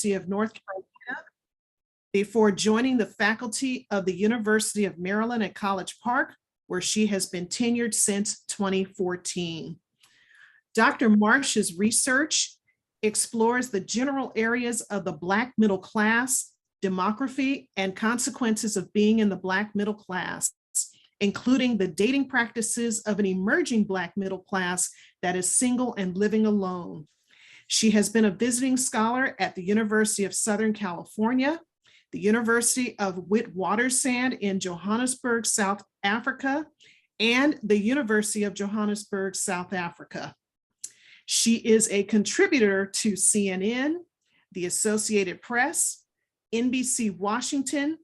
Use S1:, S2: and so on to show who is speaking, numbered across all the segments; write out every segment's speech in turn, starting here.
S1: of North Carolina before joining the faculty of the University of Maryland at College Park, where she has been tenured since 2014. Dr. Marsh's research explores the general areas of the Black middle class, demography, and consequences of being in the Black middle class, including the dating practices of an emerging Black middle class that is single and living alone. She has been a visiting scholar at the University of Southern California, the University of Witwatersrand in Johannesburg, South Africa, and the University of Johannesburg, South Africa. She is a contributor to CNN, the Associated Press, NBC Washington,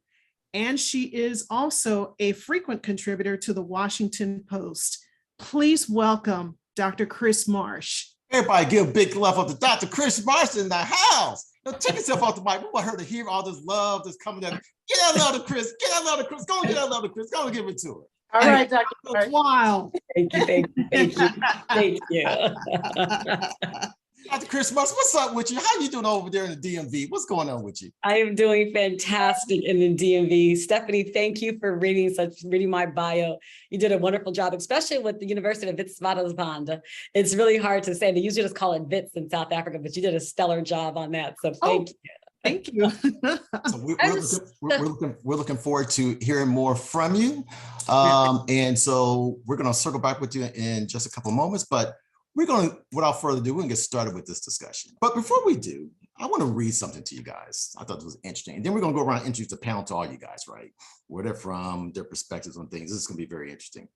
S1: and she is also a frequent contributor to the Washington Post. Please welcome Dr. Chris Marsh.
S2: Everybody give a big love up to Dr. Chris Marsh in the house. Now take yourself off the mic. We want her to hear all this love that's coming down. Get that love to Chris. Get that love to Chris. Go and get that love to Chris. Go and give it to her.
S1: All right, Dr. Marsh.
S3: Wow. Thank you, thank you, thank you, thank you.
S2: Dr. Chris Marsh, what's up with you? How you doing over there in the DMV? What's going on with you?
S3: I am doing fantastic in the DMV. Stephanie, thank you for reading my bio. You did a wonderful job, especially with the University of Witwatersrand. It's really hard to say. They usually just call it Wits in South Africa, but you did a stellar job on that. So thank you.
S1: Thank you.
S2: So we're looking forward to hearing more from you. And so we're going to circle back with you in just a couple of moments, but we're going to, without further ado, we're going to get started with this discussion. But before we do, I want to read something to you guys. I thought this was interesting. And then we're going to go around and introduce the panel to all you guys, right? Where they're from, their perspectives on things. This is going to be very interesting.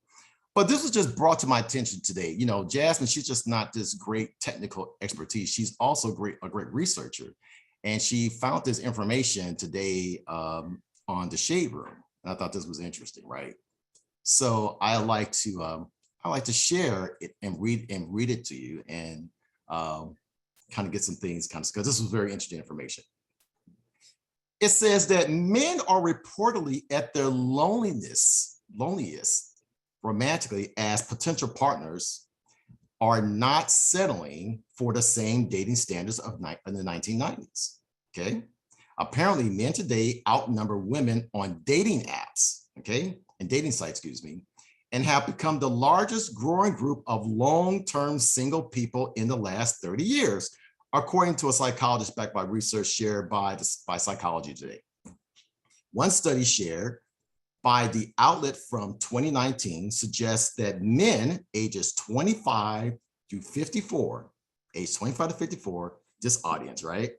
S2: But this was just brought to my attention today. You know, Jasmine, she's just not this great technical expertise. She's also a great researcher. And she found this information today on the Shade Room. And I thought this was interesting, right? So I like to share it and read it to you and kind of get some things because this was very interesting information. It says that men are reportedly at their loneliest romantically as potential partners are not settling for the same dating standards of in the 1990s, okay? Apparently men today outnumber women on dating apps, okay? And dating sites, excuse me, and have become the largest growing group of long-term single people in the last 30 years, according to a psychologist backed by research shared by Psychology Today. One study shared by the outlet from 2019 suggests that men ages 25 to 54, age 25 to 54, this audience, right,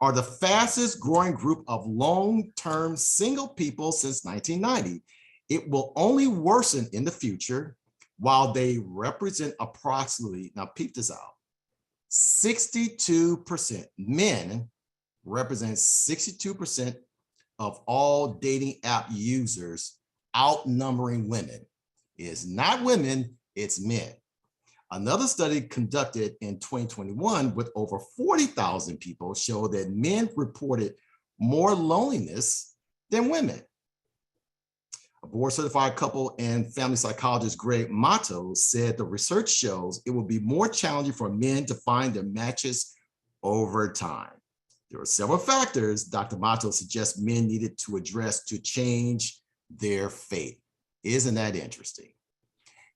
S2: are the fastest growing group of long-term single people since 1990. It will only worsen in the future while they represent approximately, now peep this out, 62%, men represent 62% of all dating app users, outnumbering women. It's not women, it's men. Another study conducted in 2021 with over 40,000 people showed that men reported more loneliness than women. A board-certified couple and family psychologist Greg Mato said the research shows it will be more challenging for men to find their matches over time. There are several factors Dr. Mato suggests men needed to address to change their fate. Isn't that interesting?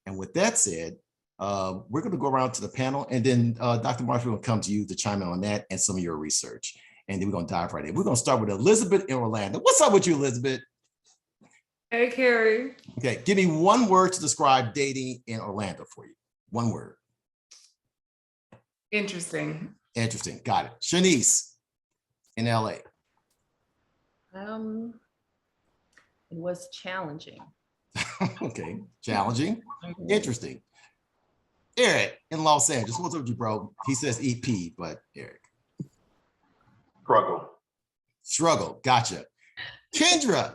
S2: And with that said, we're going to go around to the panel, and then Dr. Marsh will come to you to chime in on that and some of your research. And then we're going to dive right in. We're going to start with Elizabeth in Orlando. What's up with you, Elizabeth?
S4: Hey, Carrie.
S2: Okay, give me one word to describe dating in Orlando for you. One word.
S4: Interesting.
S2: Interesting, got it. Shanice in LA.
S5: It was challenging.
S2: Okay, challenging, interesting. Eric in Los Angeles, what's up with you, bro? He says EP, but Eric. Struggle, gotcha. Kendra,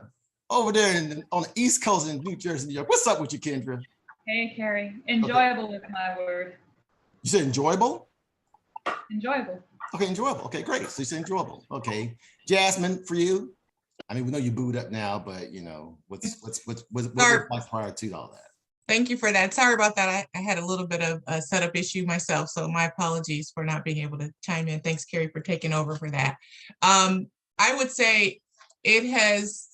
S2: over there on the East Coast in New Jersey, New York. What's up with you, Kendra?
S6: Hey, Carrie. Enjoyable is my word.
S2: You said enjoyable?
S6: Enjoyable.
S2: Okay, enjoyable. Okay, great. So you said enjoyable. Okay. Jasmine, for you? I mean, we know you booed up now, but you know, what's like prior to all that?
S7: Thank you for that. Sorry about that. I had a little bit of a setup issue myself, so my apologies for not being able to chime in. Thanks, Carrie, for taking over for that. I would say it has,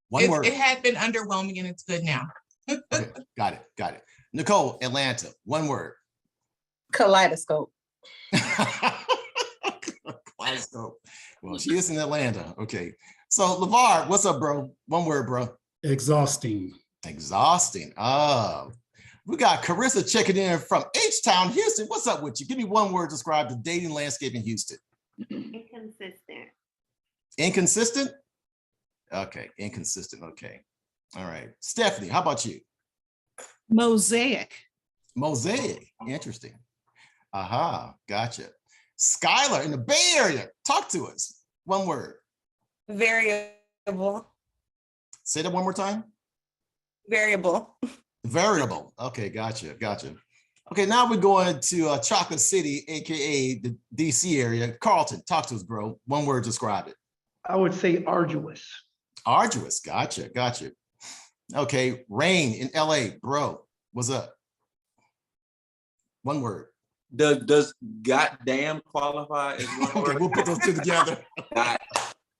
S2: One word.
S7: it had been underwhelming and it's good now.
S2: Okay, got it. Nicole, Atlanta, one word.
S5: Kaleidoscope.
S2: Kaleidoscope. Well, she is in Atlanta. Okay. So LeVar, what's up, bro? One word, bro.
S8: Exhausting.
S2: Exhausting. Oh, we got Carissa checking in from H-Town, Houston. What's up with you? Give me one word to describe the dating landscape in Houston.
S9: Inconsistent.
S2: Inconsistent? Okay, inconsistent. Okay. All right. Stephanie, how about you?
S1: Mosaic.
S2: Mosaic. Interesting. Aha, gotcha. Skylar in the Bay Area. Talk to us. One word.
S10: Variable.
S2: Say that one more time.
S10: Variable.
S2: Variable. Okay, gotcha. Okay, now we're going to Chocolate City, aka the DC area. Carlton, talk to us, bro. One word, describe it.
S11: I would say arduous.
S2: Arduous. Gotcha. Okay, Rain in LA, bro. What's up? One word.
S12: Does goddamn qualify as one
S2: Okay,
S12: word?
S2: we'll put those two together.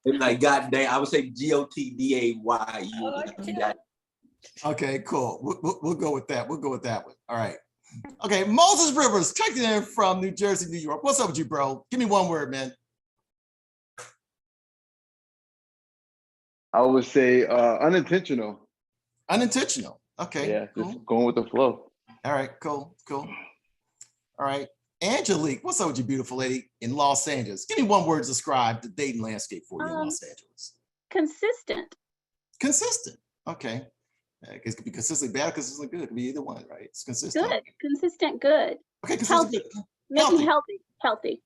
S12: It's like goddamn. I would say GOTDAYU.
S2: Okay, cool. We'll go with that. We'll go with that one. All right. Okay, Moses Rivers, checking in from New Jersey, New York. What's up with you, bro? Give me one word, man.
S13: I would say unintentional.
S2: Unintentional. Okay.
S13: Yeah,
S2: cool.
S13: just going with the flow.
S2: All right, cool. All right. Angelique, what's up with you, beautiful lady in Los Angeles? Give me one word to describe the dating landscape for you in Los Angeles.
S9: Consistent.
S2: Consistent. Okay. It could be consistently bad or consistently good. It could be either one, right? It's consistent.
S9: Good. Consistent. Good.
S2: Okay.
S9: Healthy. Making healthy.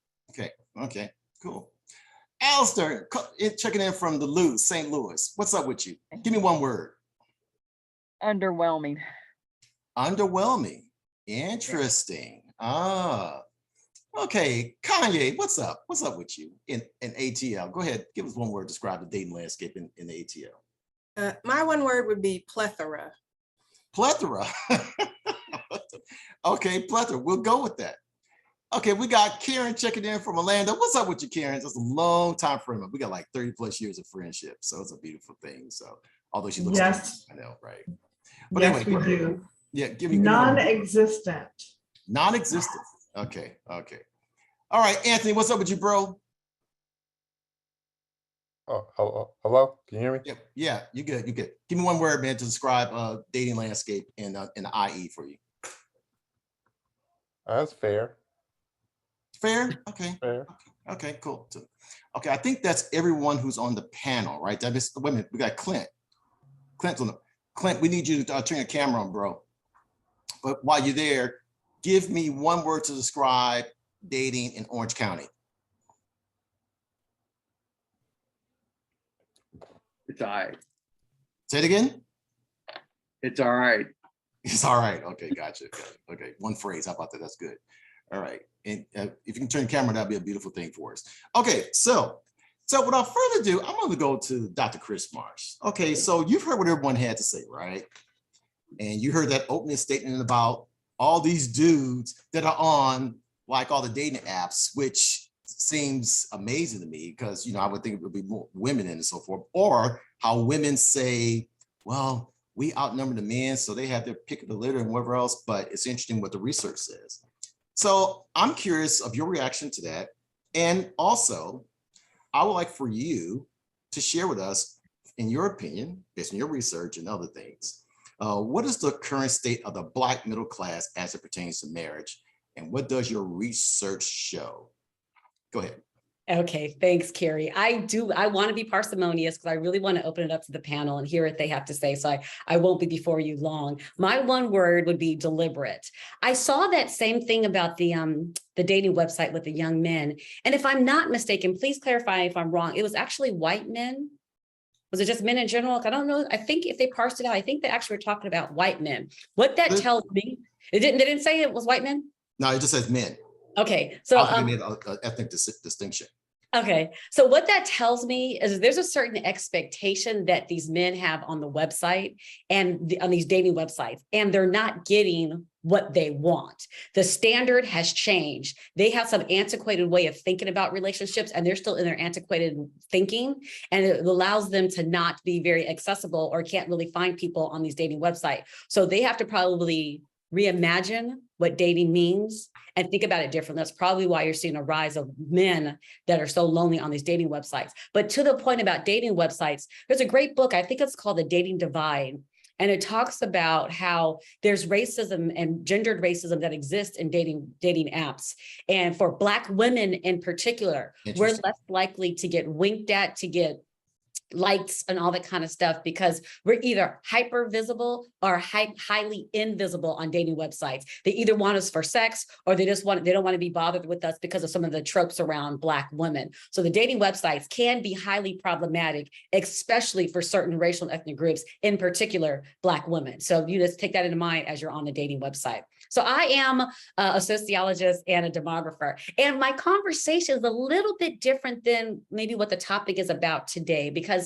S2: Okay. Cool. Alistair, checking in from the Luz, St. Louis. What's up with you? Give me one word.
S14: Underwhelming.
S2: Underwhelming. Interesting. Okay. Kanye, what's up? What's up with you in ATL? Go ahead. Give us one word to describe the dating landscape in the ATL.
S10: My one word would be plethora.
S2: Plethora. Okay, plethora. We'll go with that. Okay, we got Karen checking in from Orlando. What's up with you, Karen? That's a long time friend. We got like 30 plus years of friendship. So it's a beautiful thing. So although she looks
S15: yes,
S2: I know, right? But
S15: yes,
S2: anyway,
S15: we do.
S2: Yeah, give me
S15: non-existent.
S2: Non-existent. Okay. All right, Anthony, what's up with you, bro?
S16: Oh, hello? Can you hear me?
S2: Yeah, you good. Give me one word, man, to describe dating landscape in the IE for you.
S16: That's fair.
S2: Fair? Okay.
S16: Fair.
S2: Okay, cool. Okay, I think that's everyone who's on the panel, right? That is, wait a minute, we got Clint. Clint, we need you to turn your camera on, bro. But while you're there, give me one word to describe dating in Orange County.
S13: It's all right.
S2: Say it again.
S13: It's all right.
S2: It's all right. Okay, gotcha. Okay, one phrase. How about that? That's good. All right. And if you can turn the camera, that'd be a beautiful thing for us. Okay, so without further ado, I'm going to go to Dr. Chris Marsh. Okay, so you've heard what everyone had to say, right? And you heard that opening statement about all these dudes that are on like all the dating apps, which seems amazing to me because, I would think it would be more women and so forth, or how women say, well, we outnumber the men, so they have their pick of the litter and whatever else, but it's interesting what the research says. So I'm curious of your reaction to that. And also, I would like for you to share with us, in your opinion, based on your research and other things, what is the current state of the Black middle class as it pertains to marriage? And what does your research show? Go ahead.
S3: Okay, thanks, Carrie. I want to be parsimonious because I really want to open it up to the panel and hear what they have to say. So I won't be before you long. My one word would be deliberate. I saw that same thing about the dating website with the young men. And if I'm not mistaken, please clarify if I'm wrong. It was actually white men. Was it just men in general? I don't know. I think if they parsed it out, I think they actually were talking about white men. What that tells me, they didn't say it was white men?
S2: No, it just says men.
S3: Okay, so
S2: I made an ethnic distinction.
S3: Okay, so what that tells me is there's a certain expectation that these men have on the website and on these dating websites, and they're not getting what they want. The standard has changed. They have some antiquated way of thinking about relationships, and they're still in their antiquated thinking, and it allows them to not be very accessible or can't really find people on these dating websites. So they have to probably reimagine what dating means and think about it differently. That's probably why you're seeing a rise of men that are so lonely on these dating websites. But to the point about dating websites, there's a great book, I think it's called The Dating Divide. And it talks about how there's racism and gendered racism that exists in dating apps. And for Black women in particular, we're less likely to get winked at, to get likes and all that kind of stuff, because we're either hyper visible or highly invisible on dating websites. They either want us for sex, or they don't want to be bothered with us because of some of the tropes around Black women. So the dating websites can be highly problematic, especially for certain racial and ethnic groups, in particular Black women. So you just take that into mind as you're on the dating website. So I am a sociologist and a demographer, and my conversation is a little bit different than maybe what the topic is about today, because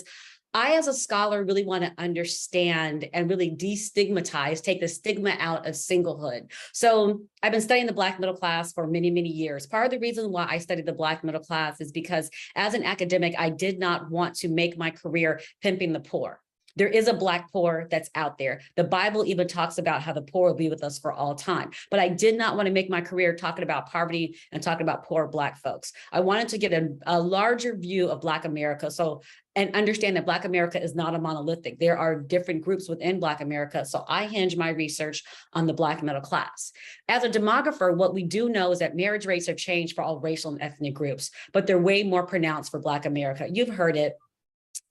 S3: I, as a scholar, really want to understand and really destigmatize, take the stigma out of singlehood. So I've been studying the Black middle class for many, many years. Part of the reason why I studied the Black middle class is because as an academic, I did not want to make my career pimping the poor. There is a Black poor that's out there. The Bible even talks about how the poor will be with us for all time. But I did not want to make my career talking about poverty and talking about poor Black folks. I wanted to get a larger view of Black America. And understand that Black America is not a monolithic. There are different groups within Black America. So I hinge my research on the Black middle class. As a demographer, what we do know is that marriage rates have changed for all racial and ethnic groups, but they're way more pronounced for Black America. You've heard it.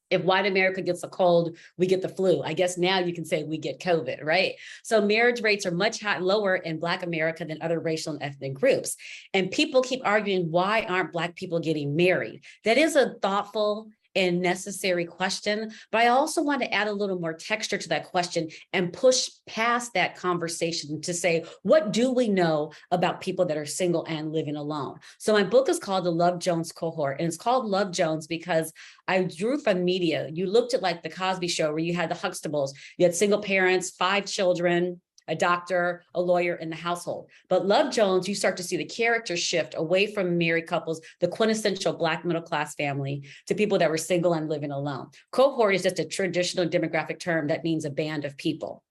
S3: If white America gets a cold, we get the flu. I guess now you can say we get COVID, right? So marriage rates are much lower in Black America than other racial and ethnic groups. And people keep arguing, why aren't Black people getting married? That is a thoughtful and necessary question, but I also want to add a little more texture to that question and push past that conversation to say, what do we know about people that are single and living alone? So my book is called The Love Jones Cohort, and it's called Love Jones because I drew from media. You looked at like the Cosby Show where you had the Huxtables, you had single parents, 5 children, a doctor, a lawyer in the household. But Love Jones, you start to see the character shift away from married couples, the quintessential Black middle class family, to people that were single and living alone. Cohort is just a traditional demographic term that means a band of people.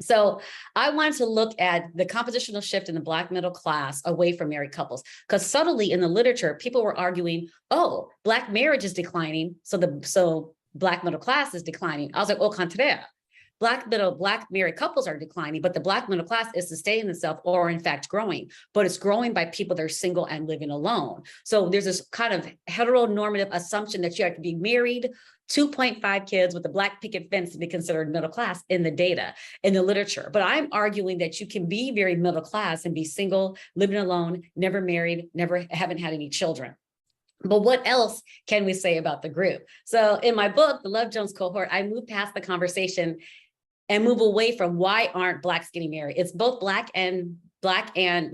S3: So I wanted to look at the compositional shift in the Black middle class away from married couples, because subtly in the literature, people were arguing, oh, Black marriage is declining, so Black middle class is declining. I was like, au contraire. Black married couples are declining, but the Black middle class is sustaining itself or in fact growing, but it's growing by people that are single and living alone. So there's this kind of heteronormative assumption that you have to be married, 2.5 kids with a Black picket fence to be considered middle class in the data, in the literature. But I'm arguing that you can be very middle class and be single, living alone, never married, haven't had any children. But what else can we say about the group? So in my book, The Love Jones Cohort, I move past the conversation and move away from why aren't Blacks getting married. It's both women and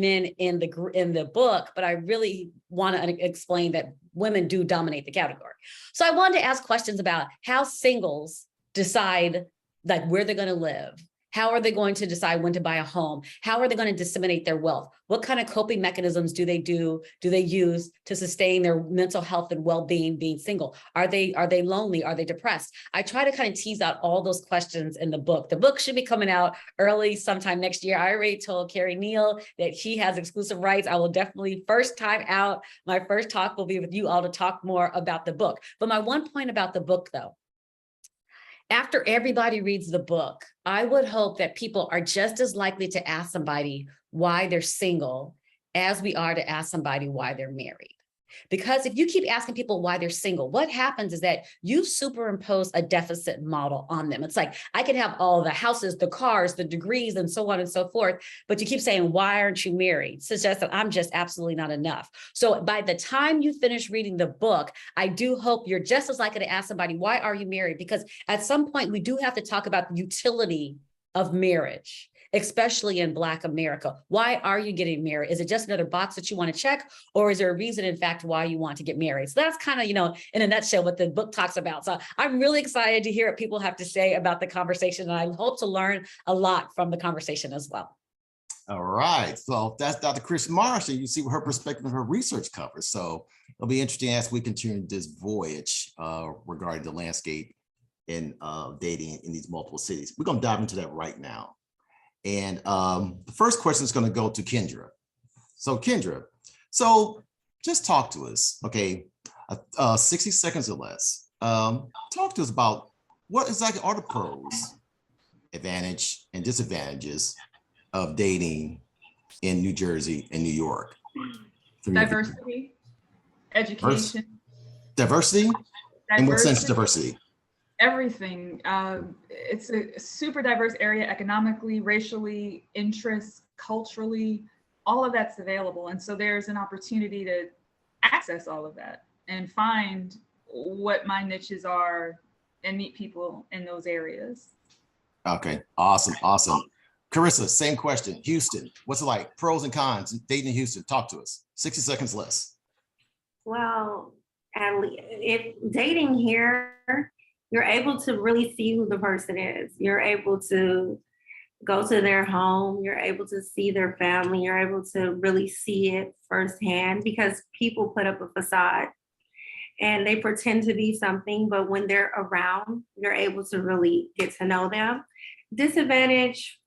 S3: men in the book, but I really want to explain that women do dominate the category. So I wanted to ask questions about how singles decide like where they're going to live. How are they going to decide when to buy a home? How are they going to disseminate their wealth? What kind of coping mechanisms do they use to sustain their mental health and well-being being single? Are they lonely? Are they depressed? I try to kind of tease out all those questions in the book. The book should be coming out early sometime next year. I already told Carrie Neal that she has exclusive rights. I will definitely, first time out, my first talk will be with you all to talk more about the book. But my one point about the book though, after everybody reads the book, I would hope that people are just as likely to ask somebody why they're single as we are to ask somebody why they're married. Because if you keep asking people why they're single, what happens is that you superimpose a deficit model on them. It's like, I can have all the houses, the cars, the degrees, and so on and so forth, but you keep saying, why aren't you married? Suggests that I'm just absolutely not enough. So by the time you finish reading the book, I do hope you're just as likely to ask somebody, why are you married? Because at some point we do have to talk about the utility of marriage. especially in Black America? Why are you getting married? Is it just another box that you want to check, or is there a reason, in fact, why you want to get married? So that's kind of, in a nutshell, what the book talks about. So I'm really excited to hear what people have to say about the conversation, and I hope to learn a lot from the conversation as well.
S2: All right, so that's Dr. Chris Marsh, and you see what her perspective and her research covers. So it'll be interesting as we continue this voyage regarding the landscape in dating in these multiple cities. We're gonna dive into that right now. And the first question is gonna go to Kendra. So Kendra, just talk to us, okay? 60 seconds or less. Talk to us about what exactly are the pros, advantage, and disadvantages of dating in New Jersey and New York.
S6: Diversity, education.
S2: Diversity? In what sense diversity?
S6: Everything. It's a super diverse area economically, racially, interests, culturally, all of that's available. And so there's an opportunity to access all of that and find what my niches are and meet people in those areas.
S2: Okay, awesome. Carissa, same question. Houston, what's it like? Pros and cons, dating in Houston. Talk to us. 60 seconds less.
S8: Well, at least if dating here, you're able to really see who the person is. You're able to go to their home. You're able to see their family. You're able to really see it firsthand because people put up a facade and they pretend to be something, but when they're around, you're able to really get to know them. Disadvantage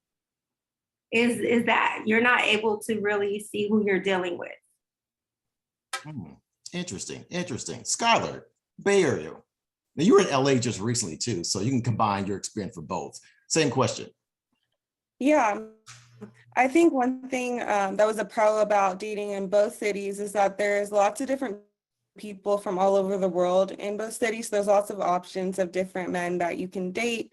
S8: is that you're not able to really see who you're dealing with.
S2: Interesting. Skylar, Bay Area. Now you were in LA just recently too, so you can combine your experience for both. Same question.
S10: Yeah, I think one thing that was a pro about dating in both cities is that there's lots of different people from all over the world in both cities. There's lots of options of different men that you can date.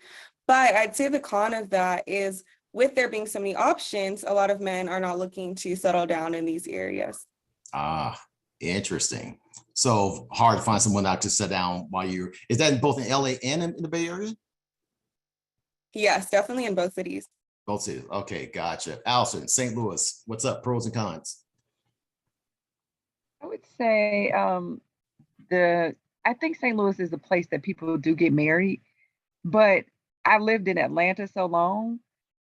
S10: But I'd say the con of that is with there being so many options, a lot of men are not looking to settle down in these areas.
S2: Interesting. So hard to find someone out to sit down while is that both in LA and in the Bay Area?
S10: Yes, definitely in both cities.
S2: Both cities. Okay, gotcha. Allison, St. Louis, what's up? Pros and cons.
S14: I would say I think St. Louis is the place that people do get married, but I lived in Atlanta so long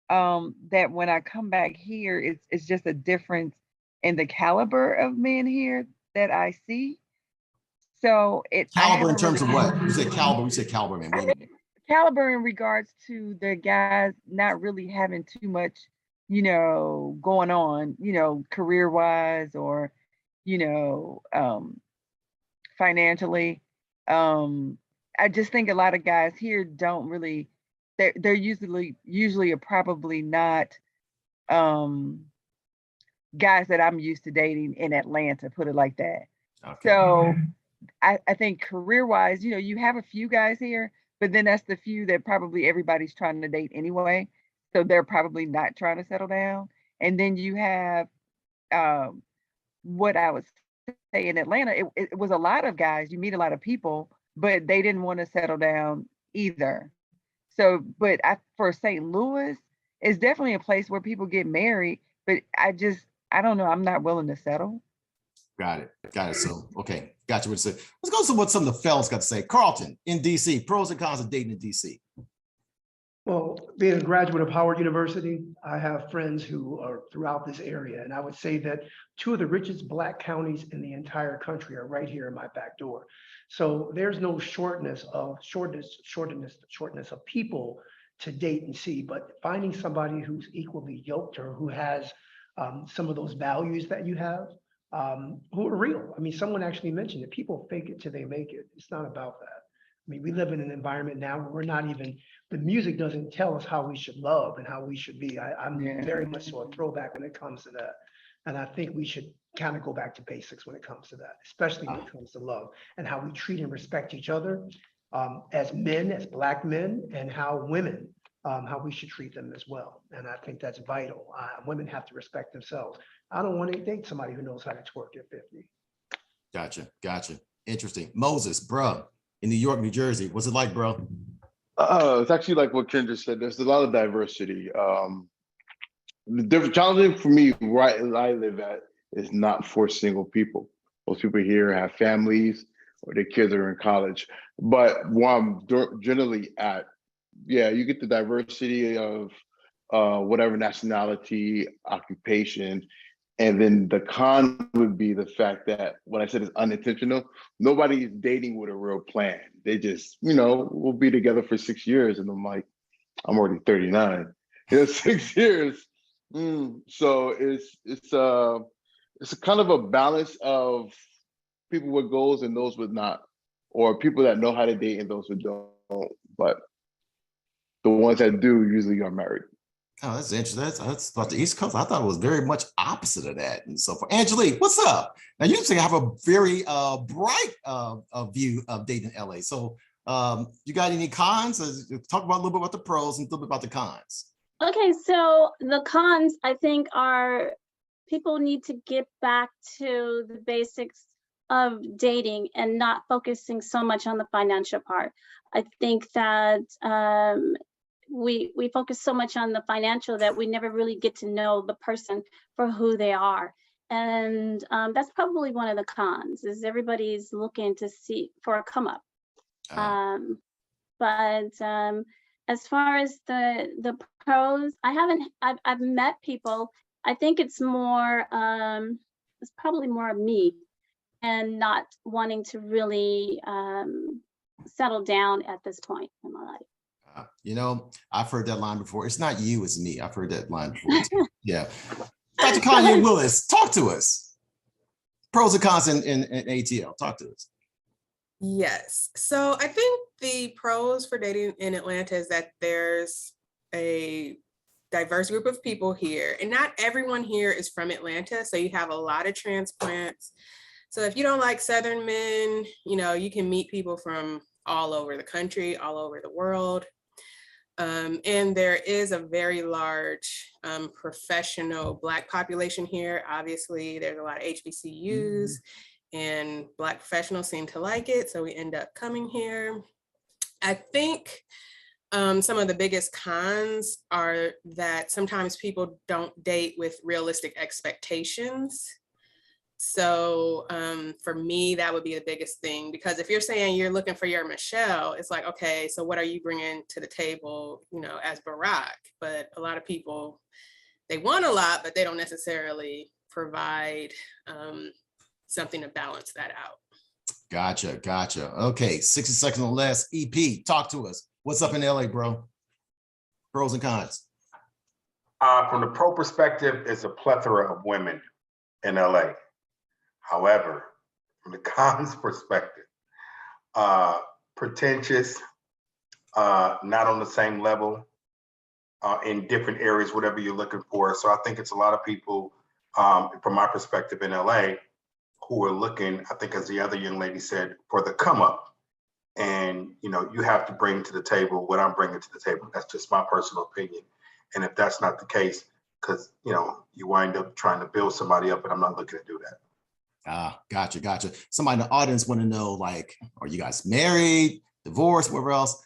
S14: that when I come back here, it's just a difference in the caliber of men here that I see. So
S2: caliber in terms of what? You said caliber, man.
S14: Caliber in regards to the guys not really having too much, going on, career-wise or, financially. I just think a lot of guys here don't really, they're usually are probably not guys that I'm used to dating in Atlanta, put it like that. Okay. So I think career-wise, you have a few guys here, but then that's the few that probably everybody's trying to date anyway. So they're probably not trying to settle down. And then you have what I would say in Atlanta, it was a lot of guys, you meet a lot of people, but they didn't want to settle down either. So, but for St. Louis, it's definitely a place where people get married, but I don't know, I'm not willing to settle.
S2: Got it. So, okay, got you what to say. Let's go to what some of the fellas got to say. Carlton, in DC, pros and cons of dating in DC.
S11: Well, being a graduate of Howard University, I have friends who are throughout this area, and I would say that two of the richest Black counties in the entire country are right here in my back door. So there's no shortness of people to date and see, but finding somebody who's equally yoked or who has some of those values that you have, who are real. I mean, someone actually mentioned it. People fake it till they make it. It's not about that. I mean, we live in an environment now where we're not even, the music doesn't tell us how we should love and how we should be. I'm very much so a throwback when it comes to that. And I think we should kind of go back to basics when it comes to that, especially when it comes to love and how we treat and respect each other as men, as Black men, and how women, how we should treat them as well. And I think that's vital. Women have to respect themselves. I don't want to date somebody who knows how to twerk at 50.
S2: Gotcha. Interesting. Moses, bro, in New York, New Jersey, what's it like, bro?
S13: It's actually like what Kendra said. There's a lot of diversity. The different challenging for me, right as I live at, is not for single people. Most people here have families or their kids are in college. But where I'm generally at, yeah, you get the diversity of whatever nationality, occupation, and then the con would be the fact that what I said is unintentional. Nobody is dating with a real plan. They just, we'll be together for 6 years, and I'm like, I'm already 39. 6 years. So it's a kind of a balance of people with goals and those with not, or people that know how to date and those who don't. But the ones that do usually are married.
S2: Oh, that's interesting. That's about the East Coast. I thought it was very much opposite of that. And so for Angelique, what's up? Now you say have a very bright view of dating in LA. So you got any cons? Talk about a little bit about the pros and a little bit about the cons.
S9: Okay, so the cons I think are people need to get back to the basics of dating and not focusing so much on the financial part. I think that we focus so much on the financial that we never really get to know the person for who they are. And that's probably one of the cons, is everybody's looking to see for a come up. But as far as the pros, I've met people. I think it's more, it's probably more of me and not wanting to really settle down at this point in my life.
S2: I've heard that line before. It's not you, it's me. I've heard that line before. Yeah. Dr. Kanye Willis, talk to us. Pros and cons in ATL. Talk to us.
S15: Yes. So I think the pros for dating in Atlanta is that there's a diverse group of people here, and not everyone here is from Atlanta. So you have a lot of transplants. So if you don't like Southern men, you can meet people from all over the country, all over the world. And there is a very large professional Black population here. Obviously, there's a lot of HBCUs. And Black professionals seem to like it, so we end up coming here. I think some of the biggest cons are that sometimes people don't date with realistic expectations. So for me, that would be the biggest thing, because if you're saying you're looking for your Michelle, it's like, okay, so what are you bringing to the table, as Barack? But a lot of people, they want a lot, but they don't necessarily provide something to balance that out.
S2: Gotcha. Okay, 60 seconds or less. EP, talk to us. What's up in LA, bro? Pros and cons.
S17: From the pro perspective, it's a plethora of women in LA. However, from the cons perspective, pretentious, not on the same level, in different areas, whatever you're looking for. So I think it's a lot of people, from my perspective in LA, who are looking, I think as the other young lady said, for the come up. And, you have to bring to the table what I'm bringing to the table. That's just my personal opinion. And if that's not the case, because, you wind up trying to build somebody up, and I'm not looking to do that.
S2: Gotcha. Somebody in the audience want to know, are you guys married, divorced, whatever else?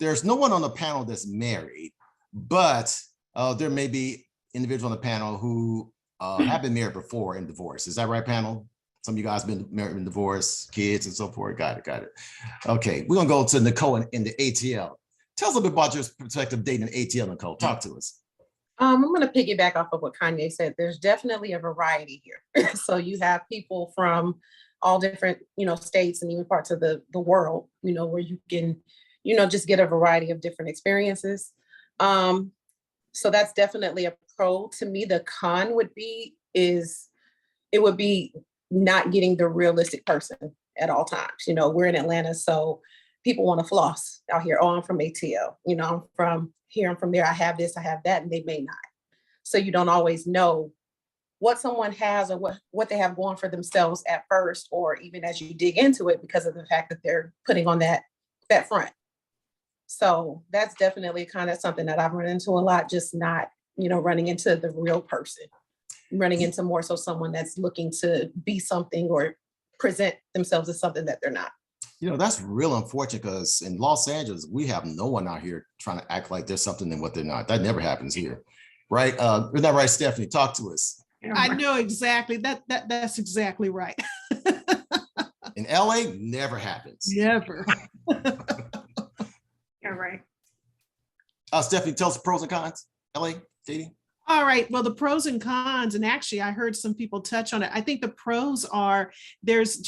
S2: There's no one on the panel that's married, but there may be individuals on the panel who have been married before and divorced. Is that right, panel? Some of you guys been married and divorced, kids and so forth. Got it. Okay, we're gonna go to Nicole in the ATL. Tell us a little bit about your perspective dating in ATL, Nicole. Talk to us.
S5: I'm going to piggyback off of what Kanye said. There's definitely a variety here. So you have people from all different, states and even parts of the world, where you can, just get a variety of different experiences. So that's definitely a pro. To me, the con would be not getting the realistic person at all times. We're in Atlanta, so people want to floss out here. Oh, I'm from ATL. I'm from here, I'm from there. I have this, I have that, and they may not. So you don't always know what someone has or what they have going for themselves at first, or even as you dig into it, because of the fact that they're putting on that front. So that's definitely kind of something that I've run into a lot, just not, running into the real person, running into more so someone that's looking to be something or present themselves as something that they're not.
S2: That's real unfortunate, because in Los Angeles, we have no one out here trying to act like there's something in what they're not. That never happens here. Right? Isn't that right, Stephanie? Talk to us.
S1: I know exactly. That's exactly right.
S2: In LA, never happens.
S1: Never.
S8: You're right.
S2: Stephanie, tell us the pros and cons. LA dating.
S1: All right. Well, the pros and cons, and actually I heard some people touch on it. I think the pros are there's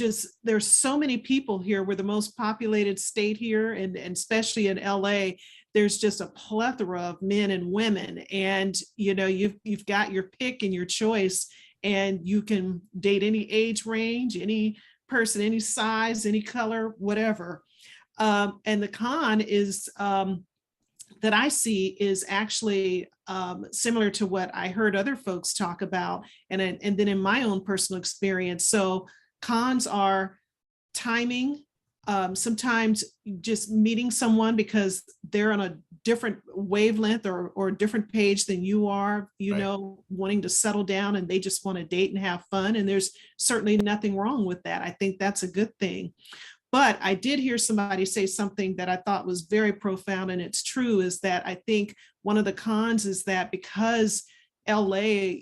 S1: so many people here. We're the most populated state here, and especially in LA, there's just a plethora of men and women. And you've got your pick and your choice, and you can date any age range, any person, any size, any color, whatever. And the con is that I see is actually similar to what I heard other folks talk about, and then in my own personal experience. So cons are timing. Sometimes just meeting someone because they're on a different wavelength or a different page than you are, wanting to settle down, and they just want to date and have fun. And there's certainly nothing wrong with that. I think that's a good thing. But I did hear somebody say something that I thought was very profound, and it's true, is that I think one of the cons is that because LA,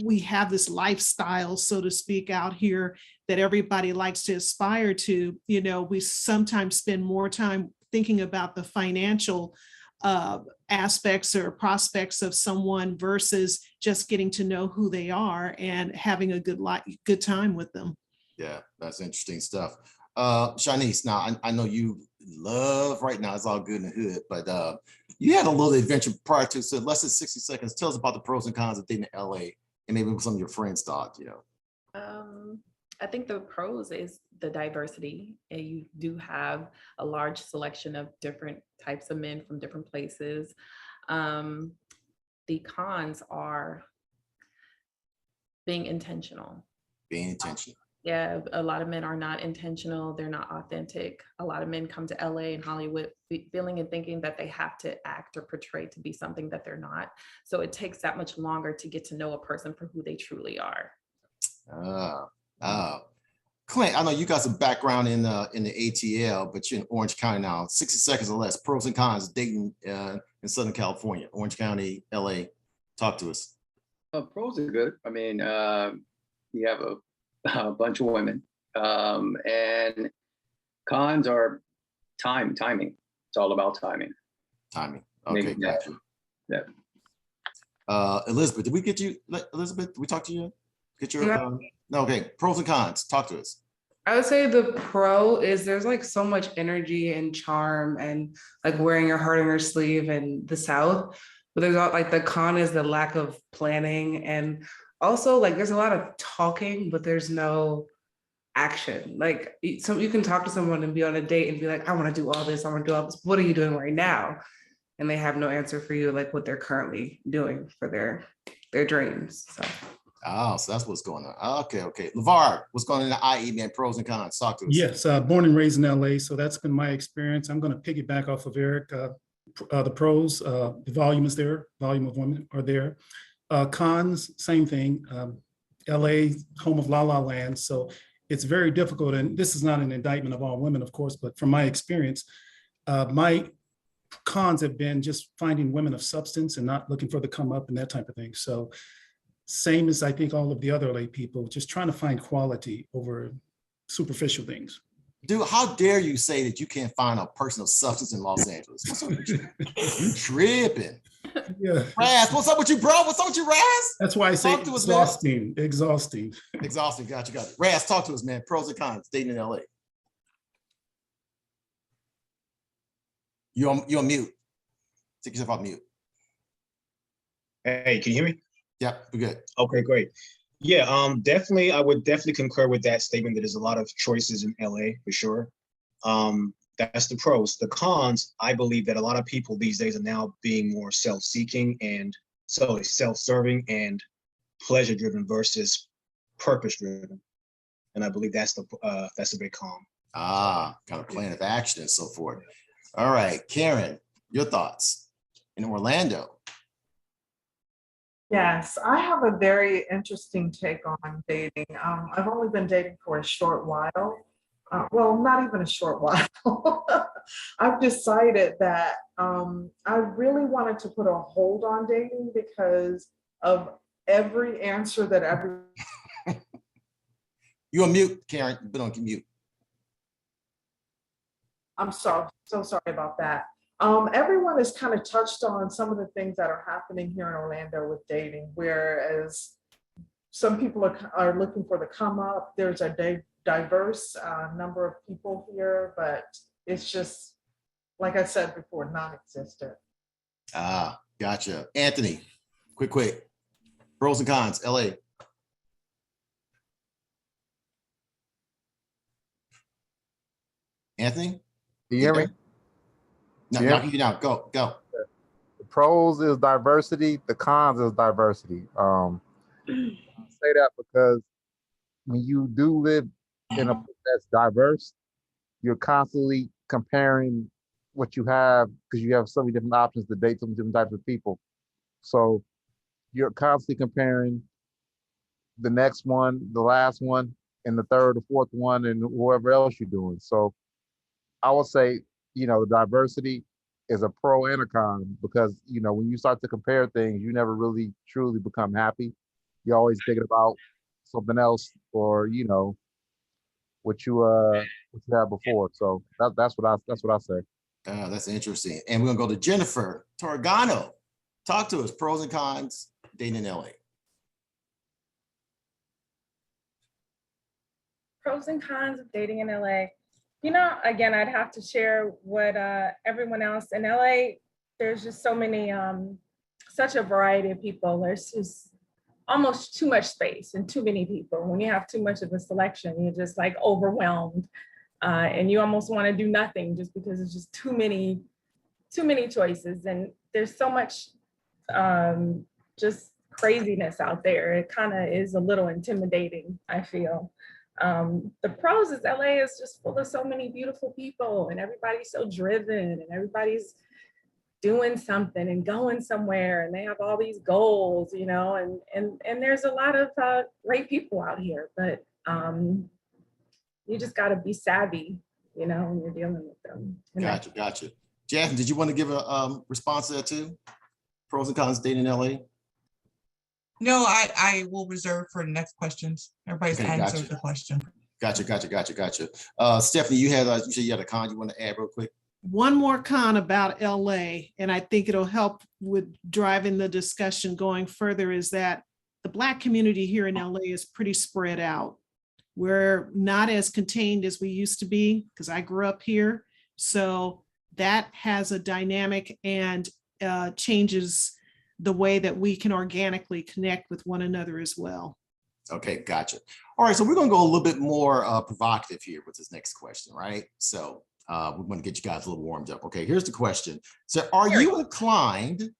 S1: we have this lifestyle, so to speak, out here that everybody likes to aspire to, we sometimes spend more time thinking about the financial aspects or prospects of someone versus just getting to know who they are and having a good time with them.
S2: Yeah, that's interesting stuff. Shanice, now I know you love right now, it's all good in the hood, but you had a little adventure prior to, so less than 60 seconds. Tell us about the pros and cons of dating in LA, and maybe what some of your friends thought,
S18: I think the pros is the diversity, and you do have a large selection of different types of men from different places. The cons are being intentional. Yeah, a lot of men are not intentional. They're not authentic. A lot of men come to LA and Hollywood feeling and thinking that they have to act or portray to be something that they're not. So it takes that much longer to get to know a person for who they truly are.
S2: Clint, I know you got some background in the ATL, but you're in Orange County now. 60 seconds or less. Pros and cons dating in Southern California, Orange County, LA. Talk to us.
S19: Pros are good. I mean, you have a bunch of women, and cons are timing. It's all about timing.
S2: Okay, got you.
S19: Yeah.
S2: Elizabeth, did we get you? Elizabeth, did we talk to you? Get your no. Okay, pros and cons. Talk to us.
S4: I would say the pro is there's like so much energy and charm and like wearing your heart on your sleeve in the South. But there's like the con is the lack of planning, and also like there's a lot of talking, but there's no action. Like so you can talk to someone and be on a date and be like, I want to do all this, I want to do all this. What are you doing right now? And they have no answer for you, like what they're currently doing for their dreams.
S2: So that's what's going on. Okay. LeVar, what's going on in the IE, man? Pros and cons. Talk to us.
S20: Yes, born and raised in LA, so that's been my experience. I'm going to piggyback off of Eric. The pros, the volume is there, volume of women are there. Cons, same thing. LA, home of La La Land, so it's very difficult, and this is not an indictment of all women, of course, but from my experience, my cons have been just finding women of substance and not looking for the come up and that type of thing. So same as I think all of the other LA people, just trying to find quality over superficial things.
S2: Dude, how dare you say that you can't find a person of substance in Los Angeles? What's up with you? You tripping.
S20: Yeah.
S2: Raz, what's up with you, bro? What's up with you, Raz?
S20: That's why I say exhausting. Exhausting.
S2: Got you. Raz, talk to us, man. Pros and cons, dating in LA. You're on mute. Take yourself off mute.
S21: Hey, can you hear me?
S2: Yeah, we're good.
S21: Okay, great. Yeah, definitely. I would definitely concur with that statement that there's a lot of choices in LA for sure. That's the pros. The cons, I believe that a lot of people these days are now being more self-seeking and self-serving and pleasure-driven versus purpose-driven. And I believe that's a big con.
S2: Kind of plan of action and so forth. All right, Karen, your thoughts in Orlando.
S22: Yes, I have a very interesting take on dating. I've only been dating for a short while,
S7: well, not even a short while. I've decided that I really wanted to put a hold on dating because of every answer that every.
S2: You're on mute, Karen. You've been on mute.
S7: I'm sorry, so sorry about that. Everyone has kind of touched on some of the things that are happening here in Orlando with dating, whereas some people are looking for the come up. There's a diverse number of people here, but it's just, like I said before, non-existent.
S2: Ah, gotcha. Anthony, quick. Pros and cons, LA. Anthony?
S22: Can you hear me?
S2: No,
S22: Yeah.
S2: you now. Go.
S22: The pros is diversity. The cons is diversity. I say that because when you do live in a place that's diverse, you're constantly comparing what you have because you have so many different options to date so many different types of people. So you're constantly comparing the next one, the last one, and the third or fourth one, and whoever else you're doing. So I would say, the diversity is a pro and a con because, when you start to compare things, you never really truly become happy. You're always thinking about something else or, what you had before. So that's what I say.
S2: That's interesting. And we're gonna go to Jennifer Torgano. Talk to us, pros and cons, dating in LA.
S23: Pros and cons of dating in LA. Again, I'd have to share what everyone else in LA, there's just so many, such a variety of people. There's just almost too much space and too many people. When you have too much of a selection, you're just like overwhelmed. And you almost want to do nothing just because it's just too many choices. And there's so much just craziness out there. It kind of is a little intimidating, I feel. The pros is LA is just full of so many beautiful people and everybody's so driven and everybody's doing something and going somewhere and they have all these goals, and there's a lot of great people out here, but you just got to be savvy, when you're dealing with them.
S2: Gotcha. Jasmine, did you want to give a response to that too? Pros and cons dating in LA?
S24: No, I will reserve for the next questions. Everybody's answered the question.
S2: Gotcha. Stephanie, you said you had a con you want to add real quick?
S1: One more con about LA, and I think it'll help with driving the discussion going further, is that the Black community here in LA is pretty spread out. We're not as contained as we used to be because I grew up here. So that has a dynamic and changes the way that we can organically connect with one another as well.
S2: Okay, gotcha. All right, so we're gonna go a little bit more provocative here with this next question, right? So we want to get you guys a little warmed up. Okay, here's the question. So are you inclined,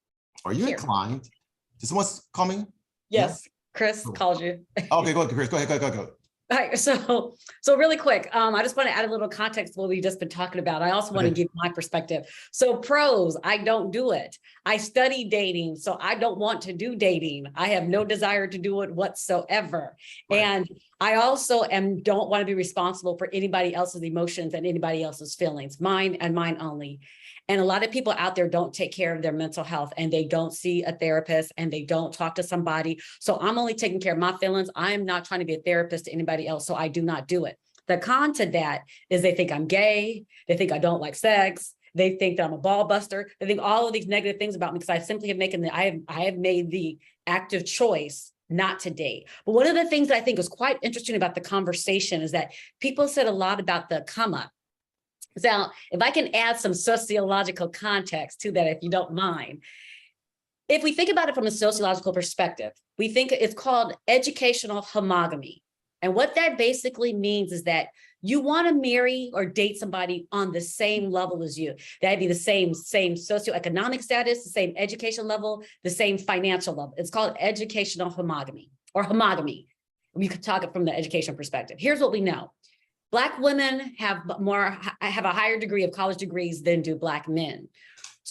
S2: does someone call me?
S3: Yes, Chris called you.
S2: Okay, go ahead, Chris, go ahead.
S3: All right, so really quick, I just want to add a little context to what we've just been talking about. I also want to give my perspective. So pros, I don't do it. I study dating, so I don't want to do dating. I have no desire to do it whatsoever. Right. And I also don't want to be responsible for anybody else's emotions and anybody else's feelings, mine and mine only. And a lot of people out there don't take care of their mental health and they don't see a therapist and they don't talk to somebody. So I'm only taking care of my feelings. I am not trying to be a therapist to anybody else. So I do not do it. The con to that is they think I'm gay. They think I don't like sex. They think that I'm a ball buster. They think all of these negative things about me because I simply have made the active choice not to date. But one of the things that I think is quite interesting about the conversation is that people said a lot about the come up. So if I can add some sociological context to that, if you don't mind, if we think about it from a sociological perspective, we think it's called educational homogamy. And what that basically means is that you want to marry or date somebody on the same level as you. That'd be the same socioeconomic status, the same education level, the same financial level. It's called educational homogamy or homogamy. We could talk it from the education perspective. Here's what we know. Black women have a higher degree of college degrees than do Black men.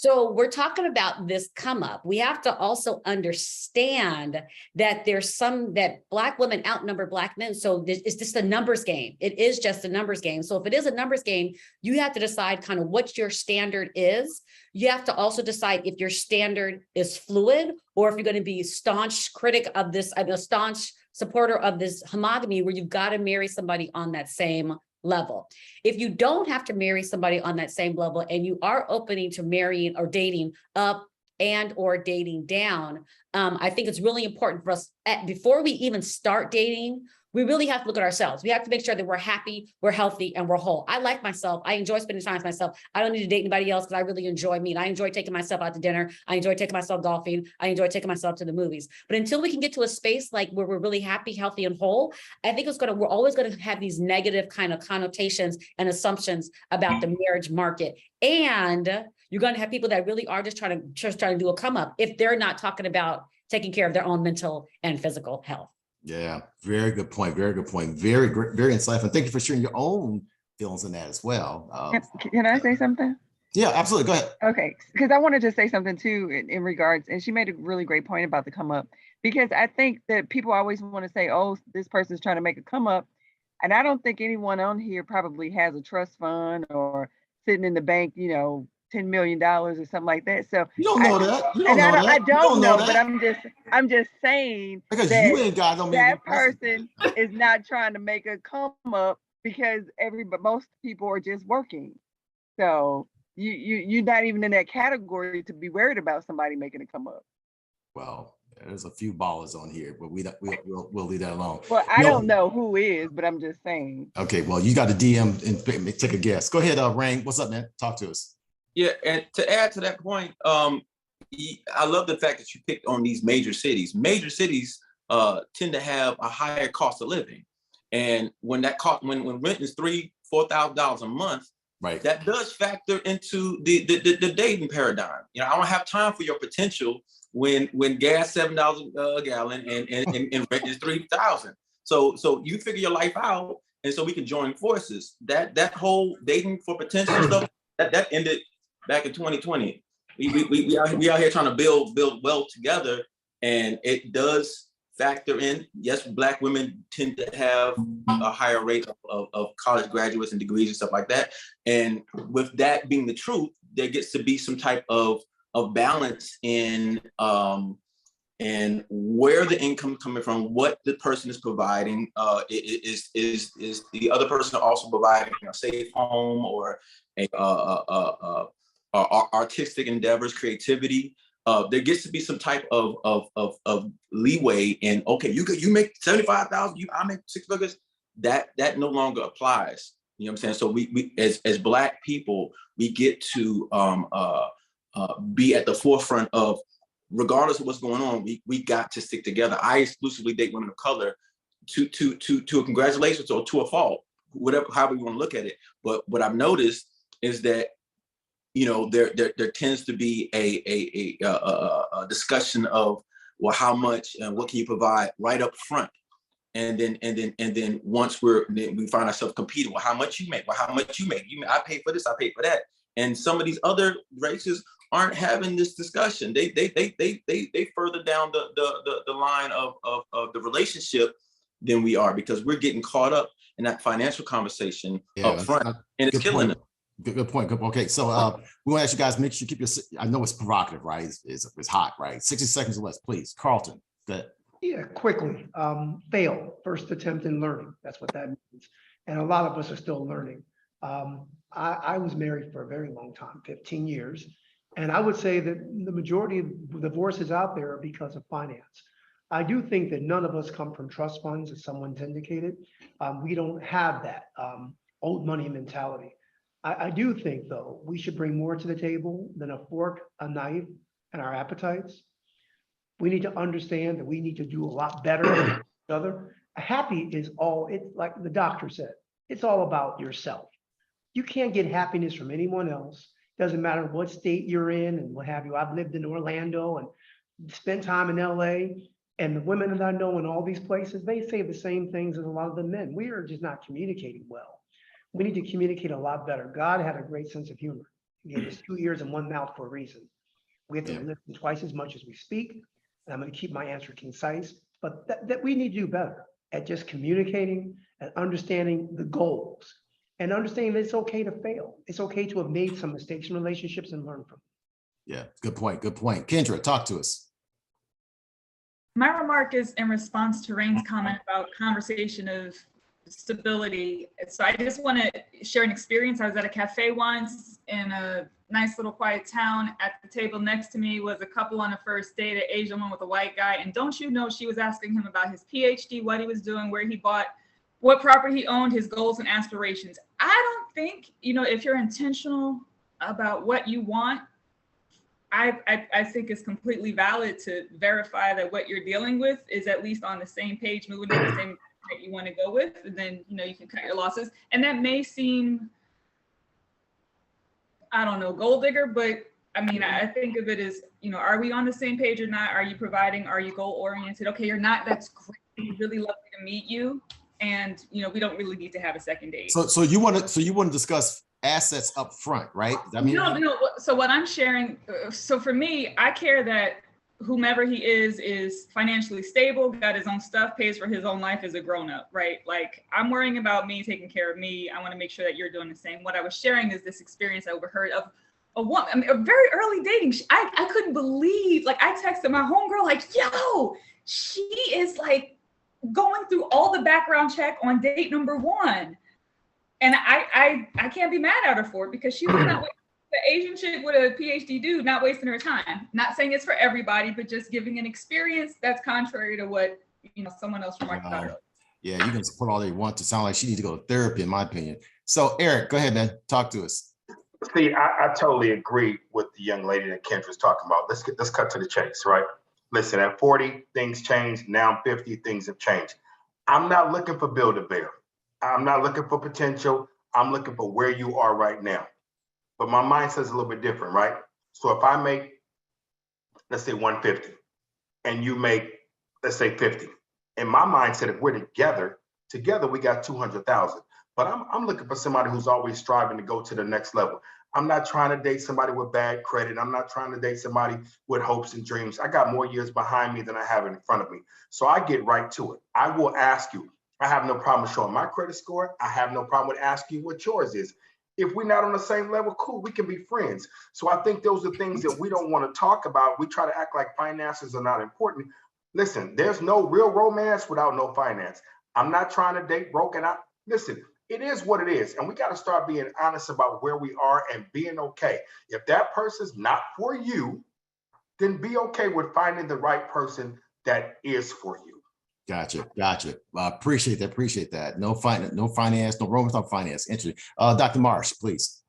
S3: So we're talking about this come up. We have to also understand that there's that Black women outnumber Black men. So it's just a numbers game. It is just a numbers game. So if it is a numbers game, you have to decide kind of what your standard is. You have to also decide if your standard is fluid, or if you're going to be a staunch critic of this, a staunch supporter of this homogamy where you've got to marry somebody on that same level. If you don't have to marry somebody on that same level and you are opening to marrying or dating up and or dating down, I think it's really important for us before we even start dating, we really have to look at ourselves. We have to make sure that we're happy, we're healthy, and we're whole. I like myself. I enjoy spending time with myself. I don't need to date anybody else because I really enjoy me. And I enjoy taking myself out to dinner. I enjoy taking myself golfing. I enjoy taking myself to the movies. But until we can get to a space like where we're really happy, healthy, and whole, I think we're always going to have these negative kind of connotations and assumptions about the marriage market. And you're going to have people that really are just trying to do a come up if they're not talking about taking care of their own mental and physical health.
S2: Yeah, very good point. Very good point. Very great, very insightful. And thank you for sharing your own feelings on that as well.
S14: Can I say something?
S2: Yeah, absolutely. Go ahead.
S14: Okay, because I wanted to say something too in regards, and she made a really great point about the come up, because I think that people always want to say, oh, this person's trying to make a come up. And I don't think anyone on here probably has a trust fund or sitting in the bank, $10 million or something like that. So
S2: you don't know that. You don't know that.
S14: I don't know,
S2: that.
S14: but I'm just saying
S2: because
S14: that
S2: you ain't got no
S14: that person is not trying to make a come up because most people are just working. So you're not even in that category to be worried about somebody making a come up.
S2: Well, there's a few ballers on here, but we'll leave that alone.
S14: Well, I don't know who is, but I'm just saying.
S2: Okay, well, you got to DM and take a guess. Go ahead, Rain. What's up, man? Talk to us.
S6: Yeah, and to add to that point, I love the fact that you picked on these major cities. Major cities tend to have a higher cost of living, and when rent is $3,000-$4,000 a month, right, that does factor into the dating paradigm. I don't have time for your potential when gas $7 a gallon and rent is $3,000. So you figure your life out, and so we can join forces. That whole dating for potential stuff that ended back in 2020. We out here trying to build wealth together, and it does factor in. Yes, Black women tend to have a higher rate of college graduates and degrees and stuff like that. And with that being the truth, there gets to be some type of balance in and where the income coming from, what the person is providing. Is the other person also providing a safe home or artistic endeavors, creativity? There gets to be some type of leeway in, okay, you make 75,000, I make 6 figures. That no longer applies. You know what I'm saying? So we as Black people, we get to be at the forefront of, regardless of what's going on, we got to stick together. I exclusively date women of color to a congratulations or to a fault, however you want to look at it. But what I've noticed is that there tends to be a discussion of, well, how much and what can you provide right up front, and then once we find ourselves competing, well, how much you make, I pay for this, I pay for that, and some of these other races aren't having this discussion. They further down the line of the relationship than we are, because we're getting caught up in that financial conversation up front, and it's killing them.
S2: Good point. Good. Okay, so we want to ask you guys, make sure you keep your. I know it's provocative, right? It's hot, right? 60 seconds or less, please. Carlton, go ahead.
S11: Yeah, quickly. Fail, first attempt in learning. That's what that means. And a lot of us are still learning. I was married for a very long time, 15 years. And I would say that the majority of divorces out there are because of finance. I do think that none of us come from trust funds, as someone's indicated. We don't have that old money mentality. I do think, though, we should bring more to the table than a fork, a knife, and our appetites. We need to understand that we need to do a lot better than each other. Happy is all, it's like the doctor said, it's all about yourself. You can't get happiness from anyone else. Doesn't matter what state you're in and what have you. I've lived in Orlando and spent time in LA, and the women that I know in all these places, they say the same things as a lot of the men. We are just not communicating well. We need to communicate a lot better. God had a great sense of humor. Again, it's 2 ears and one mouth for a reason. We have to listen twice as much as we speak. And I'm going to keep my answer concise, but that we need to do better at just communicating and understanding the goals and understanding that it's okay to fail. It's okay to have made some mistakes in relationships and learn from them.
S2: Yeah, good point. Good point. Kendra, talk to us.
S10: My remark is in response to Rain's comment about conversation of stability. So I just want to share an experience. I was at a cafe once in a nice little quiet town. At the table next to me was a couple on a first date, an Asian woman with a white guy. And don't you know, she was asking him about his PhD, what he was doing, where he bought, what property he owned, his goals and aspirations. I don't think, if you're intentional about what you want, I think it's completely valid to verify that what you're dealing with is at least on the same page, moving in the same that you want to go with, and then you can cut your losses. And that may seem, I don't know, gold digger, but I mean, I think of it as, are we on the same page or not? Are you providing? Are you goal oriented? Okay, you're not. That's great. Really lovely to meet you, and we don't really need to have a second date.
S2: So you want to discuss assets up front, right? I mean,
S10: no. So what I'm sharing, so for me, I care that whomever he is financially stable, got his own stuff, pays for his own life as a grown-up, right? Like, I'm worrying about me, taking care of me. I want to make sure that you're doing the same. What I was sharing is this experience I overheard of a woman, I mean, a very early dating. I couldn't believe, like, I texted my homegirl, like, yo, she is like going through all the background check on date number 1. And I can't be mad at her for it, because she was not the Asian chick with a PhD dude, not wasting her time. Not saying it's for everybody, but just giving an experience that's contrary to what someone else remarked about her.
S2: Yeah, you can support all they want to. Sound like she needs to go to therapy, in my opinion. So Eric, go ahead, man. Talk to us.
S17: See, I totally agree with the young lady that Kendra's talking about. Let's cut to the chase, right? Listen, at 40, things change. Now I'm 50, things have changed. I'm not looking for Build-A-Bear. I'm not looking for potential. I'm looking for where you are right now. But my mindset's a little bit different, right? So if I make, let's say 150, and you make, let's say 50, in my mindset, if we're together we got 200,000. But I'm looking for somebody who's always striving to go to the next level. I'm not trying to date somebody with bad credit. I'm not trying to date somebody with hopes and dreams. I got more years behind me than I have in front of me. So I get right to it. I will ask you. I have no problem showing my credit score. I have no problem with asking you what yours is. If we're not on the same level, cool, we can be friends. So I think those are things that we don't want to talk about. We try to act like finances are not important. Listen, there's no real romance without no finance. I'm not trying to date broke. And listen, it is what it is. And we got to start being honest about where we are and being okay. If that person's not for you, then be okay with finding the right person that is for you.
S2: Gotcha. Appreciate that. No finance, no romance, no finance. Interesting. Dr. Marsh, please.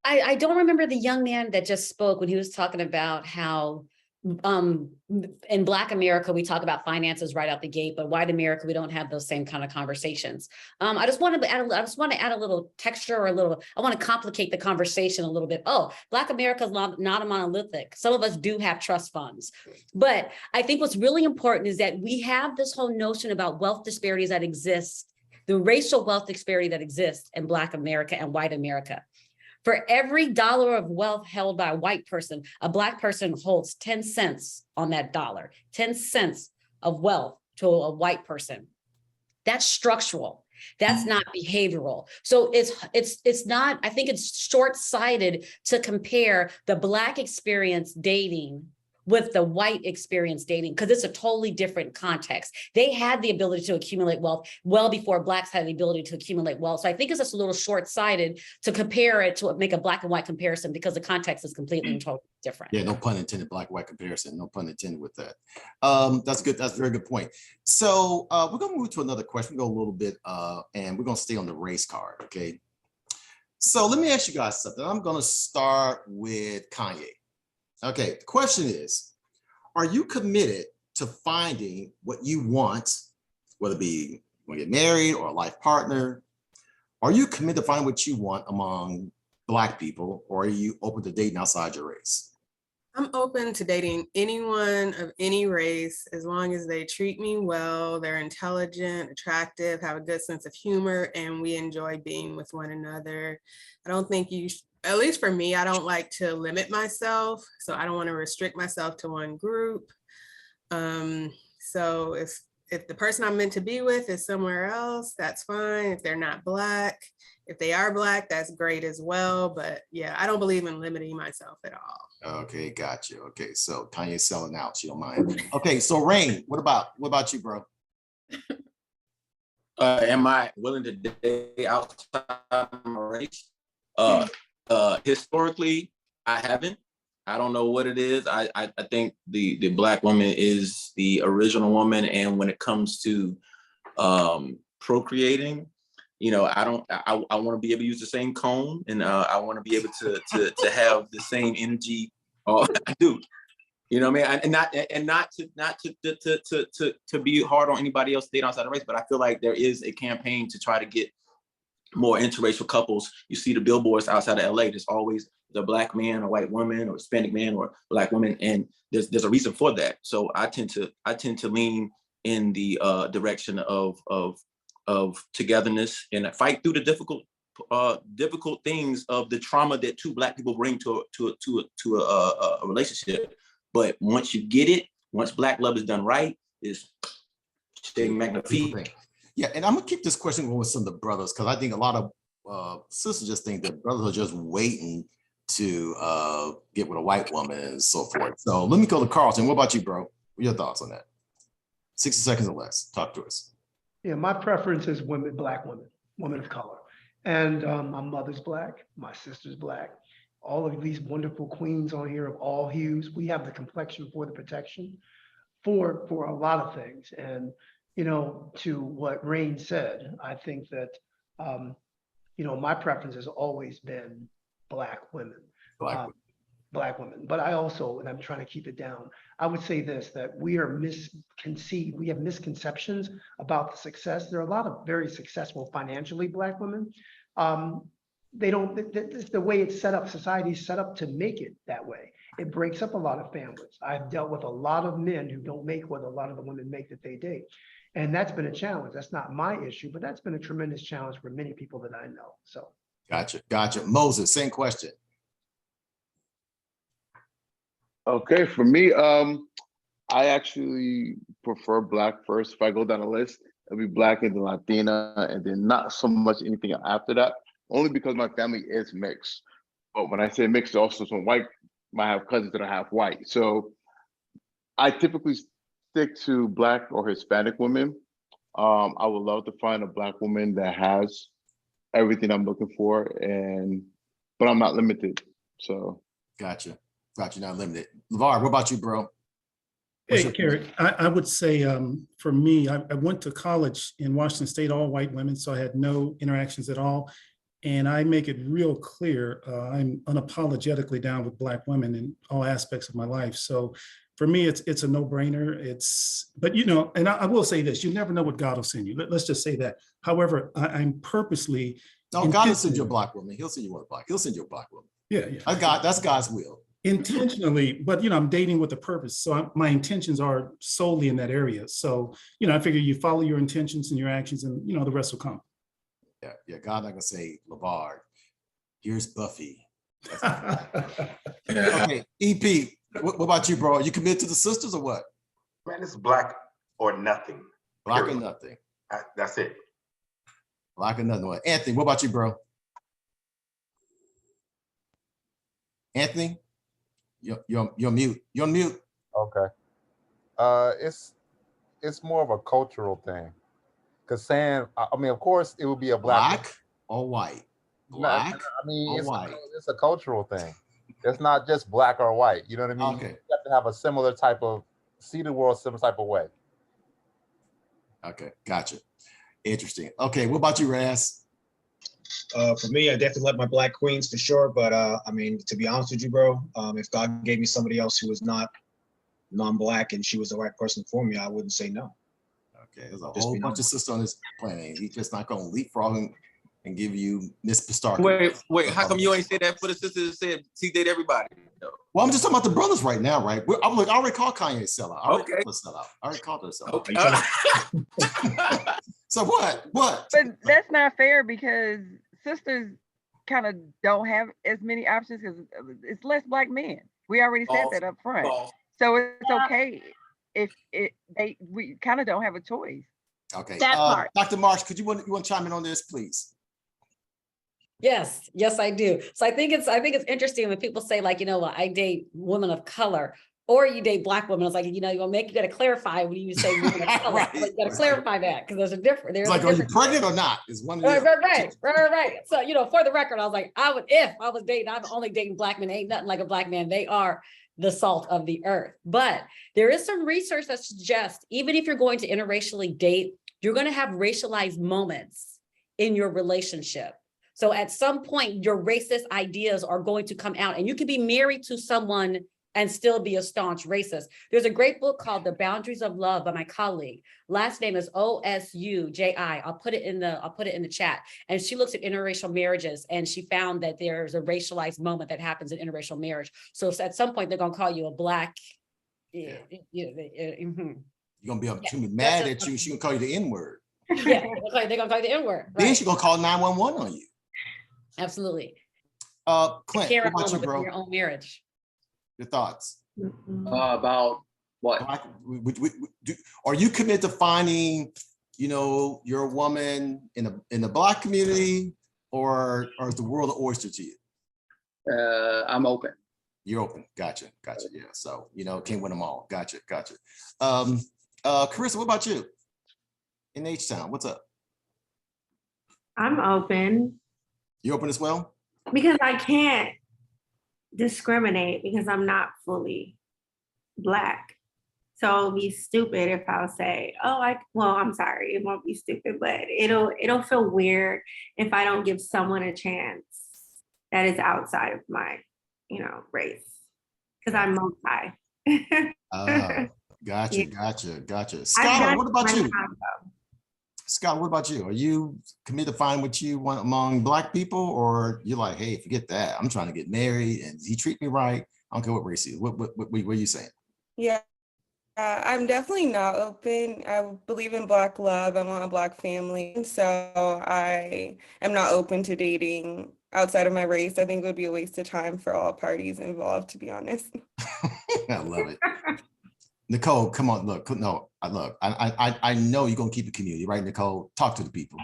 S3: I don't remember the young man that just spoke when he was talking about how in Black America, we talk about finances right out the gate, but white America, we don't have those same kind of conversations. I just want to add a little texture or I want to complicate the conversation a little bit. Oh, Black America is not a monolithic. Some of us do have trust funds, but I think what's really important is that we have this whole notion about wealth disparities that exist, the racial wealth disparity that exists in Black America and white America. For every dollar of wealth held by a white person, a Black person holds 10 cents on that dollar, 10 cents of wealth to a white person. That's structural. That's not behavioral. So it's not, I think it's short-sighted to compare the Black experience dating with the white experience dating, because it's a totally different context. They had the ability to accumulate wealth well before Blacks had the ability to accumulate wealth. So I think it's just a little short-sighted to compare it, to make a Black and white comparison, because the context is completely and totally different.
S2: Yeah, no pun intended, Black and white comparison. No pun intended with that. That's good. That's a very good point. So we're going to move to another question. We'll go a little bit and we're going to stay on the race card, okay? So let me ask you guys something. I'm going to start with Kanye. Okay, the question is, are you committed to finding what you want, whether it be when you get married or a life partner? Are you committed to find what you want among Black people, or are you open to dating outside your race?
S15: I'm open to dating anyone of any race, as long as they treat me well, they're intelligent, attractive, have a good sense of humor, and we enjoy being with one another. I don't think at least for me, I don't like to limit myself. So I don't want to restrict myself to one group. So if the person I'm meant to be with is somewhere else, that's fine. If they're not Black, if they are Black, that's great as well. But yeah, I don't believe in limiting myself at all.
S2: Okay, got you. Okay, so Kanye's selling out. She don't mind. Okay, so Rain, what about you, bro?
S6: Am I willing to date outside my race? Historically, I haven't. I don't know what it is. I think the Black woman is the original woman, and when it comes to procreating, you know, I want to be able to use the same comb, and I want to be able to have the same energy. I do. You know what I mean? And not to be hard on anybody else dating outside the race, but I feel like there is a campaign to try to get more interracial couples. You see the billboards outside of LA, there's always the Black man, a white woman, or Hispanic man, or Black woman, and there's a reason for that. So I tend to lean in the direction of togetherness and fight through the difficult things of the trauma that two Black people bring to a relationship. But once you get it, once Black love is done right, is magnifique.
S2: Yeah, and I'm gonna keep this question going with some of the brothers, because I think a lot of sisters just think that brothers are just waiting to get with a white woman and so forth. So let me go to Carlton. What about you, bro? What are your thoughts on that? 60 seconds or less. Talk to us.
S11: Yeah, my preference is women, Black women, women of color. And my mother's Black, my sister's Black. All of these wonderful queens on here of all hues. We have the complexion for the protection for a lot of things. And, you know, to what Rain said, I think that, you know, my preference has always been Black women. Black women. But I also, and I'm trying to keep it down, I would say this, that we are misconceived. We have misconceptions about the success. There are a lot of very successful financially Black women. They don't, the way it's set up, society is set up to make it that way. It breaks up a lot of families. I've dealt with a lot of men who don't make what a lot of the women make that they date. And that's been a challenge. That's not my issue, but that's been a tremendous challenge for many people that I know. So.
S2: Gotcha. Moses, same question.
S9: Okay, for me, I actually prefer Black first. If I go down the list, it'll be Black and then Latina, and then not so much anything after that, only because my family is mixed. But when I say mixed, also some white, I have cousins that are half white. So I typically stick to Black or Hispanic women. I would love to find a Black woman that has everything I'm looking for, but I'm not limited. So.
S2: Gotcha, not limited. LeVar, what about you, bro?
S20: Hey, Carrie, I would say for me, I went to college in Washington State, all white women, so I had no interactions at all. And I make it real clear, I'm unapologetically down with Black women in all aspects of my life. So for me, it's a no-brainer. But you know, and I will say this, you never know what God will send you. Let's just say that. However, I'm purposely.
S2: No, God will send you a Black woman. He'll send you one Black. He'll send you a Black woman.
S20: Yeah.
S2: That's God's will.
S20: Intentionally, but you know, I'm dating with a purpose. So my intentions are solely in that area. So, you know, I figure you follow your intentions and your actions and, you know, the rest will come.
S2: Yeah. God not gonna say, LeVar, here's Buffy.
S6: Yeah.
S2: Okay, EP, what about you, bro? Are you committed to the sisters or what?
S17: Man, it's Black or nothing.
S2: Black or nothing.
S17: That's it.
S2: Black or nothing. Anthony, what about you, bro? Anthony, you're mute. You're on mute.
S22: Okay. It's more of a cultural thing. Because saying, I mean, of course, it would be a Black
S2: or white.
S22: Black. I mean,
S2: or white.
S22: It's a cultural thing. It's not just Black or white. You know what I mean?
S2: Okay.
S22: You have to have a similar type of, see the world similar type of way.
S2: Okay, gotcha. Interesting. Okay, what about you, Raz?
S21: For me, I definitely like my Black queens for sure. But I mean, to be honest with you, bro, if God gave me somebody else who was not non-Black and she was the right person for me, I wouldn't say no.
S2: Okay, there's a whole bunch of sisters on this planet. He's just not going to leapfrog and give you Miss Pistarki.
S6: Wait, how come you ain't say that for the sisters that said he date everybody?
S2: Well, I'm just talking about the brothers right now, right? I already called Kanye a sellout. I already called her a sellout.
S21: Okay.
S2: So what?
S14: But that's not fair because sisters kind of don't have as many options because it's less Black men. We already said that up front. So it's okay if we kind of don't have a choice.
S2: Okay.
S14: That part.
S2: Dr. Marsh, you want to chime in on this, please?
S3: Yes, I do. So I think it's interesting when people say like, I date women of color or you date Black women. It's like, you got to clarify when you say women of color. Right. Like, you got to clarify that because there's a difference. There's
S2: like, are you pregnant or not? Is one of
S3: right. So, for the record, I was like, if I was dating, I'm only dating Black men. Ain't nothing like a Black man. They are the salt of the earth. But there is some research that suggests even if you're going to interracially date, you're going to have racialized moments in your relationship. So at some point, your racist ideas are going to come out and you can be married to someone and still be a staunch racist. There's a great book called The Boundaries of Love by my colleague. Last name is Osuji. I'll put it in the chat. And she looks at interracial marriages and she found that there's a racialized moment that happens in interracial marriage. So at some point they're gonna call you a Black.
S2: You're gonna be mad at you. She gonna call you the N-word.
S3: Yeah, they're gonna call you the N-word. Right.
S2: Then she's gonna call 911 on you.
S3: Absolutely.
S2: Clint, what about you, bro?
S3: Your own marriage.
S2: Your thoughts?
S19: About what?
S2: Are you committed to finding, your woman in the Black community, or is the world an oyster to you?
S19: I'm open.
S2: You're open. Gotcha. Yeah. So can't win them all. Gotcha. Carissa, what about you? In H-Town, what's up?
S8: I'm open.
S2: You open as well?
S8: Because I can't discriminate because I'm not fully Black. So it'll be stupid if I'll say, I'm sorry, it won't be stupid, but it'll feel weird if I don't give someone a chance that is outside of my, race. Because I'm multi.
S2: Gotcha. Scott, what about you? Scott, what about you? Are you committed to find what you want among Black people, or you're like, hey, forget that. I'm trying to get married and he treat me right. I don't care what race he is. What are you saying?
S5: Yeah, I'm definitely not open. I believe in Black love. I want a Black family. So I am not open to dating outside of my race. I think it would be a waste of time for all parties involved, to be honest.
S2: I love it. Nicole, come on, look, I know you're gonna keep the community, right, Nicole? Talk to the people.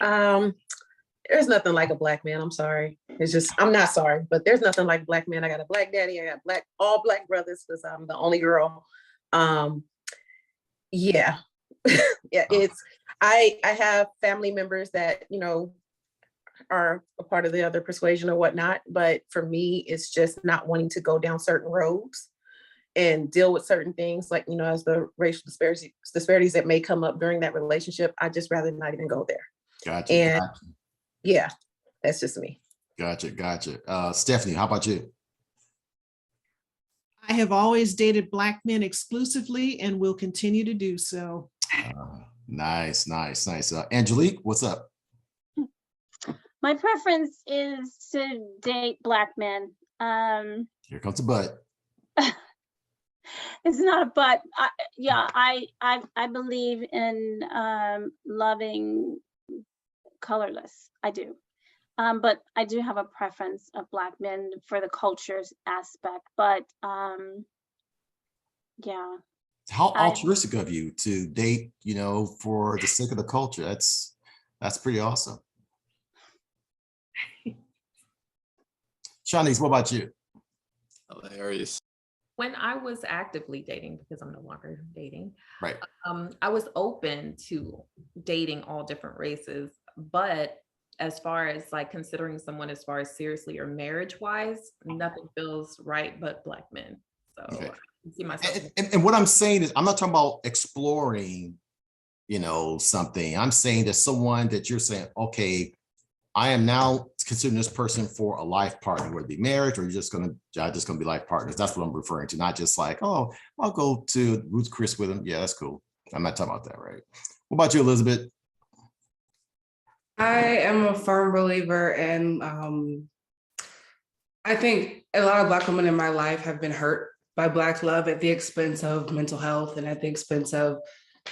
S12: There's nothing like a Black man. I'm sorry. It's just, I'm not sorry, but there's nothing like a Black man. I got a Black daddy. I got all Black brothers because I'm the only girl. Yeah. I have family members that, are a part of the other persuasion or whatnot. But for me, it's just not wanting to go down certain roads and deal with certain things like, as the racial disparities that may come up during that relationship. I just rather not even go there.
S2: Gotcha.
S12: Yeah, that's just me.
S2: Gotcha. Stephanie, how about you?
S1: I have always dated Black men exclusively and will continue to do so.
S2: Nice. Angelique, what's up?
S13: My preference is to date Black men.
S2: Here comes the but.
S13: It's not a but. I believe in loving colorless. I do. But I do have a preference of Black men for the cultures aspect. But yeah.
S2: How altruistic of you to date, for the sake of the culture. That's pretty awesome. Shanice, what about you?
S18: Hilarious. When I was actively dating, because I'm no longer dating,
S2: right?
S18: I was open to dating all different races, but as far as like considering someone as far as seriously or marriage wise, nothing feels right but Black men. So
S2: okay.
S18: I see myself.
S2: And what I'm saying is, I'm not talking about exploring, something. I'm saying that someone that you're saying, okay, I am now considering this person for a life partner, whether it be marriage or you're just gonna be life partners. That's what I'm referring to, not just like, oh, I'll go to Ruth Chris with him. Yeah, that's cool. I'm not talking about that, right? What about you, Elizabeth?
S4: I am a firm believer in, I think a lot of Black women in my life have been hurt by Black love at the expense of mental health and at the expense of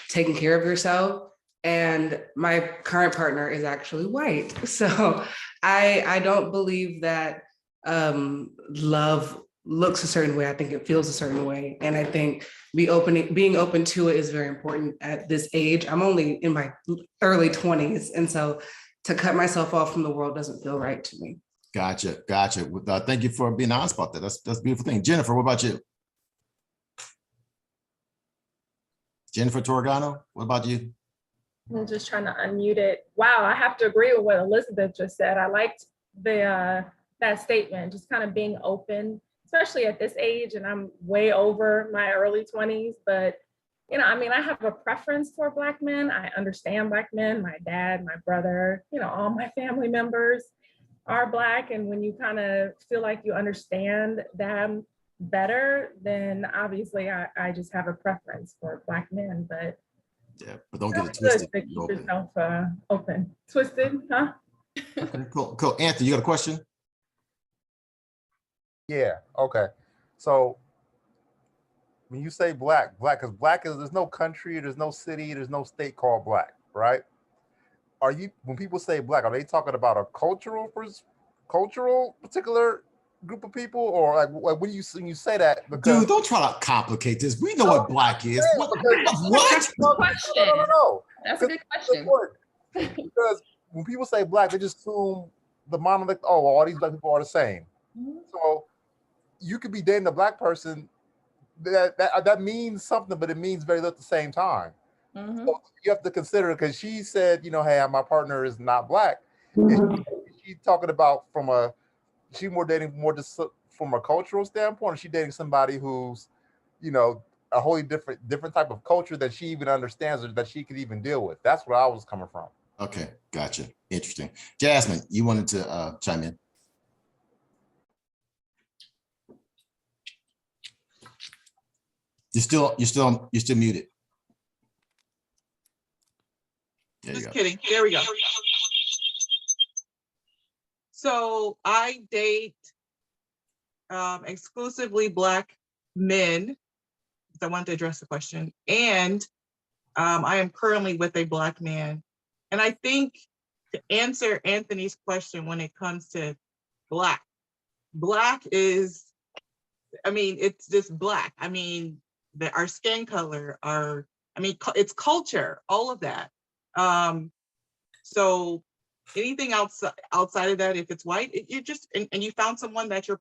S4: taking care of yourself. And my current partner is actually white. So I don't believe that love looks a certain way. I think it feels a certain way. And I think being open to it is very important at this age. I'm only in my early 20s. And so to cut myself off from the world doesn't feel right to me.
S2: Gotcha. Thank you for being honest about that. That's a beautiful thing. Jennifer, what about you? Jennifer Torgano, what about you?
S7: I'm just trying to unmute it. Wow, I have to agree with what Elizabeth just said. I liked that statement, just kind of being open, especially at this age, and I'm way over my early 20s, but I mean, I have a preference for Black men. I understand Black men, my dad, my brother, all my family members are Black. And when you kind of feel like you understand them better, then obviously I just have a preference for Black men, but
S2: yeah, but don't get it twisted.
S7: To keep yourself open. Twisted, huh?
S2: Okay, cool. Anthony, you got a question?
S22: Yeah, okay. So when you say black, because black is, there's no country, there's no city, there's no state called Black, right? When people say Black, are they talking about a cultural particular group of people, or like when you say that? Because,
S2: dude, don't try to complicate this. We know what Black is. What?
S18: That's a good question.
S22: No.
S18: That's a good question.
S22: Because when people say Black, they just assume the monolith. Oh, all these Black people are the same. So you could be dating a Black person that means something, but it means very little at the same time. So you have to consider, because she said, hey, my partner is not Black. And she's talking about she dating more just from a cultural standpoint, or she dating somebody who's, a wholly different type of culture that she even understands or that she could even deal with. That's where I was coming from.
S2: Okay, gotcha. Interesting. Jasmine, you wanted to chime in. You're still muted. There
S16: Just kidding. There we go. So I date exclusively Black men. I wanted to address the question. And I am currently with a Black man. And I think to answer Anthony's question when it comes to Black is, it's just Black. Our skin color, it's culture, all of that. So anything outside of that, if it's white, you're just, and you found someone that you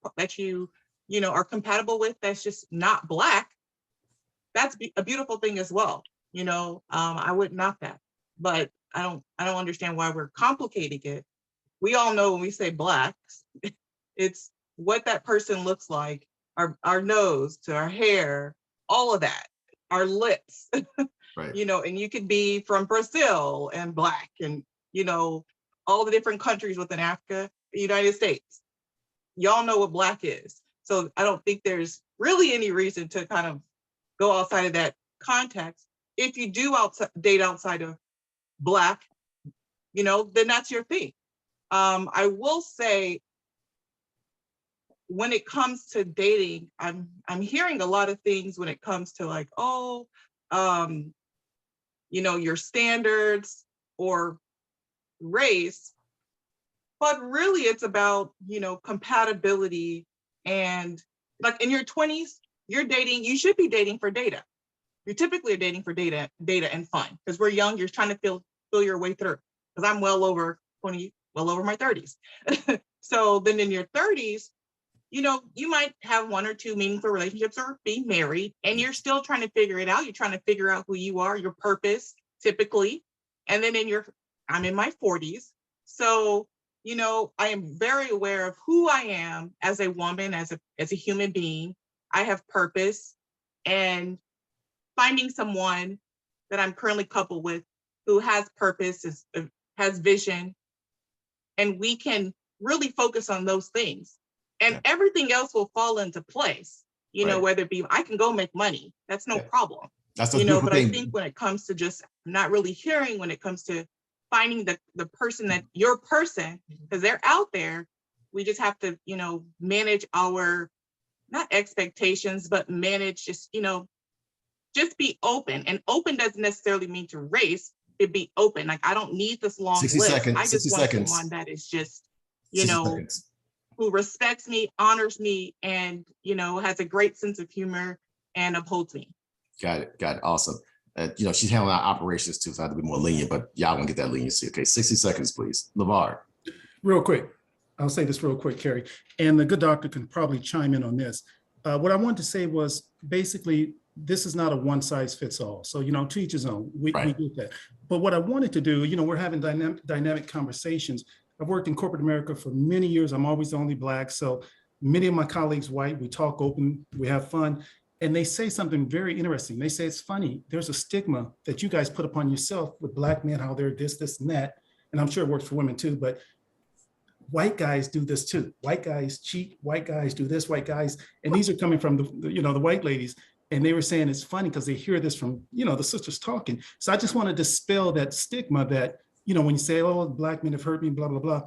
S16: are compatible with, that's just not Black, that's a beautiful thing as well. I wouldn't knock that, but I don't understand why we're complicating it. We all know when we say Black, it's what that person looks like, our nose to our hair, all of that, our lips, right. And you could be from Brazil and Black, and all the different countries within Africa, the United States. Y'all know what Black is. So I don't think there's really any reason to kind of go outside of that context. If you do date outside of Black, then that's your thing. I will say, when it comes to dating, I'm hearing a lot of things when it comes to like, your standards or race, but really it's about, compatibility. And like in your 20s, you should be dating for data. You typically are dating for data and fun, because we're young, you're trying to feel your way through. Because I'm well over my 30s. So then in your 30s, you might have one or two meaningful relationships or be married, and you're still trying to figure it out. You're trying to figure out who you are, your purpose, typically. And then I'm in my 40s. So, I am very aware of who I am as a woman, as a human being. I have purpose, and finding someone that I'm currently coupled with who has purpose, has vision, and we can really focus on those things. And everything else will fall into place, right. Whether it be, I can go make money. That's no problem.
S2: That's
S16: but I think when it comes to just not really hearing, when it comes to finding the person that your person, because they're out there, we just have to, manage our, not expectations, but manage just be open. And open doesn't necessarily mean to race. It be open. Like, I don't need this long
S2: 60
S16: list.
S2: seconds,
S16: I just
S2: 60
S16: want
S2: seconds.
S16: someone that is just you
S2: 60
S16: know,
S2: seconds.
S16: who respects me, honors me, and, you know, has a great sense of humor and upholds me.
S2: Got it. Got it. Awesome. You know, she's handling our operations too, so I have to be more lenient, but y'all want to get that leniency. Okay, 60 seconds, please. LeVar.
S20: Real quick, I'll say this real quick, Carrie, and the good doctor can probably chime in on this. What I wanted to say was basically, this is not a one size fits all. So, you know, to each his own, we get that. But what I wanted to do, you know, we're having dynamic conversations. I've worked in corporate America for many years. I'm always the only Black. So many of my colleagues white, we talk open, we have fun. And they say something very interesting. They say, it's funny, there's a stigma that you guys put upon yourself with Black men, how they're this, and that. And I'm sure it works for women too, but white guys do this too. White guys cheat, white guys do this, white guys. And these are coming from the white ladies. And they were saying it's funny because they hear this from, you know, the sisters talking. So I just want to dispel that stigma that, you know, when you say, oh, Black men have hurt me, blah, blah, blah,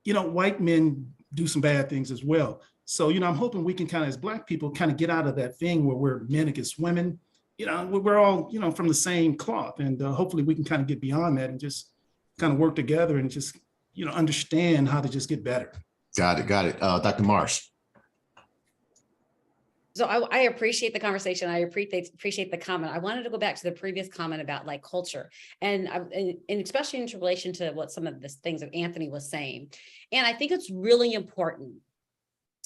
S20: you know, white men do some bad things as well. So, you know, I'm hoping we can kind of, as Black people, kind of get out of that thing where we're men against women. You know, we're all, you know, from the same cloth. And hopefully we can kind of get beyond that and just kind of work together and just, you know, understand how to just get better.
S2: Got it. Got it. Dr. Marsh.
S3: So I appreciate the conversation. I appreciate the comment. I wanted to go back to the previous comment about like culture and especially in relation to what some of the things that Anthony was saying. And I think it's really important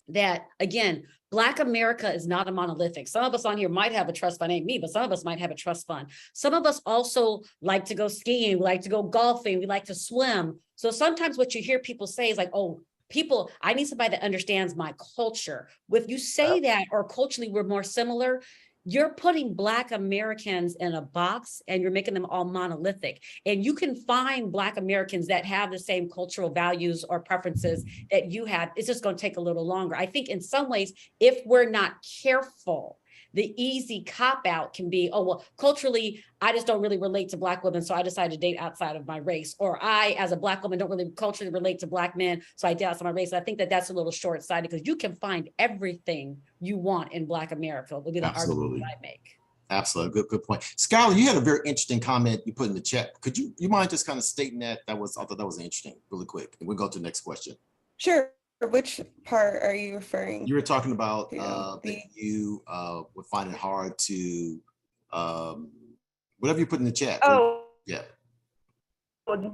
S3: that, again, Black America is not a monolithic. Some of us on here might have a trust fund, ain't me, but some of us might have a trust fund. Some of us also like to go skiing, we like to go golfing, we like to swim. So sometimes what you hear people say is like, oh, people, I need somebody that understands my culture. If you say that, or culturally we're more similar, you're putting Black Americans in a box and you're making them all monolithic. And you can find Black Americans that have the same cultural values or preferences that you have. It's just going to take a little longer. I think in some ways, if we're not careful, the easy cop out can be, oh, well, culturally, I just don't really relate to Black women, so I decided to date outside of my race. Or I, as a Black woman, don't really culturally relate to Black men, so I date outside my race. I think that that's a little short-sighted because you can find everything you want in Black America. Would be the argument that I make.
S2: Absolutely. Good point. Skylar, you had a very interesting comment you put in the chat. Could you mind just kind of stating that? I thought that was interesting, really quick. And we'll go to the next question.
S5: Sure. Which part are you referring?
S2: You were talking about that you would find it hard to, whatever you put in the chat.
S5: Oh,
S2: yeah.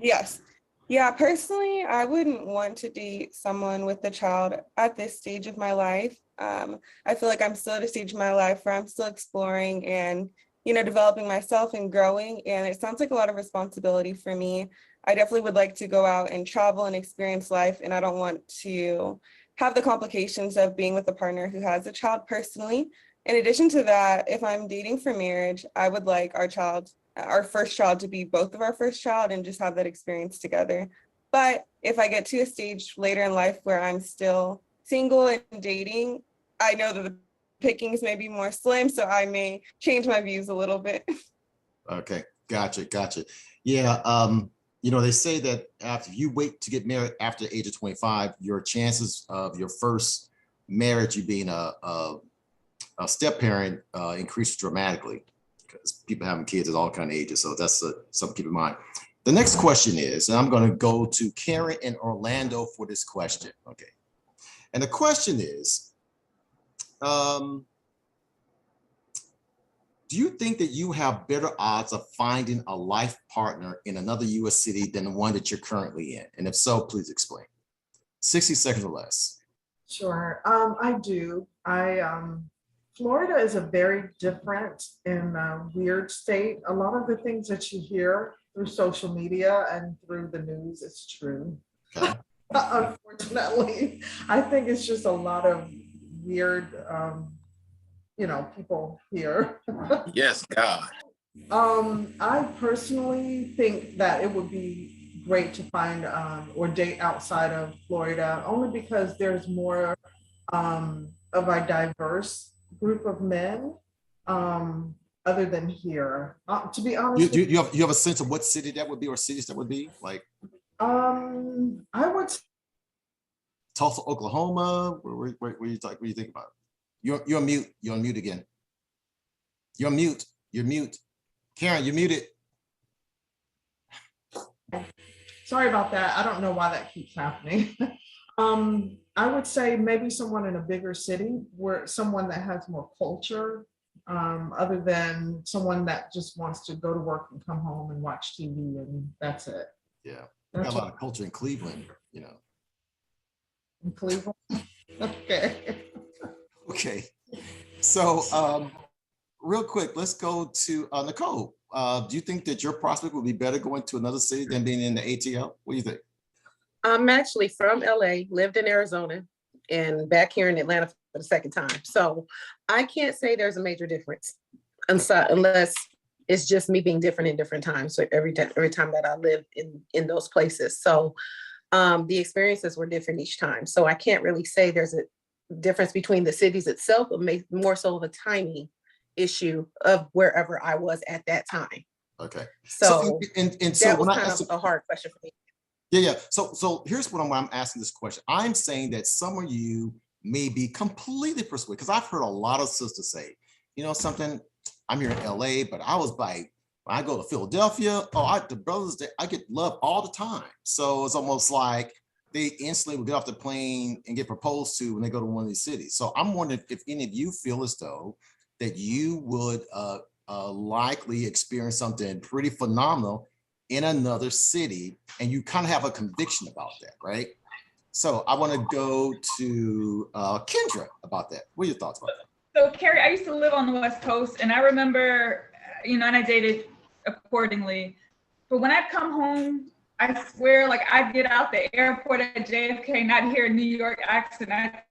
S5: Yes. Yeah, personally, I wouldn't want to date someone with a child at this stage of my life. I feel like I'm still at a stage of my life where I'm still exploring and, you know, developing myself and growing. And it sounds like a lot of responsibility for me. I definitely would like to go out and travel and experience life. And I don't want to have the complications of being with a partner who has a child personally. In addition to that, if I'm dating for marriage, I would like our first child to be both of our first child and just have that experience together. But if I get to a stage later in life where I'm still single and dating, I know that the pickings may be more slim, so I may change my views a little bit.
S2: Okay, gotcha. Yeah, you know, they say that after you wait to get married after the age of 25, your chances of your first marriage, you being a step parent, increases dramatically because people having kids at all kind of ages. So that's something to keep in mind. The next question is, and I'm going to go to Karen and Orlando for this question. Okay. And the question is, do you think that you have better odds of finding a life partner in another U.S. city than the one that you're currently in? And if so, please explain. 60 seconds or less.
S1: Sure, I do. Florida is a very different and weird state. A lot of the things that you hear through social media and through the news is true.
S2: Okay.
S1: Unfortunately, I think it's just a lot of weird, people here.
S6: Yes, God.
S1: I personally think that it would be great to find or date outside of Florida, only because there's more of a diverse group of men other than here. To be honest,
S2: you have a sense of what city that would be or cities that would be like?
S1: I would.
S2: Tulsa, Oklahoma. Where you talk? What do you think about? You're mute. You're on mute again. You're mute. You're mute. Karen, you're muted.
S1: Sorry about that. I don't know why that keeps happening. I would say maybe someone in a bigger city, where someone that has more culture, other than someone that just wants to go to work and come home and watch TV and that's it.
S2: Yeah, we got a lot of culture in Cleveland, you know.
S1: In Cleveland. Okay.
S2: Okay. So real quick, let's go to Nicole. Do you think that your prospect would be better going to another city than being in the ATL? What do you think?
S12: I'm actually from LA, lived in Arizona, and back here in Atlanta for the second time. So I can't say there's a major difference unless it's just me being different in different times. So every time that I lived in those places. So the experiences were different each time. So I can't really say there's a difference between the cities itself, but more so of a timing issue of wherever I was at that time.
S2: Okay.
S12: So,
S2: and so
S12: that was
S2: when I
S12: kind
S2: asked
S12: of a hard question for me.
S2: Yeah. So here's what I'm asking this question. I'm saying that some of you may be completely persuaded, because I've heard a lot of sisters say, you know something, I'm here in LA, but I was like, when I go to Philadelphia, the brothers, I get love all the time. So it's almost like they instantly will get off the plane and get proposed to when they go to one of these cities. So I'm wondering if any of you feel as though that you would likely experience something pretty phenomenal in another city, and you kind of have a conviction about that, right? So I want to go to Kendra about that. What are your thoughts about that?
S10: So Carrie, I used to live on the West Coast, and I remember, and I dated accordingly. But when I'd come home, I swear, like I'd get out the airport at JFK, not hear a New York accent. I'd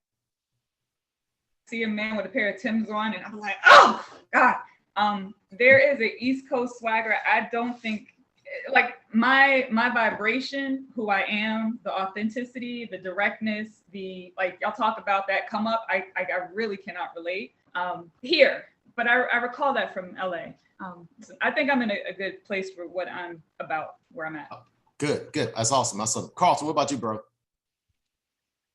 S10: see a man with a pair of Timbs on, and I'm like, oh God. There is an East Coast swagger. I don't think, like my vibration, who I am, the authenticity, the directness, the like y'all talk about that come up. I really cannot relate here, but I recall that from LA. So I think I'm in a good place for what I'm about, where I'm at.
S2: Good. That's awesome. Carlton, what about you, bro?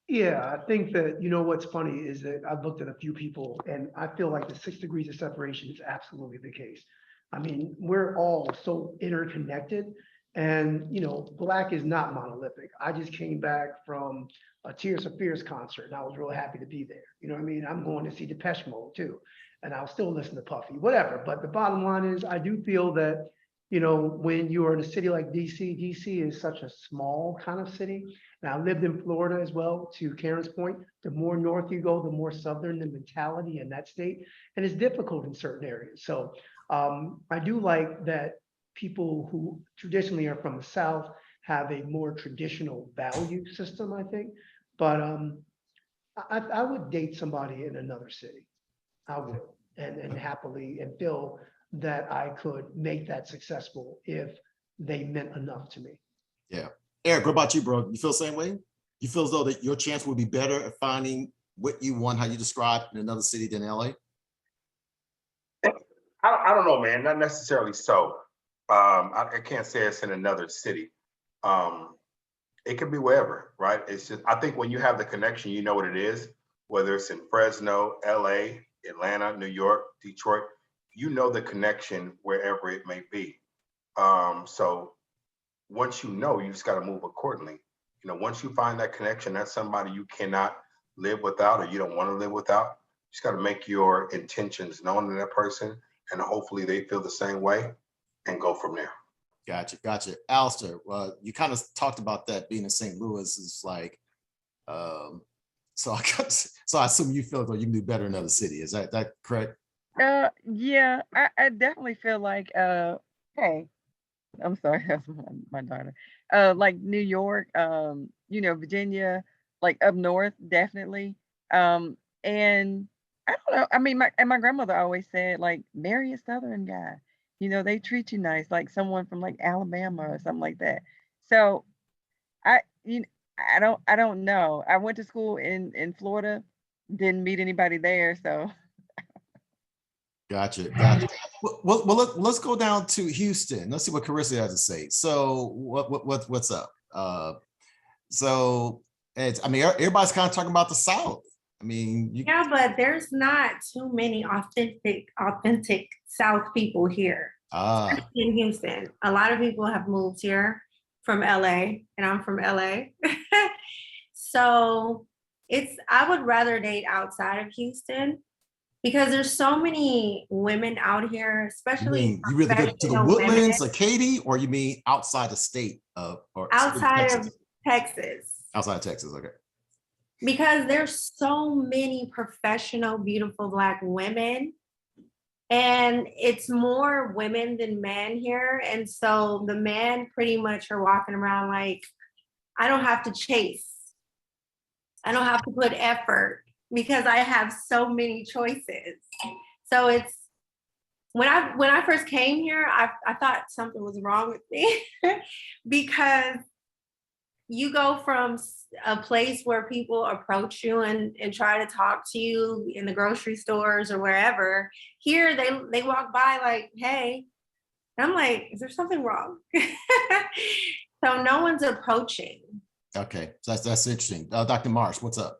S11: Yeah, I think that, what's funny is that I've looked at a few people and I feel like the 6 degrees of separation is absolutely the case. I mean, we're all so interconnected, and, Black is not monolithic. I just came back from a Tears for Fears concert and I was real happy to be there. You know what I mean? I'm going to see Depeche Mode too, and I'll still listen to Puffy, whatever. But the bottom line is I do feel that, when you are in a city like DC is such a small kind of city. And I lived in Florida as well, to Karen's point. The more north you go, the more southern the mentality in that state. And it's difficult in certain areas. So I do like that people who traditionally are from the South have a more traditional value system, I think. But I would date somebody in another city. I would, and happily, and feel that I could make that successful if they meant enough to me.
S2: Yeah. Eric, what about you, bro? You feel the same way? You feel as though that your chance would be better at finding what you want, how you describe, in another city than LA?
S17: I don't know, man. Not necessarily so. I can't say it's in another city. It could be wherever, right? It's just, I think when you have the connection, you know what it is, whether it's in Fresno, LA, Atlanta, New York, Detroit, you know the connection wherever it may be. So once you know, you just got to move accordingly. Once you find that connection, that's somebody you cannot live without, or you don't want to live without. You just got to make your intentions known to that person, and hopefully they feel the same way, and go from there.
S2: Gotcha. Alistair, you kind of talked about that being in St. Louis is like, so I assume you feel like you can do better in another city. Is that correct?
S14: Yeah, I definitely feel like, hey, I'm sorry, that's my daughter. Like New York, Virginia, like up north, definitely. And I don't know. I mean, my grandmother always said, like, marry a Southern guy. They treat you nice, like someone from like Alabama or something like that. So I don't know. I went to school in Florida, didn't meet anybody there, so.
S2: Gotcha. Well, let's go down to Houston. Let's see what Carissa has to say. So what's up? So everybody's kind of talking about the South. I mean,
S8: yeah, but there's not too many authentic South people here. In Houston. A lot of people have moved here from LA, and I'm from LA. So I would rather date outside of Houston because there's so many women out here,
S2: You
S8: especially
S2: mean you really go to the
S8: professional women
S2: Woodlands or Katy, or you mean outside the state of or
S8: outside
S2: Texas?
S8: of Texas.
S2: Outside of Texas, okay.
S8: Because there's so many professional, beautiful Black women. And it's more women than men here. And so the men pretty much are walking around like, I don't have to chase. I don't have to put effort because I have so many choices. So it's when I first came here, I thought something was wrong with me because you go from a place where people approach you and try to talk to you in the grocery stores or wherever. Here they walk by like, hey, and I'm like, is there something wrong? So no one's approaching.
S2: Okay, so that's interesting. Dr. Marsh, what's up?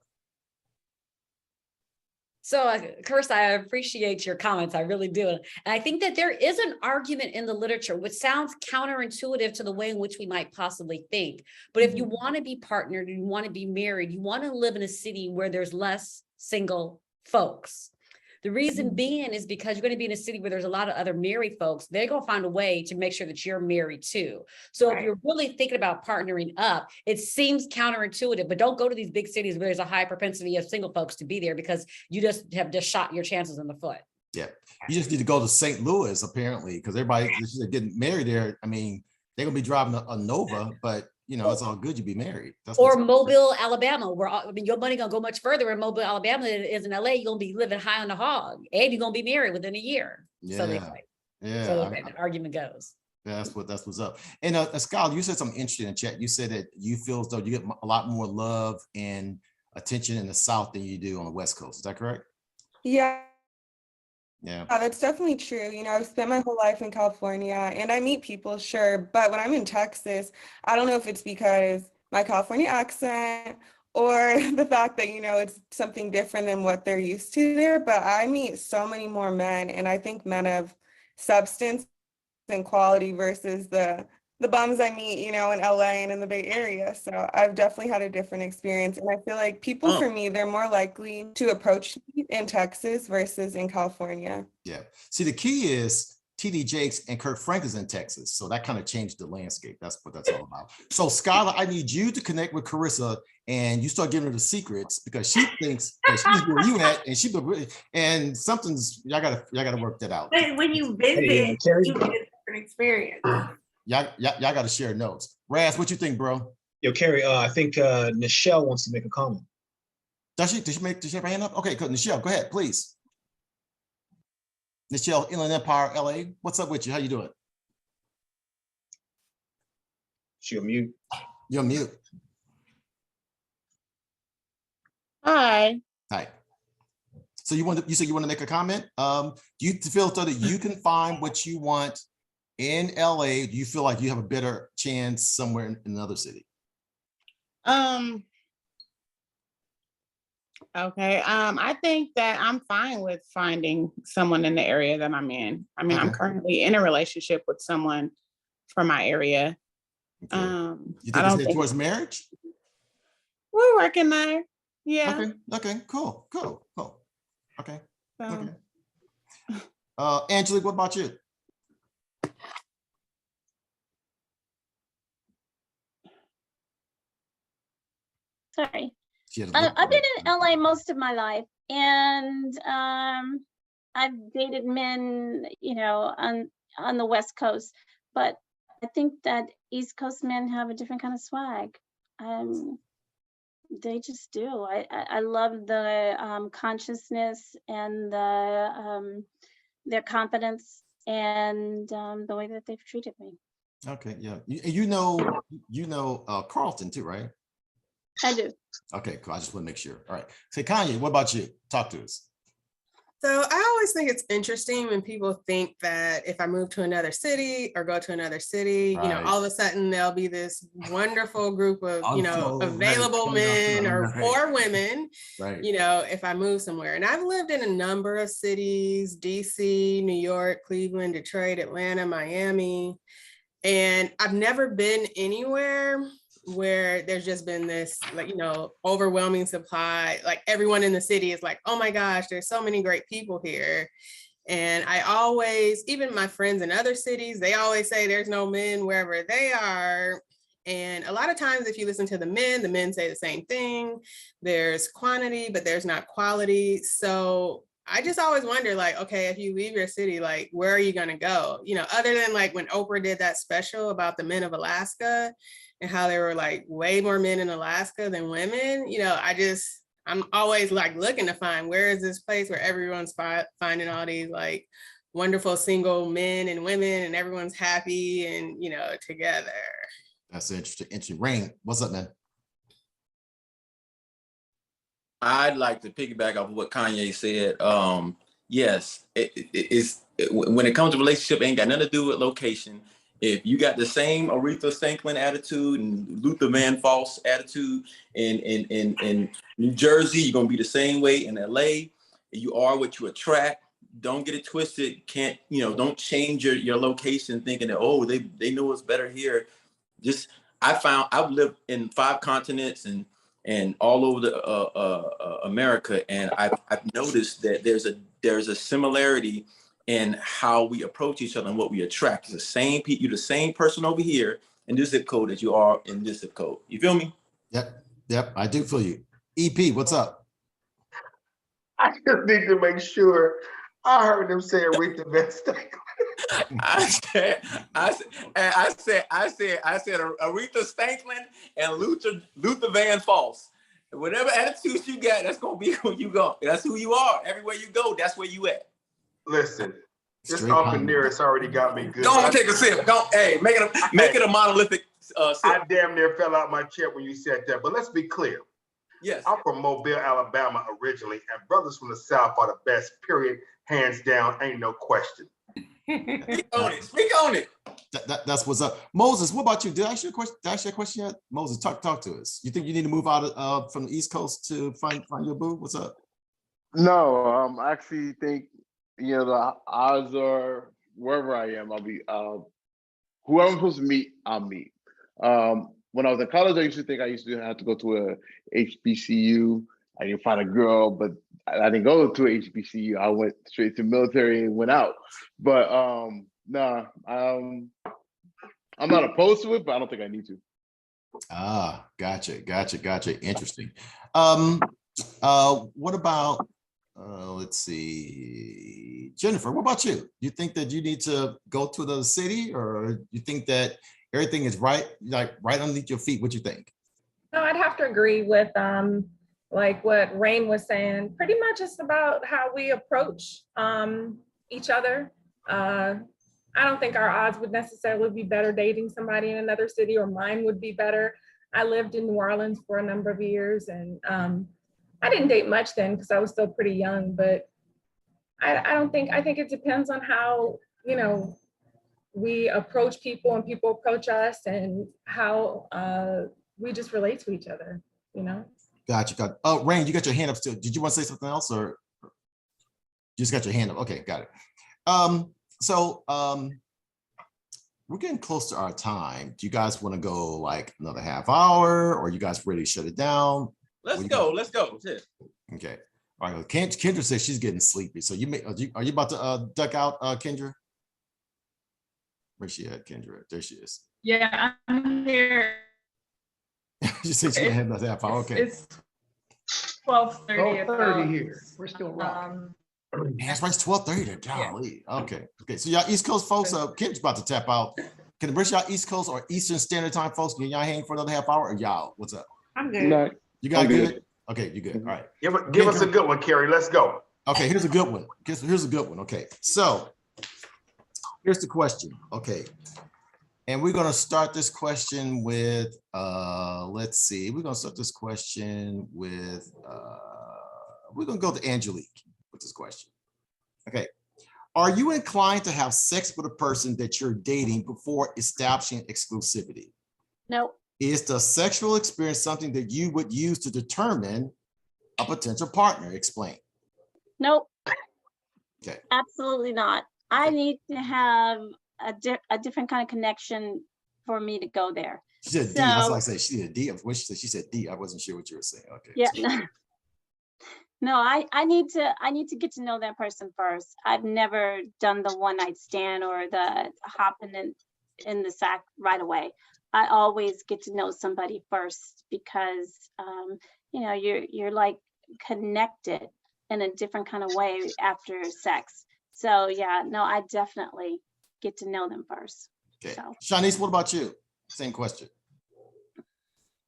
S3: So, Kirst, I appreciate your comments. I really do. And I think that there is an argument in the literature, which sounds counterintuitive to the way in which we might possibly think. But if you want to be partnered, you want to be married, you want to live in a city where there's less single folks. The reason being is because you're going to be in a city where there's a lot of other married folks. They're going to find a way to make sure that you're married too. So if you're really thinking about partnering up, it seems counterintuitive, but don't go to these big cities where there's a high propensity of single folks to be there because you just have shot your chances in the foot.
S2: Yeah, you just need to go to St. Louis apparently, because everybody getting married there. I mean, they're gonna be driving a Nova, but you know, it's all good. You be married.
S3: Or Mobile, Alabama, where your money gonna go much further in Mobile, Alabama than it is in LA. You're gonna be living high on the hog, and you're gonna be married within a year.
S2: Yeah,
S3: so they say.
S2: Yeah.
S3: So the argument goes.
S2: That's what's up. And Skylar, you said something interesting in the chat. You said that you feel as though you get a lot more love and attention in the South than you do on the West Coast. Is that correct?
S5: Yeah.
S2: Yeah.
S5: That's definitely true. You know, I've spent my whole life in California and I meet people, sure. But when I'm in Texas, I don't know if it's because my California accent or the fact that, you know, it's something different than what they're used to there. But I meet so many more men, and I think men of substance and quality versus the bums I meet, you know, in LA and in the Bay Area. So I've definitely had a different experience. And I feel like people, for me, they're more likely to approach me in Texas versus in California.
S2: Yeah. See, the key is TD Jakes and Kirk Franklin's in Texas. So that kind of changed the landscape. That's what that's all about. So Skylar, I need you to connect with Carissa and you start giving her the secrets because she thinks that she's where you at and something's y'all gotta work that out.
S8: But when you visit, you get a different experience.
S2: Y'all got to share notes. Raz, what you think, bro?
S21: Yo, Carrie, I think Nichelle wants to make a comment.
S2: Did she have her hand up? Okay, good. Nichelle, go ahead, please. Nichelle, Inland Empire, LA. What's up with you? How you doing?
S21: She on mute.
S2: You're mute.
S9: Hi.
S2: Hi. So you said you want to make a comment? Do you feel so that you can find what you want in LA? Do you feel like you have a better chance somewhere in another city?
S9: Okay. I think that I'm fine with finding someone in the area that I'm in. I mean, I'm currently in a relationship with someone from my area.
S2: Okay. You think
S9: I don't
S2: it's
S9: think
S2: towards marriage?
S9: we're working there. Yeah.
S2: Okay. Cool. Okay.
S9: So,
S2: Okay. Angelique, what about you?
S13: Sorry. I've been in LA most of my life, and I've dated men, you know, on the West Coast, but I think that East Coast men have a different kind of swag. They just do. I love the consciousness and their confidence and the way that they've treated me.
S2: Okay, yeah. You know Carlton too, right?
S13: I do.
S2: Okay, cool. I just want to make sure. All right. Say, Kanye, what about you? Talk to us.
S12: So I always think it's interesting when people think that if I move to another city or go to another city, you know, all of a sudden there'll be this wonderful group of, you know, available men or women, you know, if I move somewhere. And I've lived in a number of cities, DC, New York, Cleveland, Detroit, Atlanta, Miami, and I've never been anywhere where there's just been this, like, you know, overwhelming supply. Like everyone in the city is like, oh my gosh, there's so many great people here. And I always, even my friends in other cities, they always say there's no men wherever they are. And a lot of times if you listen to the men say the same thing. There's quantity, but there's not quality. So I just always wonder, like, okay, if you leave your city, like, where are you gonna go? You know, other than like when Oprah did that special about the men of Alaska and how there were like way more men in Alaska than women, you know, I'm always like looking to find where is this place where everyone's finding all these like wonderful single men and women and everyone's happy and, you know, together.
S2: That's interesting. Rain, what's up, man?
S6: I'd like to piggyback off of what Kanye said. Yes, when it comes to relationship, it ain't got nothing to do with location. If you got the same Aretha Franklin attitude and Luther Vandross attitude in New Jersey, you're gonna be the same way in LA. You are what you attract. Don't get it twisted. Don't change your location thinking that, oh, they know it's better here. I've lived in 5 continents and all over the America, and I've noticed that there's a similarity in how we approach each other and what we attract. It's the same you're the same person over here in this zip code as you are in this zip code. You feel me?
S2: Yep, I do feel you. EP, what's up?
S17: I just need to make sure I heard them say Aretha Franklin.
S6: I said Aretha Franklin and Luther Vandross. Whatever attitudes you got, that's gonna be who you go. That's who you are. Everywhere you go, that's where you at.
S17: Listen, this open near has already got me good.
S6: Go on, take a sip. Make it a monolithic sip.
S17: I damn near fell out my chair when you said that. But let's be clear.
S6: Yes.
S17: I'm from Mobile, Alabama originally, and brothers from the South are the best, period. Hands down, ain't no question.
S6: Speak on it.
S2: That's what's up. Moses, what about you? Did I ask you a question yet? Moses, talk to us. You think you need to move out from the East Coast to find your boo? What's up?
S15: No, I actually think, the odds are wherever I am, I'll be, whoever I'm supposed to meet, I'll meet. When I was in college, I used to think I used to have to go to a HBCU. I didn't find a girl, but I didn't go to a HBCU. I went straight to military and went out. But I'm not opposed to it, but I don't think I need to.
S2: Ah, gotcha. Interesting. What about, let's see, Jennifer, what about you? You think that you need to go to the city, or you think that everything is right underneath your feet? What you think?
S7: No, I'd have to agree with like what Rain was saying. Pretty much it's about how we approach each other. I don't think our odds would necessarily be better dating somebody in another city, or mine would be better. I lived in New Orleans for a number of years, and I didn't date much then because I was still pretty young, but I think it depends on how, we approach people and people approach us, and how we just relate to each other,
S2: Gotcha. Oh, Rain, you got your hand up still. Did you want to say something else, or you just got your hand up? Okay, got it. So we're getting close to our time. Do you guys want to go like another half hour, or you guys ready to shut it down?
S6: Let's go. Yeah.
S2: Okay. All right. Well, Kendra says she's getting sleepy. So are you about to duck out, Kendra? Where's she at, Kendra? There she is.
S10: Yeah, I'm here.
S2: You said she had another half hour. Okay.
S10: It's 12:30.
S11: 12:30 here. We're still rocking.
S2: That's right, it's 12:30. Golly. Yeah. Okay. So y'all East Coast folks, Kim's about to tap out. Can the rest of y'all East Coast or Eastern Standard Time folks, can y'all hang for another half hour, or y'all, what's up?
S8: I'm good.
S2: You got good? Okay, you good. All right.
S17: Give us a good one, Carrie. Let's go.
S2: Okay, here's a good one. Here's a good one. Okay, so here's the question. Okay. And we're going to start this question with, let's see, we're going to start this question with, we're going to go to Angelique with this question. Okay. Are you inclined to have sex with a person that you're dating before establishing exclusivity?
S13: No.
S2: Is the sexual experience something that you would use to determine a potential partner? Explain.
S13: Nope.
S2: Okay.
S13: Absolutely not. I need to have a different kind of connection for me to go there.
S2: She said D. I was
S13: So-
S2: like, I said, she said D. What she said D. I wasn't sure what you were saying. Okay.
S13: Yeah. No, I need to get to know that person first. I've never done the one night stand or the hopping in the sack right away. I always get to know somebody first because you know, you're like connected in a different kind of way after sex. So yeah, no, I definitely get to know them first.
S2: Okay.
S13: So.
S2: Shanice, what about you? Same question.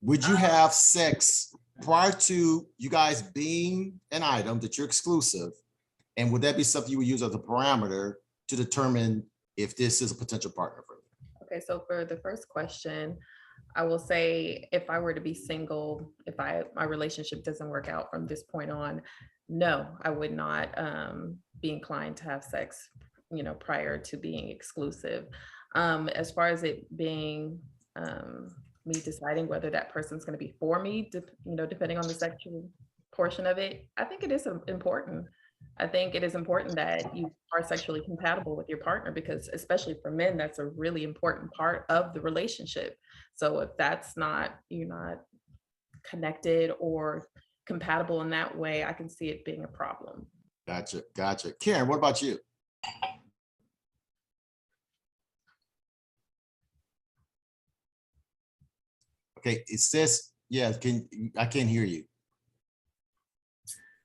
S2: Would you have sex prior to you guys being an item that you're exclusive? And would that be something you would use as a parameter to determine if this is a potential partner for you?
S18: Okay, so for the first question, I will say if I were to be single, if my relationship doesn't work out from this point on, no, I would not be inclined to have sex, you know, prior to being exclusive. As far as it being me deciding whether that person's going to be for me, you know, depending on the sexual portion of it, I think it is important. I think it is important that you are sexually compatible with your partner because, especially for men, that's a really important part of the relationship. So if that's not, you're not connected or compatible in that way, I can see it being a problem.
S2: Gotcha. Karen, what about you? Okay, it says, yeah, I can't hear you.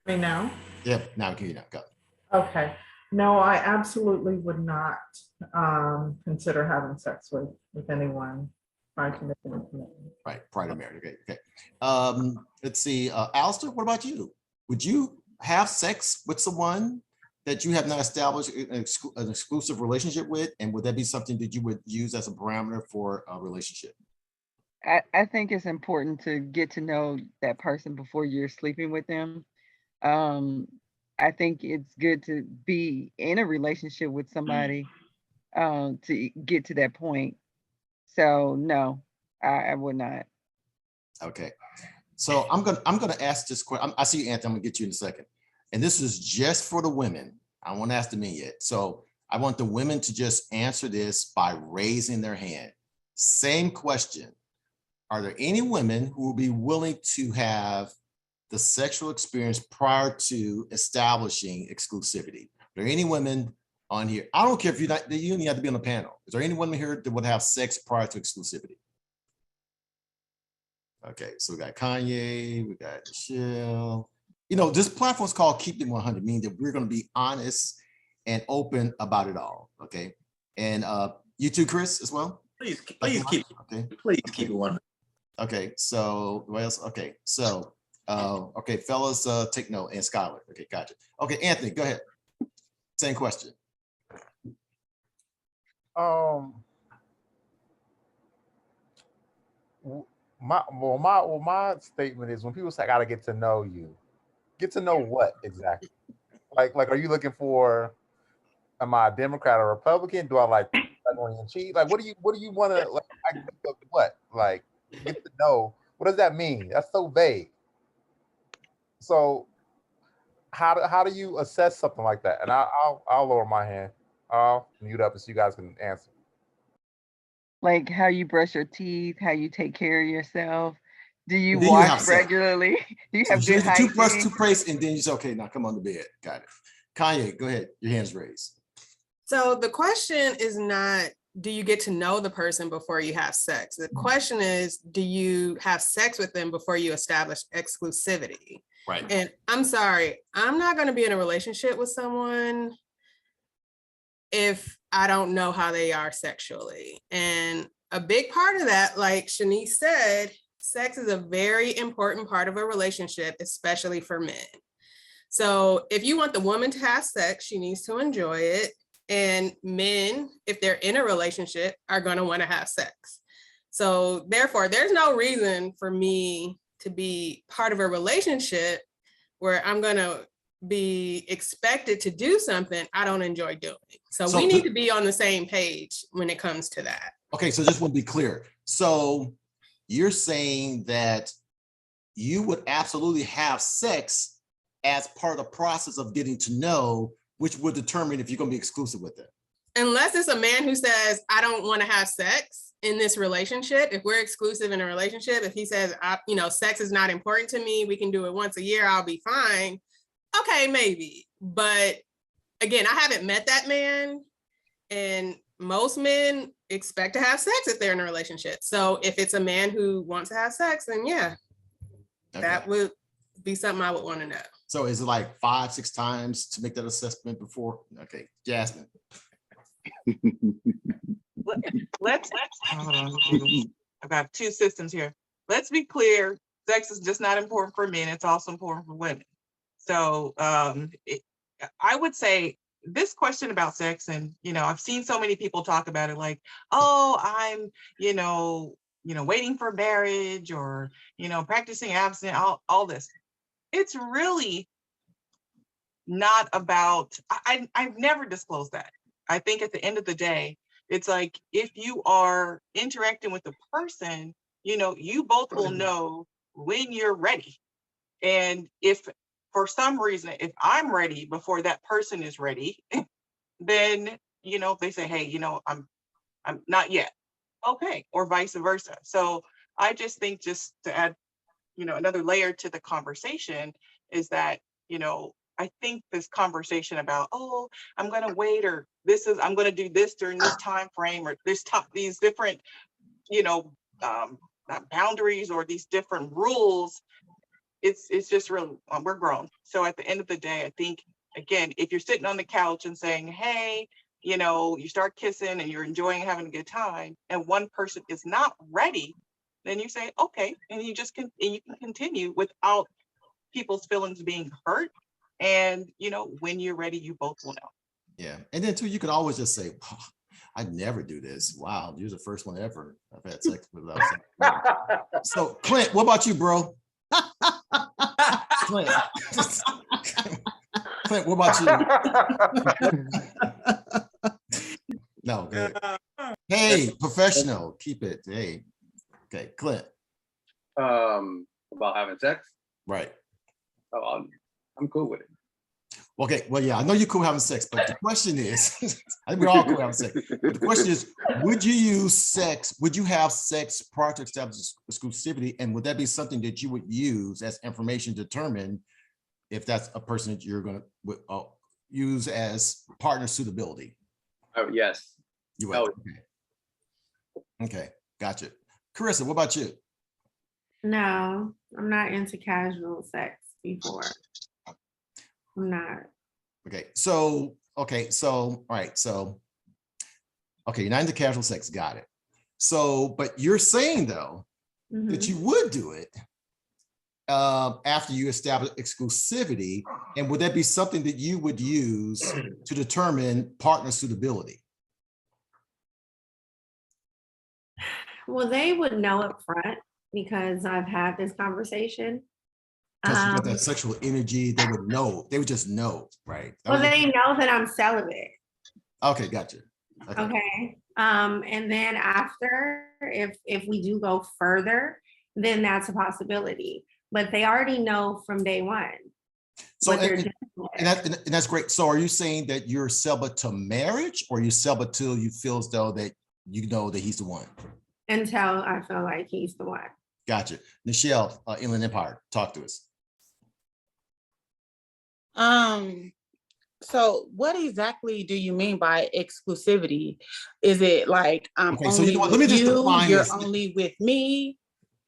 S4: Me now?
S2: Yep, now I can hear you now. Go.
S4: Okay. No, I absolutely would not consider having sex with anyone prior to making a commitment.
S2: Right, prior to marriage. Okay. Let's see, Alistair, what about you? Would you have sex with someone that you have not established an exclusive relationship with? And would that be something that you would use as a parameter for a relationship?
S14: I think it's important to get to know that person before you're sleeping with them. I think it's good to be in a relationship with somebody to get to that point. So no, I would not.
S2: Okay, so I'm gonna ask this question. I see you, Anthony. I'm gonna get you in a second, and this is just for the women. I won't ask the men yet. So I want the women to just answer this by raising their hand. Same question. Are there any women who will be willing to have the sexual experience prior to establishing exclusivity? Are there any women on here? I don't care if you don't even have to be on the panel. Is there any women here that would have sex prior to exclusivity? Okay, so we got Kanye, we got Michelle. You know, this platform is called Keep It 100, meaning that we're going to be honest and open about it all. Okay, and you too, Chris, as well.
S6: Please keep it 100.
S2: Okay, so what else? Okay, so okay, fellas, take note, and Skylar. Okay, gotcha. Okay, Anthony, go ahead. Same question.
S22: My statement is when people say I gotta get to know you, get to know what exactly? Like are you looking for? Am I a Democrat or Republican? Do I like macaroni and cheese? Like what do you want to like? What like get to know? What does that mean? That's so vague. So how do you assess something like that? And I'll lower my hand. I'll mute up so you guys can answer.
S14: Like how you brush your teeth, how you take care of yourself. Do you
S2: Do you
S14: wash
S2: have sex?
S14: regularly? Do you have
S2: So
S14: good hygiene?
S2: toothpaste, and then you say, okay, now come on to bed. Got it. Kanye, go ahead. Your hand's raised.
S5: So the question is not, do you get to know the person before you have sex? The question is, do you have sex with them before you establish exclusivity?
S2: Right.
S5: And I'm sorry, I'm not going to be in a relationship with someone if I don't know how they are sexually. And a big part of that, like Shanice said, sex is a very important part of a relationship, especially for men. So if you want the woman to have sex, she needs to enjoy it. And men, if they're in a relationship, are going to want to have sex. So therefore, there's no reason for me to be part of a relationship where I'm going to be expected to do something I don't enjoy doing. So we need to be on the same page when it comes to that.
S2: Okay, so just want to be clear. So you're saying that you would absolutely have sex as part of the process of getting to know, which would determine if you're going to be exclusive with them.
S5: Unless it's a man who says, I don't want to have sex,
S12: in this relationship, if we're exclusive in a relationship, if he says, sex is not important to me, we can do it once a year, I'll be fine. Okay, maybe. But again, I haven't met that man, and most men expect to have sex if they're in a relationship. So if it's a man who wants to have sex, then yeah, that would be something I would want to know.
S2: So is it like 5-6 times to make that assessment before? Okay, Jasmine.
S16: Let's hold on. I've got two systems here. Let's be clear, sex is just not important for men, it's also important for women. So I would say this question about sex, and I've seen so many people talk about it like, oh, I'm waiting for marriage, or practicing abstinence, all this. It's really not about, I've never disclosed that. I think at the end of the day, it's like, if you are interacting with a person, you both will know when you're ready. And if for some reason, if I'm ready before that person is ready, then, they say, hey, I'm not yet. Okay. Or vice versa. So I just think, just to add, another layer to the conversation, is that, I think this conversation about, oh, I'm going to wait, or I'm going to do this during this time frame, or these different, boundaries, or these different rules, it's just real, we're grown. So at the end of the day, I think, again, if you're sitting on the couch and saying, hey, you start kissing and you're enjoying having a good time, and one person is not ready, then you say, okay, and you can continue without people's feelings being hurt. And, when you're ready, you both will know.
S2: Yeah. And then too, you could always just say, oh, I'd never do this. Wow, you're the first one ever I've had sex with without sex. So Clint, what about you, bro? Clint. Clint, what about you? No, good. Hey, professional, keep it. Hey. Okay, Clint.
S19: About having sex?
S2: Right.
S19: Oh, I'm cool with it.
S2: Okay, well, yeah, I know you're cool having sex, but the question is, I think we're all cool having sex. But the question is, would you have sex prior to establishing exclusivity? And would that be something that you would use as information to determine if that's a person that you're going to use as partner suitability?
S19: Yes.
S2: You would. Okay, gotcha. Carissa, what about you?
S8: No, I'm not into casual sex before. I'm not.
S2: Okay, so, all right, so, okay, you're not into casual sex, got it. So, but you're saying though, that you would do it after you establish exclusivity, and would that be something that you would use to determine partner suitability?
S8: Well, they would know up front because I've had this conversation.
S2: Because you got that sexual energy, they would know. They would just know, right?
S8: Well, they know that I'm celibate.
S2: Okay, gotcha.
S8: Okay. And then after, if we do go further, then that's a possibility. But they already know from day one.
S2: So, and that's great. So are you saying that you're celibate to marriage, or you celibate till you feel as though that you know that he's the one?
S8: Until I feel like he's the one.
S2: Gotcha. Nichelle, Inland Empire, talk to us.
S9: So what exactly do you mean by exclusivity? Is it like
S2: okay, so
S9: only
S2: let me just define
S9: you're
S2: this.
S9: only with me?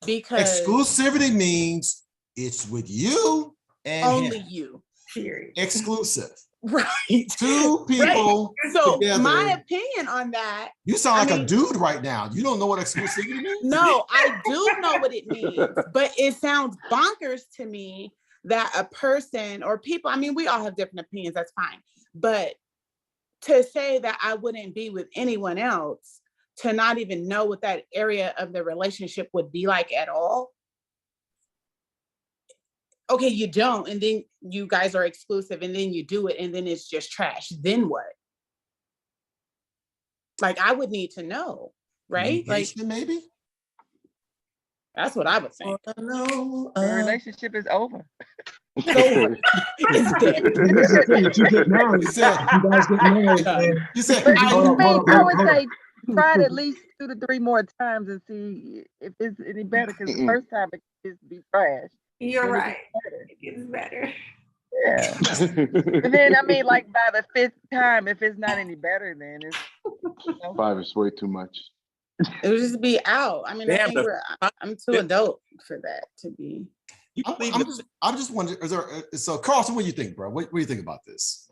S9: Because
S2: Exclusivity means it's with you and
S9: only
S2: him.
S9: you.
S8: Period.
S2: Exclusive.
S9: Right.
S2: Two people
S9: So
S2: together.
S9: my opinion on that.
S2: You sound like a dude right now. You don't know what exclusivity means?
S9: No, I do know what it means, but it sounds bonkers to me that a person or people, I mean, we all have different opinions, that's fine. But to say that I wouldn't be with anyone else, to not even know what that area of the relationship would be like at all. Okay, you don't, and then you guys are exclusive, and then you do it, and then it's just trash. Then what? Like, I would need to know, right? Like,
S2: maybe?
S9: That's what I would say.
S14: The relationship is over.
S9: It's dead.
S20: You get married. You guys get married.
S14: I would say try to at least 2 to 3 more times and see if it's any better. Because the first time it just be trash.
S8: You're
S14: Then it
S8: right.
S14: gets better.
S8: It gets better.
S14: Yeah. And then I mean, like by the 5th time, if it's not any better, then it's no.
S15: 5 is way too much.
S9: It would just be out. I mean,
S6: They
S9: I
S6: have
S9: think
S6: the-
S9: I'm too adult for that to be.
S2: I'm just wondering, so Carlson, what do you think, bro? What do you think about this?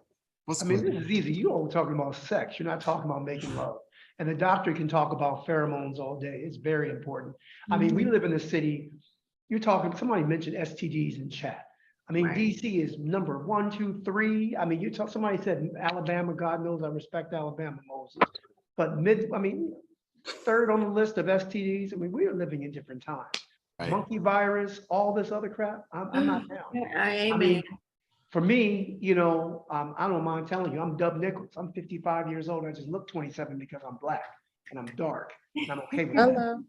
S11: I mean, this is easy. You all talking about sex. You're not talking about making love. And the doctor can talk about pheromones all day. It's very important. I mean, we live in a city, you're talking, somebody mentioned STDs in chat. I mean,
S8: Right.
S11: DC is number 1, 2, 3. I mean, somebody said Alabama, God knows I respect Alabama, Moses. But third on the list of STDs. I mean, we are living in different times.
S2: Right.
S11: Monkey virus, all this other crap. I'm not down. I
S8: Amen.
S11: mean, for me, you know, I don't mind telling you, I'm Dub Nichols. I'm 55 years old. I just look 27 because I'm black and I'm dark. And I'm okay with that.
S9: Hello.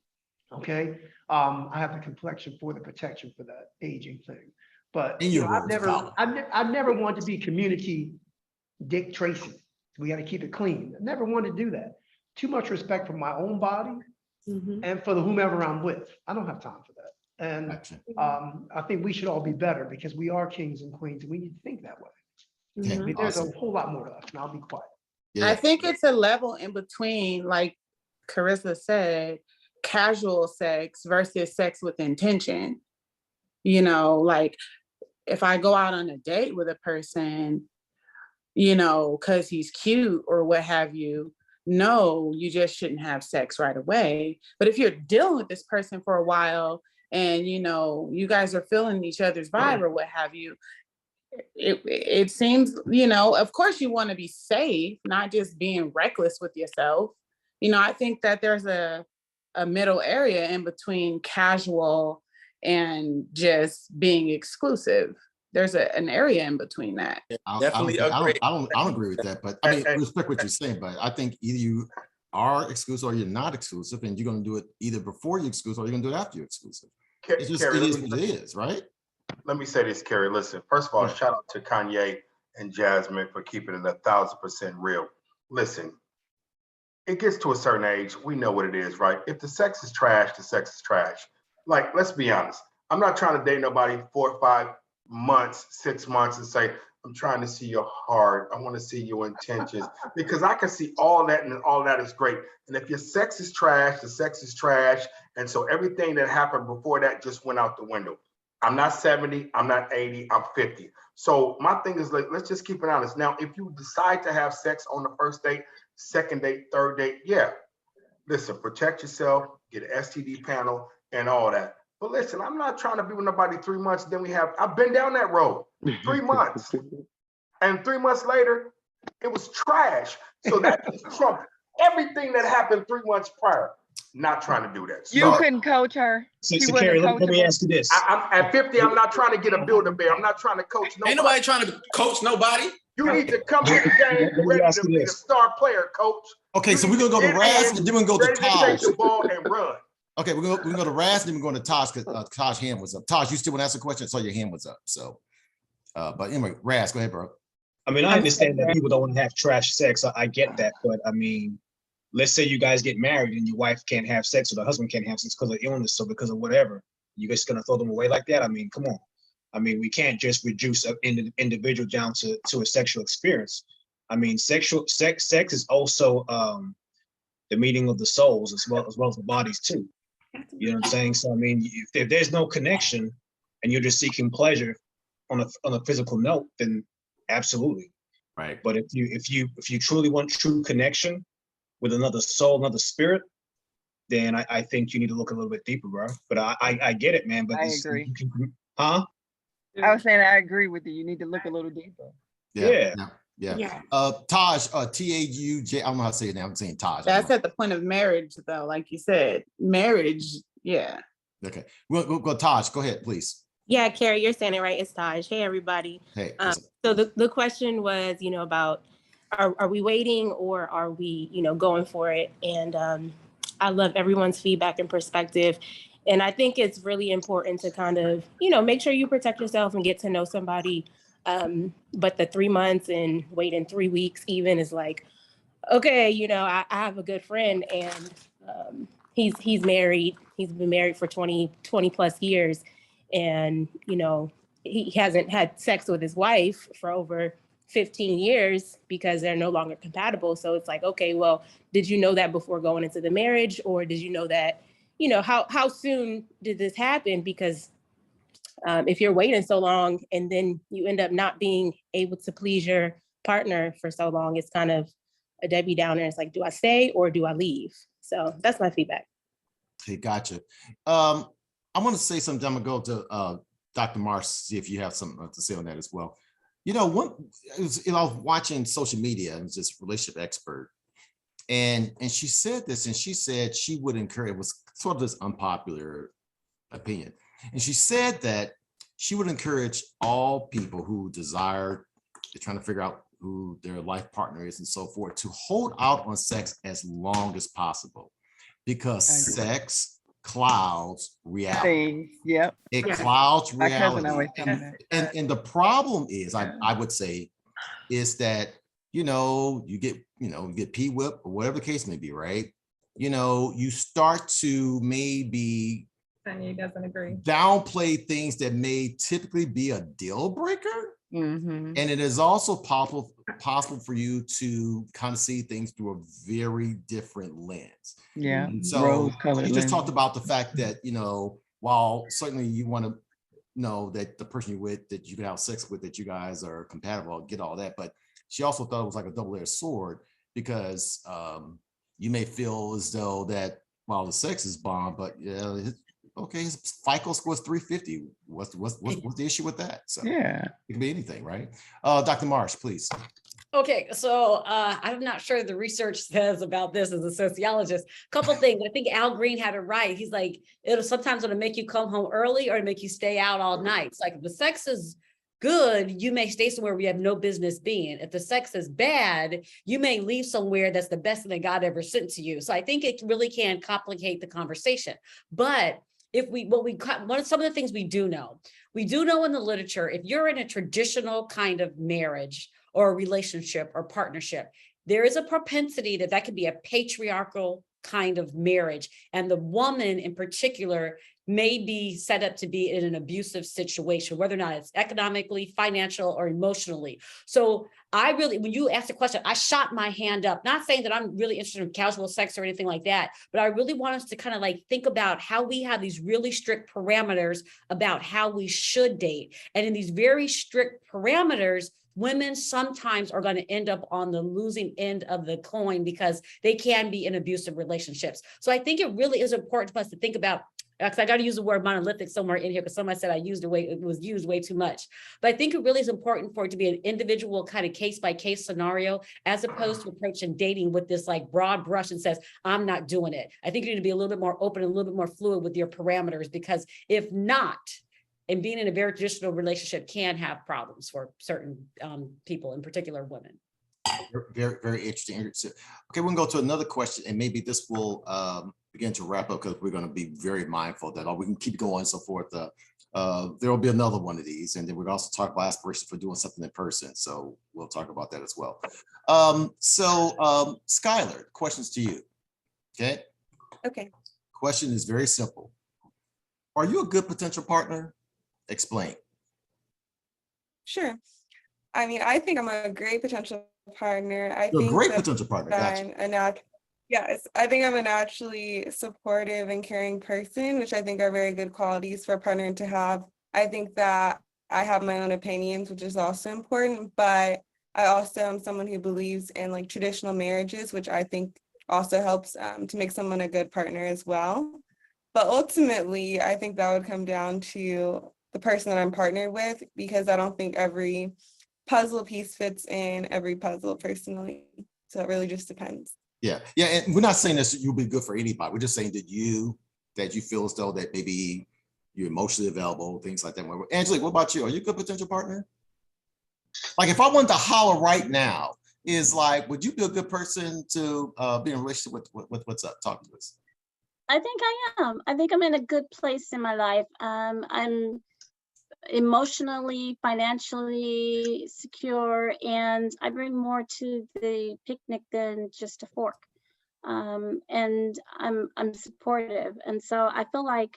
S11: Okay. I have the complexion for the protection for that aging thing. But
S2: In
S11: you
S2: your
S11: know,
S2: words,
S11: I never want to be community Dick Tracy. We got to keep it clean. I never wanted to do that. Too much respect for my own body and for the whomever I'm with. I don't have time for that. And I think we should all be better because we are kings and queens and we need to think that way. I mean, there's a whole lot more to us, and I'll be quiet.
S9: I think it's a level in between, like Carissa said, casual sex versus sex with intention. You know, like if I go out on a date with a person, you know, because he's cute or what have you, no, you just shouldn't have sex right away. But if you're dealing with this person for a while and, you know, you guys are feeling each other's vibe or what have you, it seems, you know, of course you want to be safe, not just being reckless with yourself. You know, I think that there's a middle area in between casual and just being exclusive. There's an area in between that.
S2: I don't agree with that, but I mean, respect what you're saying, but I think either you are exclusive or you're not exclusive, and you're going to do it either before you're exclusive or you're going to do it after you're exclusive. It's just,
S17: Carrie,
S2: it is what it is, right?
S17: Let me say this, Carrie. Listen, first of all, shout out to Kanye and Jasmine for keeping it 1,000% real. Listen, it gets to a certain age, we know what it is, right? If the sex is trash, the sex is trash. Like, let's be honest. I'm not trying to date nobody 4 or 5 months, 6 months and say, I'm trying to see your heart. I want to see your intentions because I can see all that and all that is great. And if your sex is trash, the sex is trash. And so everything that happened before that just went out the window. I'm not 70, I'm not 80, I'm 50. So my thing is, like, let's just keep it honest. Now, if you decide to have sex on the first date, second date, third date, yeah. Listen, protect yourself, get an STD panel and all that. But listen, I'm not trying to be with nobody 3 months. Then I've been down that road 3 months. And 3 months later, it was trash. So that just trumped everything that happened 3 months prior. Not trying to do that.
S14: You couldn't coach her.
S21: So Carrie, let me ask you this.
S17: I'm at 50, I'm not trying to get a Build-A-Bear. I'm not trying to coach nobody.
S6: Ain't nobody trying to coach nobody.
S17: You need to come to the game ready to be a star player, coach.
S2: Okay, so we're gonna go to Raz and then we're gonna go to
S17: Ready to
S2: Taj.
S17: take the ball and run.
S2: Okay, we're gonna go to Raz and then we're going to Taj because Taj's hand was up. Taj, you still want to ask a question? I saw your hand was up. So, but anyway, Raz, go ahead, bro.
S21: I mean, I understand that people don't want to have trash sex. I get that, but I mean, let's say you guys get married and your wife can't have sex or the husband can't have sex because of illness or because of whatever. You guys gonna throw them away like that? I mean, come on. I mean, we can't just reduce an individual down to a sexual experience. I mean, sex is also the meeting of the souls as well as the bodies too. You know what I'm saying? So I mean, if there's no connection and you're just seeking pleasure on a physical note, then absolutely.
S2: Right.
S21: But if you truly want true connection with another soul, another spirit, then I think you need to look a little bit deeper, bro. But I get it, man. But
S14: I agree.
S21: Huh?
S14: I was saying I agree with you. You need to look a little deeper.
S21: Yeah.
S2: Taj, T-A-U-J, I don't know how to say it now. I'm saying Taj.
S9: That's at the point of marriage, though, like you said. Marriage, yeah.
S2: Okay, we'll go Taj. Go ahead, please.
S1: Yeah, Carrie, you're saying it right. It's Taj. Hey, everybody.
S2: Hey.
S1: So the question was, about are we waiting or are we, going for it? And I love everyone's feedback and perspective. And I think it's really important to kind of, make sure you protect yourself and get to know somebody. But the 3 months and waiting 3 weeks even is like, okay, I have a good friend and he's married. He's been married for 20 plus years, and he hasn't had sex with his wife for over 15 years because they're no longer compatible. So it's like, okay, well, did you know that before going into the marriage, or did you know that, how soon did this happen? Because if you're waiting so long and then you end up not being able to please your partner for so long, it's kind of a Debbie Downer. It's like, do I stay or do I leave? So that's my feedback.
S2: Okay, gotcha. I want to say something. I'm gonna go to Dr. Marsh, see if you have something to say on that as well. I was watching social media, and this relationship expert, and she said this, and she said she would encourage, it was sort of this unpopular opinion, and she said that she would encourage all people who desire, they're trying to figure out who their life partner is and so forth, to hold out on sex as long as possible, because sex clouds reality.
S14: Yep.
S2: It clouds
S14: My cousin
S2: reality.
S14: always told me that.
S2: And the problem is, I would say, is that, you get P-whip or whatever the case may be, right? You start to maybe
S18: Kanye doesn't agree.
S2: downplay things that may typically be a deal breaker.
S14: Mm-hmm.
S2: And it is also possible for you to kind of see things through a very different lens.
S14: Yeah.
S2: And so
S14: Rose-colored
S2: you just
S14: lens.
S2: talked about the fact that, while certainly you want to know that the person you're with, that you can have sex with, that you guys are compatible, get all that. But she also thought it was like a double-edged sword, because you may feel as though that while the sex is bomb, but okay, his FICO score is 350. What's the issue with that? So
S14: yeah,
S2: it can be anything, right? Dr. Marsh, please.
S3: Okay, so I'm not sure the research says about this as a sociologist. Couple things. I think Al Green had it right. He's like, sometimes it'll make you come home early or make you stay out all night. It's like, if the sex is good, you may stay somewhere where you have no business being. If the sex is bad, you may leave somewhere that's the best thing that God ever sent to you. So I think it really can complicate the conversation. But some of the things we do know in the literature, if you're in a traditional kind of marriage or a relationship or partnership, there is a propensity that could be a patriarchal kind of marriage. And the woman in particular may be set up to be in an abusive situation, whether or not it's economically, financial, or emotionally. So when you asked the question, I shot my hand up, not saying that I'm really interested in casual sex or anything like that, but I really want us to kind of like think about how we have these really strict parameters about how we should date. And in these very strict parameters, women sometimes are going to end up on the losing end of the coin because they can be in abusive relationships. So I think it really is important for us to think about, because I got to use the word monolithic somewhere in here because somebody said it was used way too much. But I think it really is important for it to be an individual kind of case by case scenario, as opposed to approaching dating with this like broad brush and says, I'm not doing it. I think you need to be a little bit more open and a little bit more fluid with your parameters, because if not, and being in a very traditional relationship can have problems for certain people, in particular women.
S2: Very, very interesting. Okay, we're gonna go to another question, and maybe this will begin to wrap up, because we're going to be very mindful that we can keep going and so forth. There will be another one of these, and then we'll also talk about aspirations for doing something in person. So we'll talk about that as well. Skylar, questions to you. Okay.
S5: Okay.
S2: Question is very simple. Are you a good potential partner? Explain.
S5: Sure. I mean, I think I'm a great potential partner.
S2: You're a great potential partner. Gotcha.
S5: Yes, I think I'm a naturally supportive and caring person, which I think are very good qualities for a partner to have. I think that I have my own opinions, which is also important, but I also am someone who believes in like traditional marriages, which I think also helps to make someone a good partner as well. But ultimately, I think that would come down to the person that I'm partnered with, because I don't think every puzzle piece fits in every puzzle personally. So it really just depends.
S2: Yeah. And we're not saying that you'll be good for anybody. We're just saying that you feel as though that maybe you're emotionally available, things like that. Angelique, what about you? Are you a good potential partner? Like, if I wanted to holler right now, would you be a good person to be in a relationship with what's up? Talk to us.
S13: I think I am. I think I'm in a good place in my life. I'm emotionally, financially secure, and I bring more to the picnic than just a fork. and I'm supportive. And so I feel like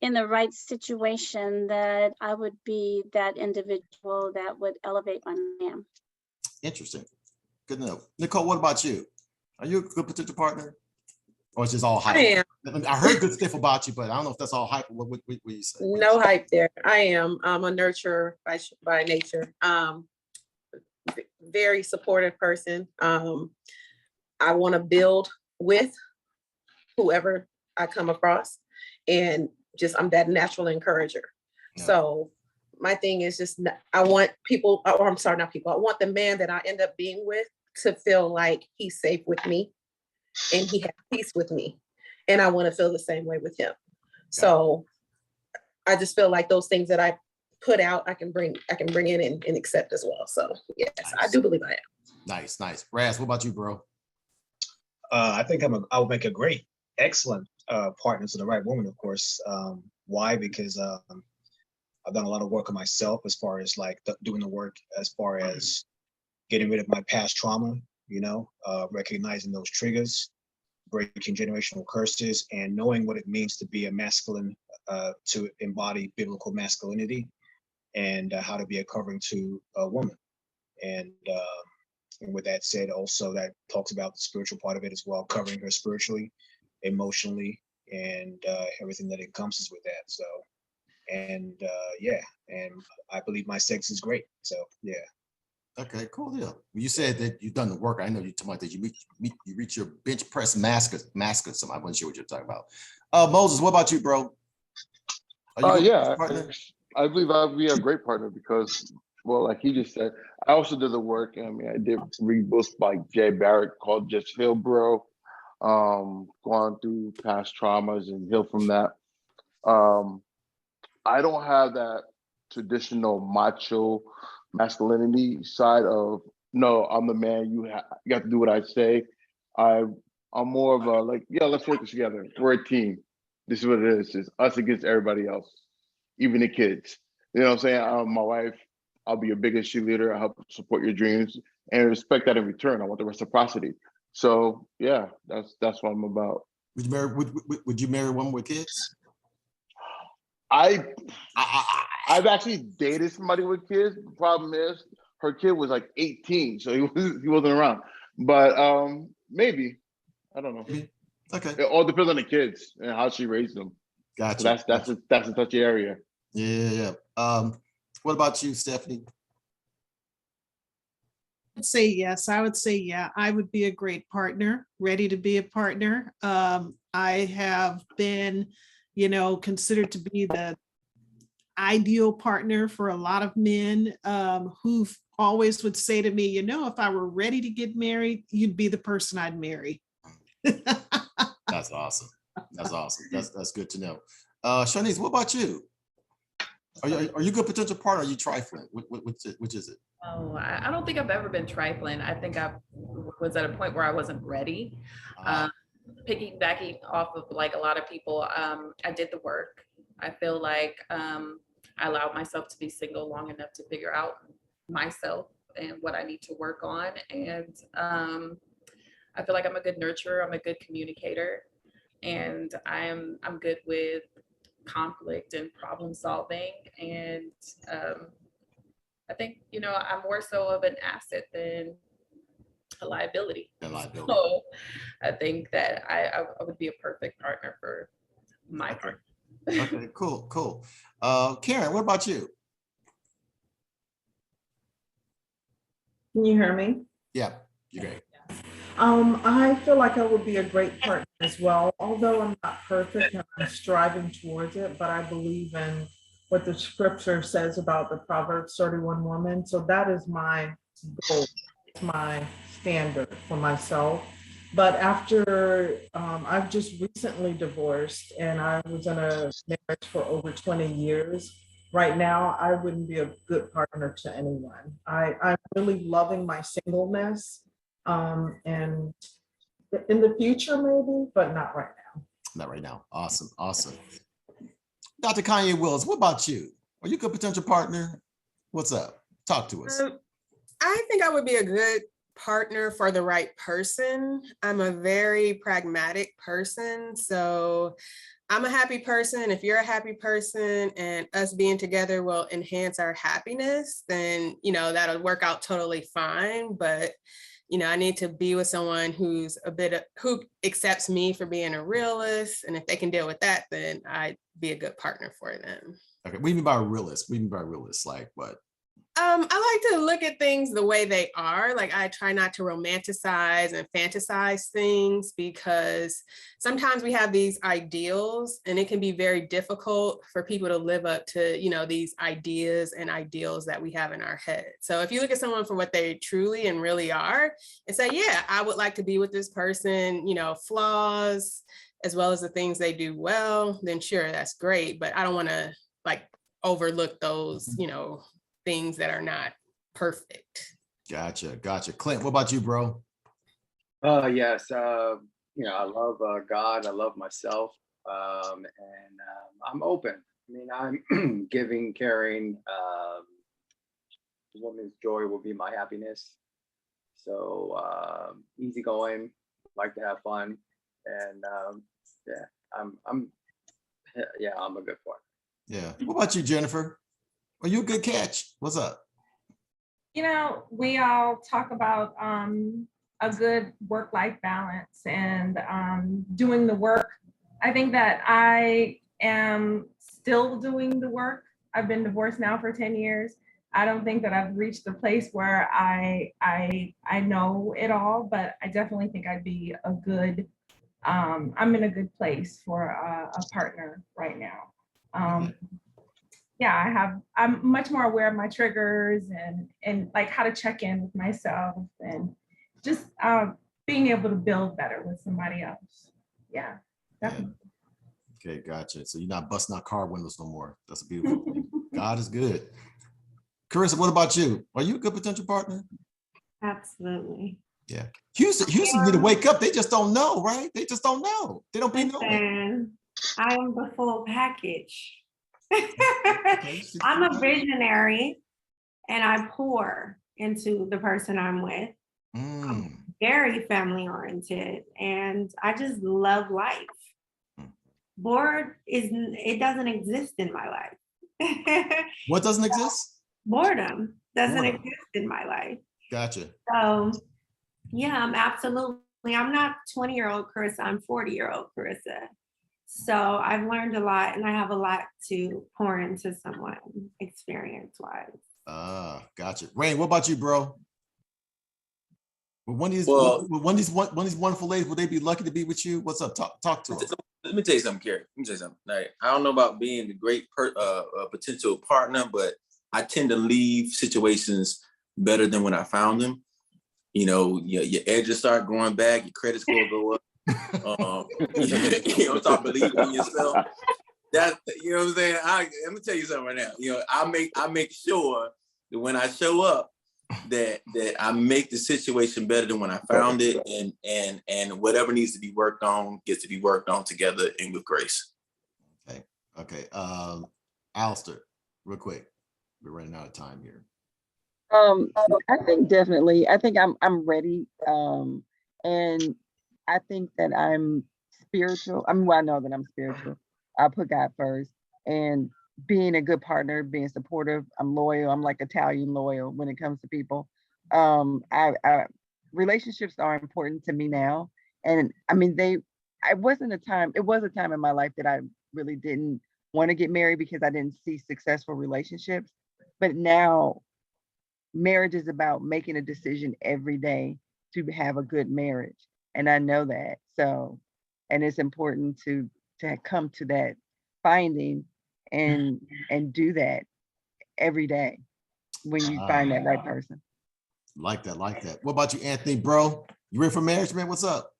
S13: in the right situation that I would be that individual that would elevate my man.
S2: Interesting. Good to know. Nicole, what about you? Are you a good potential partner? Or it's just all hype?
S12: I am.
S2: I heard good stuff about you, but I don't know if that's all hype. What you say?
S12: No hype there. I am. I'm a nurturer by nature. Very supportive person. I want to build with whoever I come across, and just I'm that natural encourager.
S2: Yeah.
S12: So my thing is just I want people, or I'm sorry, not people. I want the man that I end up being with to feel like he's safe with me and he has peace with me, and I want to feel the same way with him. So I just feel like those things that I put out, I can bring in and accept as well. So yes, nice. I do believe I am.
S2: Nice. Raz, what about you, bro?
S21: I think I would make a great, excellent partner to the right woman, of course. Why? Because I've done a lot of work on myself as far as like doing the work as far as getting rid of my past trauma, recognizing those triggers, breaking generational curses, and knowing what it means to be a masculine, to embody biblical masculinity, and how to be a covering to a woman. And with that said, also that talks about the spiritual part of it as well, covering her spiritually, emotionally, and everything that encompasses with that. So, and and I believe my sex is great. So yeah.
S2: Okay, cool deal. You said that you've done the work. I know you talking about that you reach your bench press mask. So I wasn't sure what you're talking about. Moses, what about you, bro?
S15: Yeah, I believe I'd be a great partner because, well, like he just said, I also did the work. I mean, I did read books by Jay Barrett called Just Heal Bro, gone through past traumas and heal from that. I don't have that traditional macho masculinity side of, no, I'm the man, you have to do what I say. I'm more of a like, yeah, let's work together. We're a team. This is what it is. It's us against everybody else, even the kids. You know what I'm saying? My wife, I'll be your biggest cheerleader. I help support your dreams and respect that in return. I want the reciprocity. So yeah, that's what I'm about.
S2: Would you marry a woman with kids?
S15: I've actually dated somebody with kids. The problem is her kid was like 18, so he wasn't around. But maybe, I don't know.
S2: Okay.
S15: It all depends on the kids and how she raised them.
S2: Gotcha.
S15: So that's a touchy area.
S2: Yeah. What about you, Stephanie?
S7: I'd say yes. I would say yeah. I would be a great partner, ready to be a partner. I have been, considered to be the ideal partner for a lot of men who always would say to me, if I were ready to get married, you'd be the person I'd marry.
S2: That's awesome. That's good to know. Shanice, what about you? Are you a good potential partner? Or are you trifling? Which is it?
S18: Oh, I don't think I've ever been trifling. I think I was at a point where I wasn't ready. Piggybacking off of like a lot of people, I did the work. I feel like I allowed myself to be single long enough to figure out myself and what I need to work on. And I feel like I'm a good nurturer. I'm a good communicator, and I'm good with conflict and problem solving. And I think, I'm more so of an asset than a liability. So I think that I would be a perfect partner for my partner.
S2: Okay, cool. Karen, what about you?
S4: Can you hear me?
S2: Yeah, you're great.
S4: I feel like I would be a great partner as well, although I'm not perfect and I'm striving towards it, but I believe in what the scripture says about the Proverbs 31 woman. So that is my goal, my standard for myself. But after I've just recently divorced and I was in a marriage for over 20 years. Right now, I wouldn't be a good partner to anyone. I'm really loving my singleness. And in the future, maybe, but not right now.
S2: Not right now. Awesome. Dr. Kanye Willis, what about you? Are you a good potential partner? What's up? Talk to us.
S12: I think I would be a good
S5: partner for the right person. I'm a very pragmatic person. So I'm a happy person. If you're a happy person and us being together will enhance our happiness, then, you know, that'll work out totally fine. But, you know, I need to be with someone who's who accepts me for being a realist. And if they can deal with that, then I'd be a good partner for them.
S2: Okay, what do you mean by realist? What do you mean by realist? Like what?
S5: I like to look at things the way they are. Like I try not to romanticize and fantasize things because sometimes we have these ideals and it can be very difficult for people to live up to, you know, these ideas and ideals that we have in our head. So if you look at someone for what they truly and really are and say, yeah, I would like to be with this person, you know, flaws as well as the things they do well, then sure, that's great. But I don't want to like overlook those, you know, things that are not perfect.
S2: Gotcha. Clint, what about you, bro?
S19: Yes. You know, I love God. I love myself. And I'm open. I mean, I'm giving, caring. Woman's joy will be my happiness. So easygoing, like to have fun. And yeah, I'm a good partner.
S2: Yeah. What about you, Jennifer? Are you a good catch? What's up?
S10: You know, we all talk about a good work-life balance and doing the work. I think that I am still doing the work. I've been divorced now for 10 years. I don't think that I've reached the place where I know it all, but I definitely think I'd be a good, I'm in a good place for a partner right now. Yeah, I'm much more aware of my triggers and like how to check in with myself and just being able to build better with somebody else. Yeah, definitely.
S2: Okay, gotcha. So you're not busting out car windows no more. That's a beautiful thing. God is good. Carissa, what about you? Are you a good potential partner?
S8: Absolutely.
S2: Yeah. Houston need to wake up. They just don't know, right? They just don't know. They don't be knowing.
S8: I am the full package. I'm a visionary and I pour into the person I'm with. I'm very family oriented and I just love life. Bored it doesn't exist in my life.
S2: What doesn't exist?
S8: Boredom doesn't exist in my life.
S2: Gotcha.
S8: So yeah, I'm not 20-year-old Carissa, I'm 40-year-old Carissa. So I've learned a lot and I have a lot to pour into someone experience-wise.
S2: Gotcha. Rain, what about you, bro? One of these wonderful ladies, will they be lucky to be with you? What's up? Talk to them.
S6: Let me tell you something, Carrie. Let me tell you something. Like, I don't know about being the great potential partner, but I tend to leave situations better than when I found them. You know, your edges start growing back, your credit score go up. You know, start believing in yourself. That, you know what I'm saying? Let me tell you something right now. You know, I make sure that when I show up, that I make the situation better than when I found it, and whatever needs to be worked on gets to be worked on together and with grace.
S2: Okay. Alistair, real quick. We're running out of time here.
S14: I think definitely. I think I'm ready. And I think that I'm spiritual. I mean, well, I know that I'm spiritual. I put God first, and being a good partner, being supportive. I'm loyal. I'm like Italian loyal when it comes to people. Relationships are important to me now, and I mean, it was a time in my life that I really didn't want to get married because I didn't see successful relationships. But now, marriage is about making a decision every day to have a good marriage. And I know that. So, and it's important to come to that finding and do that every day when you find that right person.
S2: Like that. What about you, Anthony, bro? You ready for marriage, man? What's up?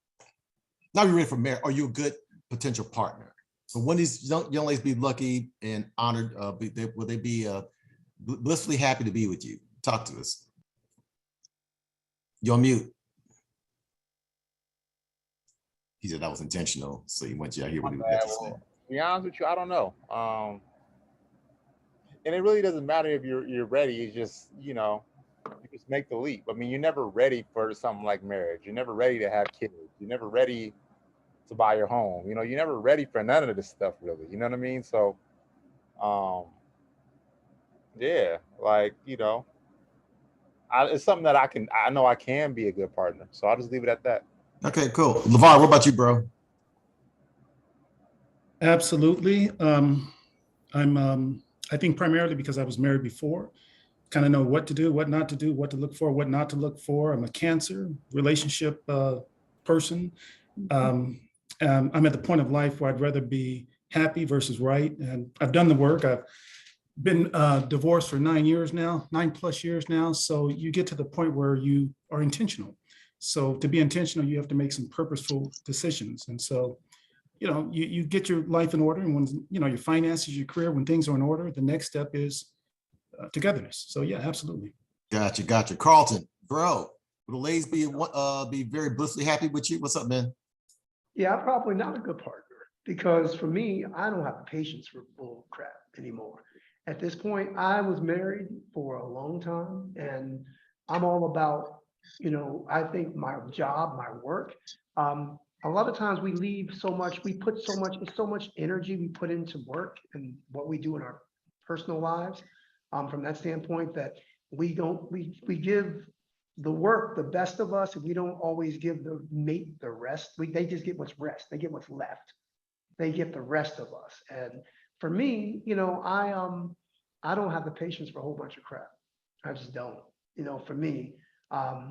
S2: Now you ready for marriage? Are you a good potential partner? So when these young ladies be lucky and honored, will they be blissfully happy to be with you? Talk to us. You're on mute. He said that was intentional, so he wants you to hear what he was about to say.
S22: To be honest with you, I don't know. And it really doesn't matter if you're ready. It's just, you know, you can just make the leap. I mean, you're never ready for something like marriage. You're never ready to have kids. You're never ready to buy your home. You know, you're never ready for none of this stuff, really. You know what I mean? So, yeah, like, you know, it's something that I know I can be a good partner. So I'll just leave it at that.
S2: Okay, cool. LeVar, what about you, bro?
S16: Absolutely. I think primarily because I was married before, kind of know what to do, what not to do, what to look for, what not to look for. I'm a Cancer relationship person. I'm at the point of life where I'd rather be happy versus right. And I've done the work. I've been divorced for 9 years now, 9+ years now. So you get to the point where you are intentional. So to be intentional, you have to make some purposeful decisions. And so, you know, you get your life in order, and when, you know, your finances, your career, when things are in order, the next step is togetherness. So yeah, absolutely.
S2: Gotcha. Carlton, bro, will the ladies be very blissfully happy with you? What's up, man?
S11: Yeah, I'm probably not a good partner because for me, I don't have the patience for bull crap anymore. At this point, I was married for a long time and I'm all about, you know, I think my job, my work. A lot of times we leave so much, we put so much energy we put into work and what we do in our personal lives. From that standpoint that we give the work the best of us, and we don't always give the mate the rest. They just get what's rest. They get what's left. They get the rest of us. And for me, you know, I don't have the patience for a whole bunch of crap. I just don't. You know, for me, I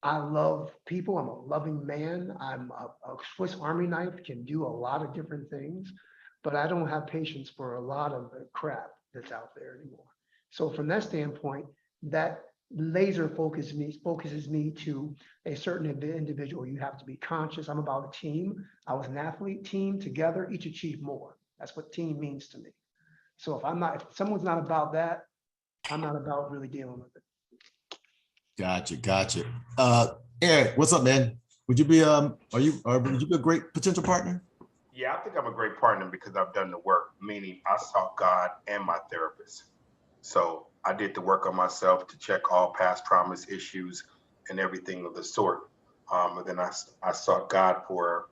S11: love people. I'm a loving man. I'm a Swiss Army knife, can do a lot of different things, but I don't have patience for a lot of the crap that's out there anymore. So from that standpoint, that laser focuses me to a certain individual. You have to be conscious. I'm about a team. I was an athlete. Team together, each achieve more. That's what team means to me. So if someone's not about that, I'm not about really dealing with it.
S2: Gotcha. Eric, what's up, man? Would you be would you be a great potential partner?
S17: Yeah, I think I'm a great partner because I've done the work, meaning I sought God and my therapist. So I did the work on myself to check all past traumas, issues, and everything of the sort. And then I sought God for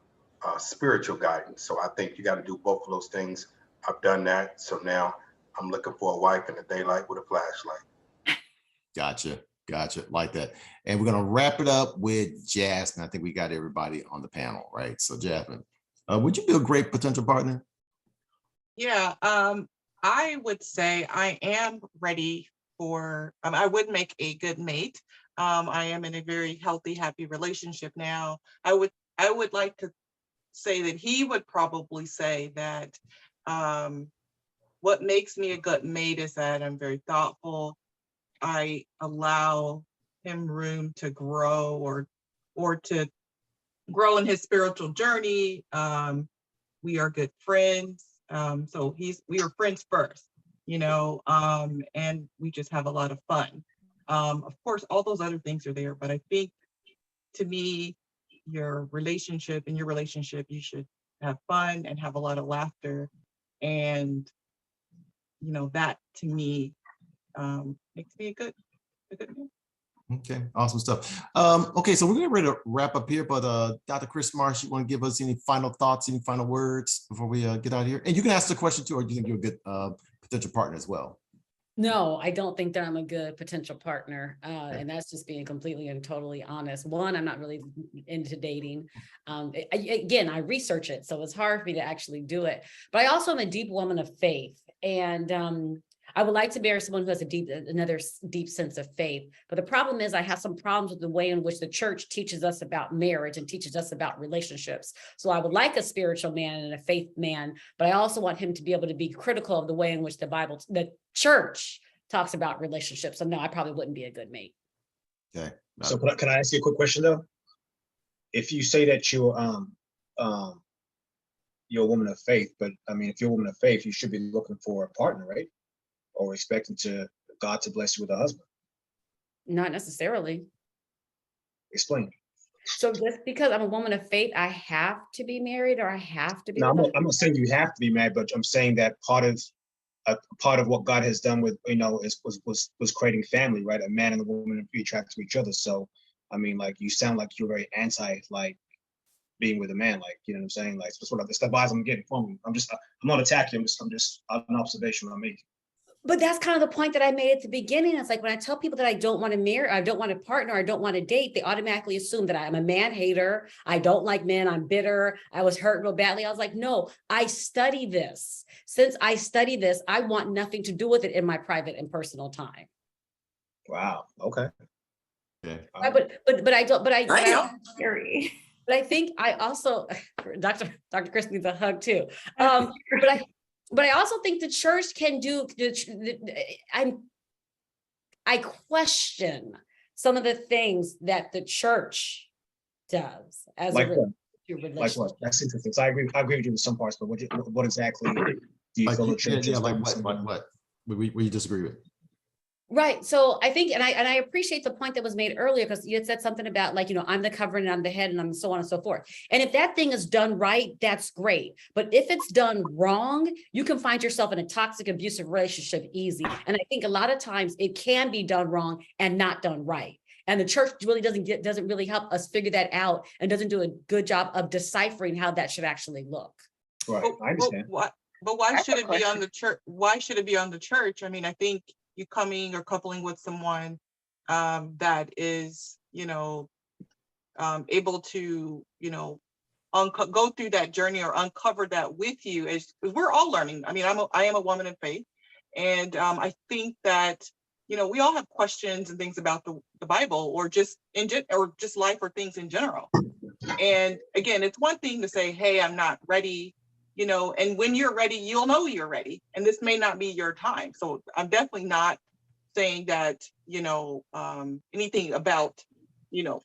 S17: spiritual guidance. So I think you got to do both of those things. I've done that. So now I'm looking for a wife in the daylight with a flashlight.
S2: Gotcha. Like that. And we're going to wrap it up with Jasmine. I think we got everybody on the panel, right? So Jasmine, would you be a great potential partner?
S20: Yeah, I would say I am ready for, I would make a good mate. I am in a very healthy, happy relationship now. I would like to say that he would probably say that what makes me a good mate is that I'm very thoughtful. I allow him room to grow or to grow in his spiritual journey. We are good friends. So we are friends first, you know, and we just have a lot of fun. Of course, all those other things are there, but I think to me, your relationship, you should have fun and have a lot of laughter. And, you know, that to me makes me a good man.
S2: Okay, awesome stuff. Okay, so we're getting ready to wrap up here, but Dr. Chris Marsh, you want to give us any final thoughts, any final words before we get out of here? And you can ask the question too, or do you think you're a good potential partner as well?
S3: No, I don't think that I'm a good potential partner. And that's just being completely and totally honest. One, I'm not really into dating. Again, I research it, so it's hard for me to actually do it. But I also am a deep woman of faith. And I would like to marry someone who has another deep sense of faith. But the problem is I have some problems with the way in which the church teaches us about marriage and teaches us about relationships. So I would like a spiritual man and a faith man, but I also want him to be able to be critical of the way in which the church talks about relationships. So no, I probably wouldn't be a good mate.
S2: Okay.
S21: So can I ask you a quick question though? If you say that you're a woman of faith, but I mean, if you're a woman of faith, you should be looking for a partner, right? Or expecting God to bless you with a husband?
S3: Not necessarily.
S21: Explain.
S3: So just because I'm a woman of faith, I have to be married or I have to be.
S21: No, I'm not saying you have to be married, but I'm saying that part of a part of what God has done with, was creating family, right? A man and a woman be attracted to each other. So, I mean, like, you sound like you're very anti, like, being with a man, like, you know what I'm saying? Like, it's the vibes I'm getting from you. I'm not attacking, I'm just an observation I'm making.
S3: But that's kind of the point that I made at the beginning. It's like when I tell people that I don't want to marry, I don't want to partner, I don't want to date, they automatically assume that I'm a man hater. I don't like men. I'm bitter. I was hurt real badly. I was like, no, I study this. Since I study this, I want nothing to do with it in my private and personal time.
S21: Wow. Okay.
S2: Yeah.
S3: But I don't. But I.
S8: Scary.
S3: But I think I also, Dr. Chris needs a hug too. But I also think the church can do. I question some of the things that the church does as
S21: like
S3: a
S21: what?
S3: relationship.
S21: Like what? That's interesting. So I agree with you in some parts, but what exactly do you feel the church is
S2: like
S21: doing?
S2: what you disagree with?
S3: Right. So I think, and I appreciate the point that was made earlier, because you had said something about like, I'm the covering and I'm the head and I'm so on and so forth. And if that thing is done right, that's great. But if it's done wrong, you can find yourself in a toxic, abusive relationship easy. And I think a lot of times it can be done wrong and not done right. And the church really doesn't really help us figure that out and doesn't do a good job of deciphering how that should actually look.
S21: Right. I understand.
S20: But why should it be on the church? Why should it be on the church? I mean, I think you coming or coupling with someone that is, able to, go through that journey or uncover that with you, is we're all learning. I mean, I am a woman in faith, and I think that we all have questions and things about the Bible, or just life or things in general. And again, it's one thing to say, hey, I'm not ready. And when you're ready, you'll know you're ready. And this may not be your time. So I'm definitely not saying that, anything about,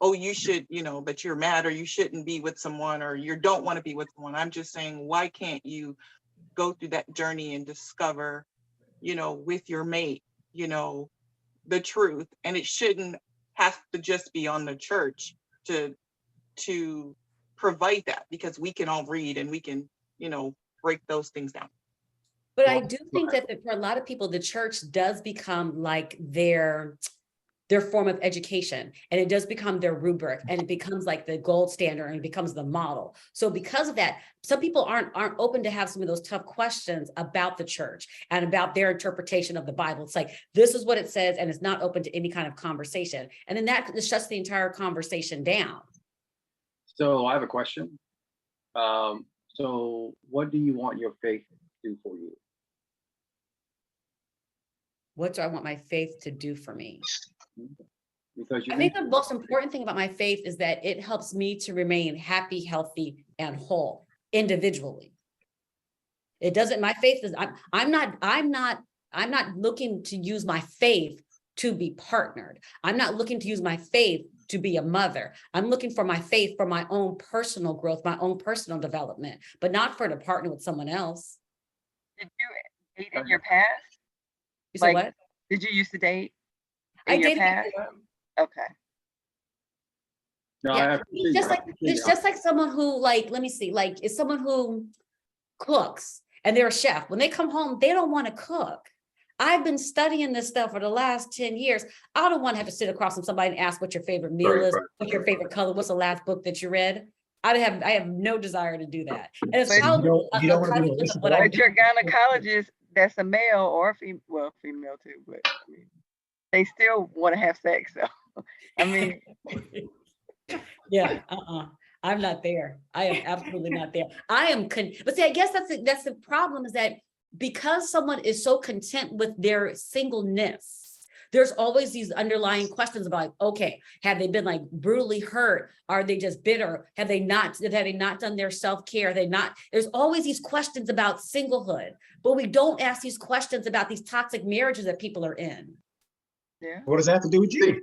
S20: oh, you should, that you're mad or you shouldn't be with someone or you don't want to be with someone. I'm just saying, why can't you go through that journey and discover, with your mate, the truth? And it shouldn't have to just be on the church to provide that, because we can all read and we can, break those things down.
S3: But I do think that for a lot of people, the church does become like their form of education, and it does become their rubric, and it becomes like the gold standard, and it becomes the model. So because of that, some people aren't open to have some of those tough questions about the church and about their interpretation of the Bible. It's like, this is what it says, and it's not open to any kind of conversation. And then that shuts the entire conversation down.
S19: So I have a question. So what do you want your faith to do for you?
S3: What do I want my faith to do for me?
S19: Because
S3: I think the most important thing about my faith is that it helps me to remain happy, healthy, and whole individually. It doesn't, my faith is, I'm not looking to use my faith to be partnered. I'm not looking to use my faith to be a mother. I'm looking for my faith for my own personal growth, my own personal development, but not for to partner with someone else.
S14: Did you date in your past?
S3: You said what?
S14: Did you used to date
S3: I
S14: in your
S3: dated
S14: past? Okay.
S19: No,
S3: Yeah, it's just like someone who, like, let me see, like, is someone who cooks and they're a chef. When they come home, they don't want to cook. I've been studying this stuff for the last 10 years. I don't want to have to sit across from somebody and ask what your favorite meal is, what's your favorite color, what's the last book that you read. I have no desire to do that. And it's probably
S14: but your gynecologist, that's a male or female too, but I mean, they still want to have sex. So, I mean,
S3: yeah, I'm not there. I am absolutely not there. But see, I guess that's the problem, is that because someone is so content with their singleness, there's always these underlying questions about, okay, have they been like brutally hurt? Are they just bitter? Have they not done their self-care? There's always these questions about singlehood, but we don't ask these questions about these toxic marriages that people are in.
S21: Yeah. What does that have to do with you?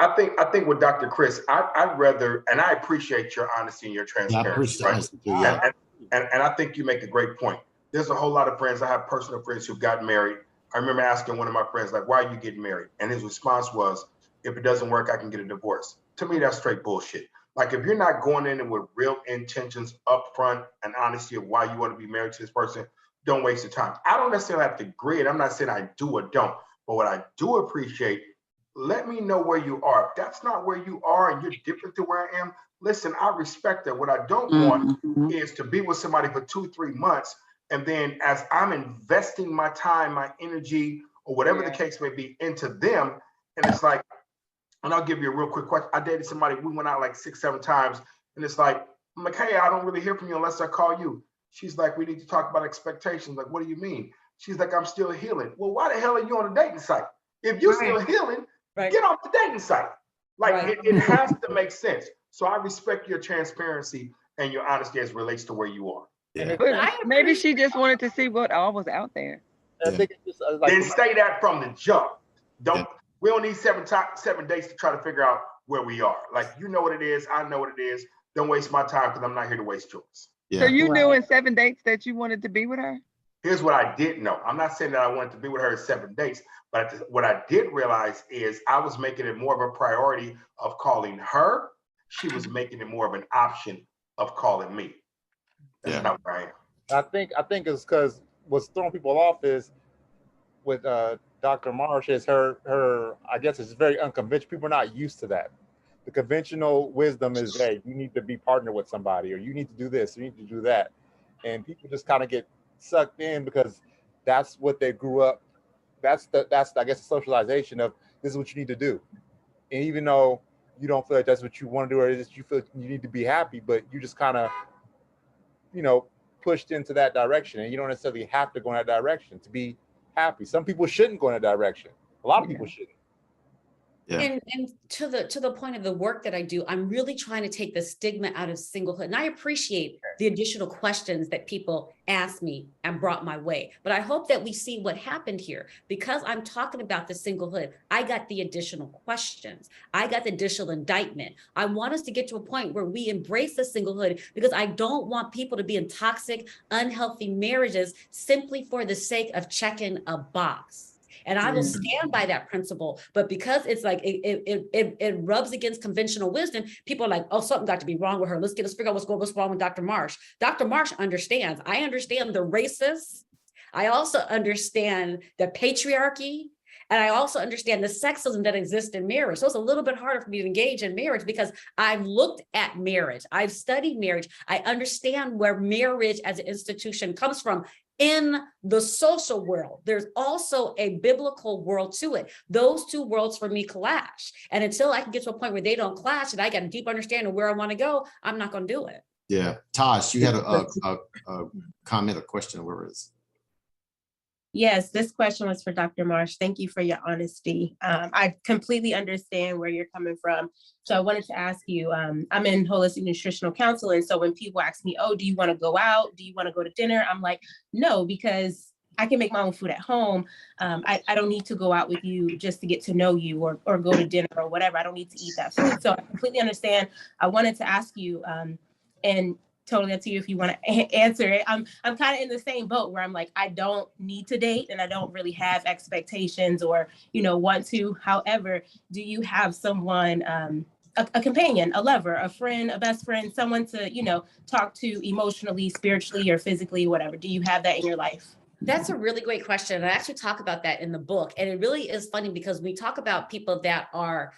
S17: I think with Dr. Chris, I'd rather, and I appreciate your honesty and your transparency, right? And I think you make a great point. There's a whole lot of friends. I have personal friends who got married. I remember asking one of my friends, like, why are you getting married? And his response was, if it doesn't work, I can get a divorce. To me, that's straight bullshit. Like, if you're not going in with real intentions up front and honesty of why you want to be married to this person, don't waste your time. I don't necessarily have to agree, and I'm not saying I do or don't, but what I do appreciate, let me know where you are. If that's not where you are and you're different to where I am, listen, I respect that. What I don't want is to be with somebody for 2-3 months, and then as I'm investing my time, my energy, or whatever the case may be into them, and it's like, and I'll give you a real quick question. I dated somebody, we went out like 6-7 times, and it's like, I'm like, hey, I don't really hear from you unless I call you. She's like, we need to talk about expectations. Like, what do you mean? She's like, I'm still healing. Well, why the hell are you on a dating site? If you're still healing, get off the dating site. Like, it has to make sense. So I respect your transparency and your honesty as it relates to where you are.
S2: Yeah.
S14: But maybe she just wanted to see what all was out there.
S15: I think it's just like,
S17: Then say that from the jump. We don't need 7 days to try to figure out where we are. Like, you know what it is, I know what it is. Don't waste my time because I'm not here to waste yours.
S14: So you knew in 7 dates that you wanted to be with her?
S17: Here's what I did know. I'm not saying that I wanted to be with her in 7 dates, but what I did realize is I was making it more of a priority of calling her. She was making it more of an option of calling me. That's not where I am.
S22: I think it's because what's throwing people off is with Dr. Marsh is her I guess it's very unconventional. People are not used to that. The conventional wisdom is, hey, you need to be partnered with somebody, or you need to do this, or you need to do that. And people just kind of get sucked in because that's what they grew up. That's I guess the socialization of this is what you need to do. And even though you don't feel like that's what you want to do, or you feel you need to be happy, but you just kind of, pushed into that direction. And you don't necessarily have to go in that direction to be happy. Some people shouldn't go in that direction. A lot of people shouldn't.
S3: And to the point of the work that I do, I'm really trying to take the stigma out of singlehood. And I appreciate the additional questions that people asked me and brought my way. But I hope that we see what happened here. Because I'm talking about the singlehood, I got the additional questions. I got the additional indictment. I want us to get to a point where we embrace the singlehood, because I don't want people to be in toxic, unhealthy marriages simply for the sake of checking a box. And I will stand by that principle. But because it's like it rubs against conventional wisdom, people are like, oh, something got to be wrong with her. Let's figure out what's wrong with Dr. Marsh. Dr. Marsh understands. I understand the racists. I also understand the patriarchy. And I also understand the sexism that exists in marriage. So it's a little bit harder for me to engage in marriage because I've looked at marriage. I've studied marriage. I understand where marriage as an institution comes from. In the social world, there's also a biblical world to it. Those two worlds for me clash. And until I can get to a point where they don't clash and I got a deep understanding of where I want to go, I'm not going to do it.
S2: Yeah. Tosh, you had a comment, a question, where is it?
S1: Yes, this question was for Dr. Marsh. Thank you for your honesty. I completely understand where you're coming from. So I wanted to ask you, I'm in holistic nutritional counseling. So when people ask me, oh, do you want to go out? Do you want to go to dinner? I'm like, no, because I can make my own food at home. I don't need to go out with you just to get to know you or go to dinner or whatever. I don't need to eat that food. So I completely understand. I wanted to ask you, and totally up to you if you want to answer it. I'm kind of in the same boat where I'm like, I don't need to date and I don't really have expectations or, want to. However, do you have someone, a companion, a lover, a friend, a best friend, someone to, talk to emotionally, spiritually, or physically, whatever? Do you have that in your life?
S3: That's a really great question. I actually talk about that in the book. And it really is funny because we talk about people that are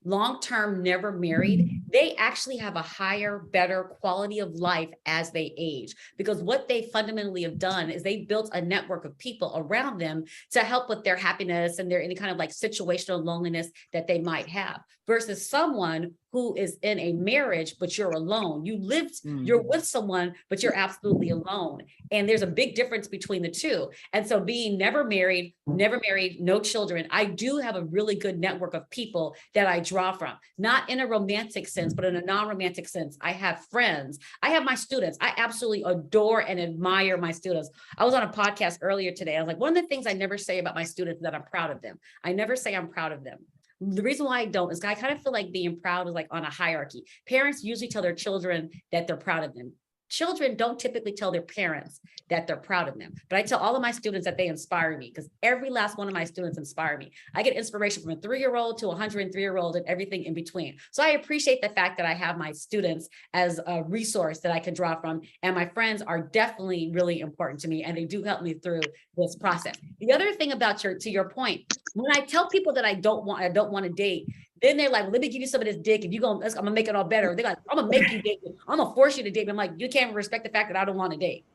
S3: long-term, never married, they actually have a higher, better quality of life as they age, because what they fundamentally have done is they built a network of people around them to help with their happiness and their any kind of like situational loneliness that they might have, versus someone who is in a marriage, but you're alone. You're with someone, but you're absolutely alone. And there's a big difference between the two. And so being never married, no children, I do have a really good network of people that I draw from, not in a romantic sense, but in a non-romantic sense. I have friends. I have my students. I absolutely adore and admire my students. I was on a podcast earlier today. I was like, one of the things I never say about my students is that I'm proud of them. I never say I'm proud of them. The reason why I don't is I kind of feel like being proud is like on a hierarchy. Parents usually tell their children that they're proud of them. children don't typically tell their parents that they're proud of them. But I tell all of my students that they inspire me, because every last one of my students inspire me. I get inspiration from a 3-year-old to a 103-year-old and everything in between. So I appreciate the fact that I have my students as a resource that I can draw from. And my friends are definitely really important to me, and they do help me through this process. The other thing about to your point, when I tell people that I don't want to date, then they're like, well, let me give you some of this dick. If you go, I'm gonna make it all better. They're like, I'm gonna make you date me. I'm gonna force you to date me. I'm like, you can't respect the fact that I don't want to date.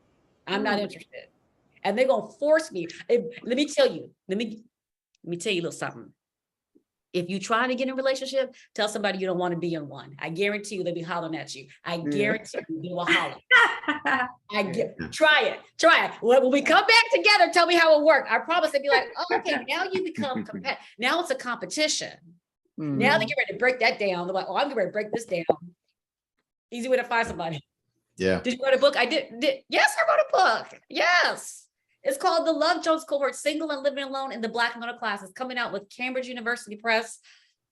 S3: I'm not interested. And they're gonna force me. Let me tell you a little something. If you try to get in a relationship, tell somebody you don't want to be in one. I guarantee you they'll be hollering at you. I guarantee you they will holler. Try it. When we come back together, tell me how it worked. I promise they'll be like, oh, okay, now you become competitive. Now it's a competition. Now they get ready to break that down. They're like, oh, I'm getting ready to break this down. Easy way to find somebody.
S2: Yeah.
S3: Did you write a book? I did. Yes, I wrote a book. Yes. It's called The Love Jones Cohort, Single and Living Alone in the Black Middle Class. It's coming out with Cambridge University Press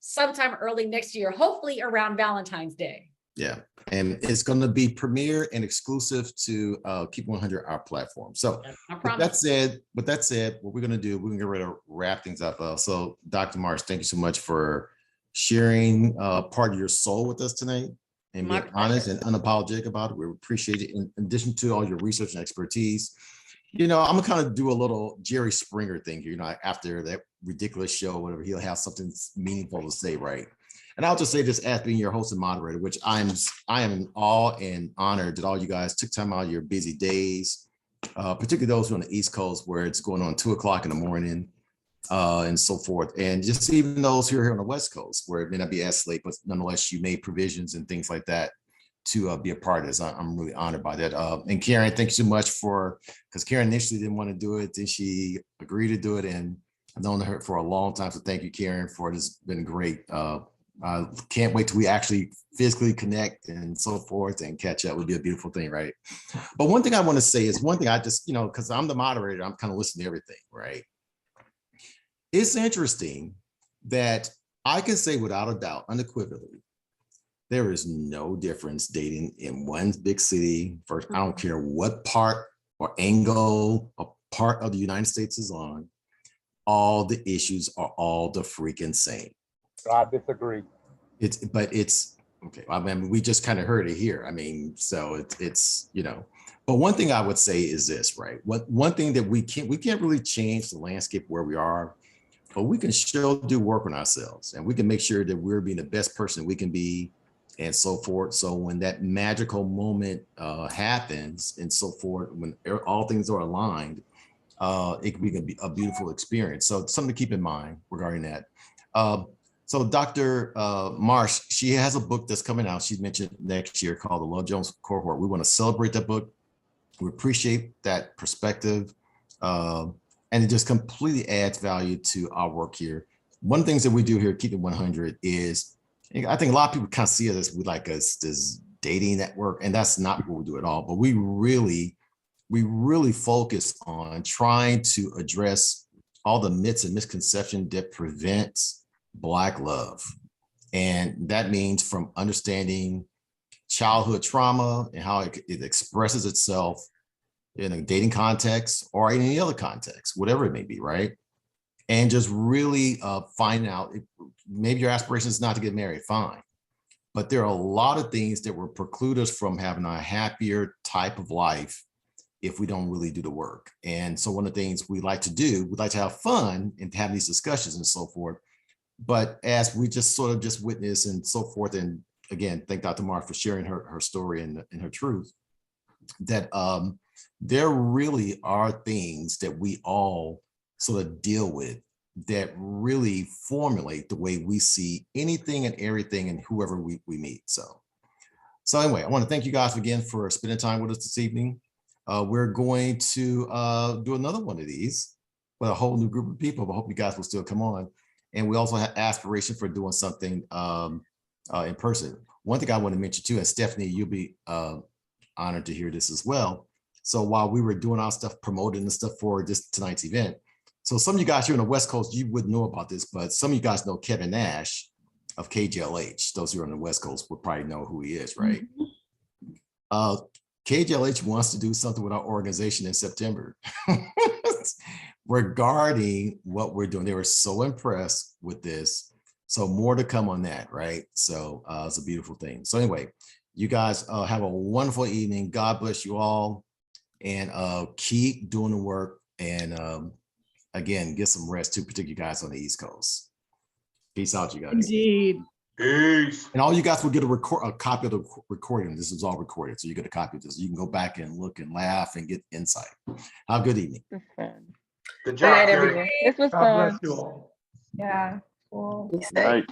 S3: sometime early next year, hopefully around Valentine's Day.
S2: Yeah. And it's going to be premiere and exclusive to Keep 100, our platform. So with that said, what we're going to do, we're going to get ready to wrap things up. So Dr. Marsh, thank you so much for sharing part of your soul with us tonight and being honest and unapologetic about it. We appreciate it. In addition to all your research and expertise, I'm gonna kind of do a little Jerry Springer thing here. After that ridiculous show, whatever, he'll have something meaningful to say, right? And I'll just say this as being your host and moderator, which I am in awe and honored that all you guys took time out of your busy days, particularly those who are on the East Coast where it's going on 2 o'clock in the morning and so forth. And just even those who are here on the West Coast where it may not be as late, but nonetheless, you made provisions and things like that to be a part of this. I'm really honored by that. And Karen, thank you so much because Karen initially didn't want to do it, then she agreed to do it. And I've known her for a long time. So thank you, Karen, for it. It's been great. I can't wait till we actually physically connect and so forth and catch up. It would be a beautiful thing, right? But one thing I want to say is one thing I just, because I'm the moderator, I'm kind of listening to everything, right? It's interesting that I can say without a doubt, unequivocally, there is no difference dating in one big city. First, I don't care what part or angle or part of the United States is on. All the issues are all the freaking same.
S22: I disagree.
S2: It's okay. I mean, we just kind of heard it here. I mean, so it's But one thing I would say is this, right? One thing that we can't really change the landscape where we are, but we can still do work on ourselves, and we can make sure that we're being the best person we can be, and so forth. So when that magical moment happens, and so forth, when all things are aligned, it can be a beautiful experience. So something to keep in mind regarding that. So Dr. Marsh, she has a book that's coming out. She's mentioned next year called The Love Jones Cohort. We want to celebrate that book. We appreciate that perspective. And it just completely adds value to our work here. One of the things that we do here at Keep It 100 is, I think a lot of people kind of see us with like this dating network, and that's not what we do at all. But we really focus on trying to address all the myths and misconceptions that prevents Black love. And that means from understanding childhood trauma and how it expresses itself in a dating context or in any other context, whatever it may be, right? And just really find out, maybe your aspiration is not to get married, fine. But there are a lot of things that will preclude us from having a happier type of life if we don't really do the work. And so one of the things we like to do, we like to have fun and have these discussions and so forth. But as we just sort of just witness and so forth, and again, thank Dr. Mark for sharing her story and her truth, that there really are things that we all sort of deal with that really formulate the way we see anything and everything and whoever we meet. So anyway, I want to thank you guys again for spending time with us this evening. We're going to do another one of these with a whole new group of people, but I hope you guys will still come on. And we also have aspiration for doing something in person. One thing I want to mention too, and Stephanie, you'll be honored to hear this as well. So while we were doing our stuff, promoting the stuff for this tonight's event, so some of you guys here on the West Coast, you wouldn't know about this, but some of you guys know Kevin Nash of KJLH. Those who are on the West Coast would probably know who he is, right? KJLH wants to do something with our organization in September regarding what we're doing. They were so impressed with this. So more to come on that, right? So it's a beautiful thing. So anyway, you guys have a wonderful evening. God bless you all, and keep doing the work. And again, get some rest too, particularly you guys on the East Coast. Peace out, you guys.
S7: Indeed.
S17: Peace.
S2: And all you guys will get a copy of the recording. This is all recorded, so you get a copy of this. You can go back and look and laugh and get insight. Have a good evening.
S17: Good job, Terry.
S14: This was
S11: God
S14: fun.
S11: bless you all.
S10: Yeah. Cool.
S12: Be safe.
S17: Right.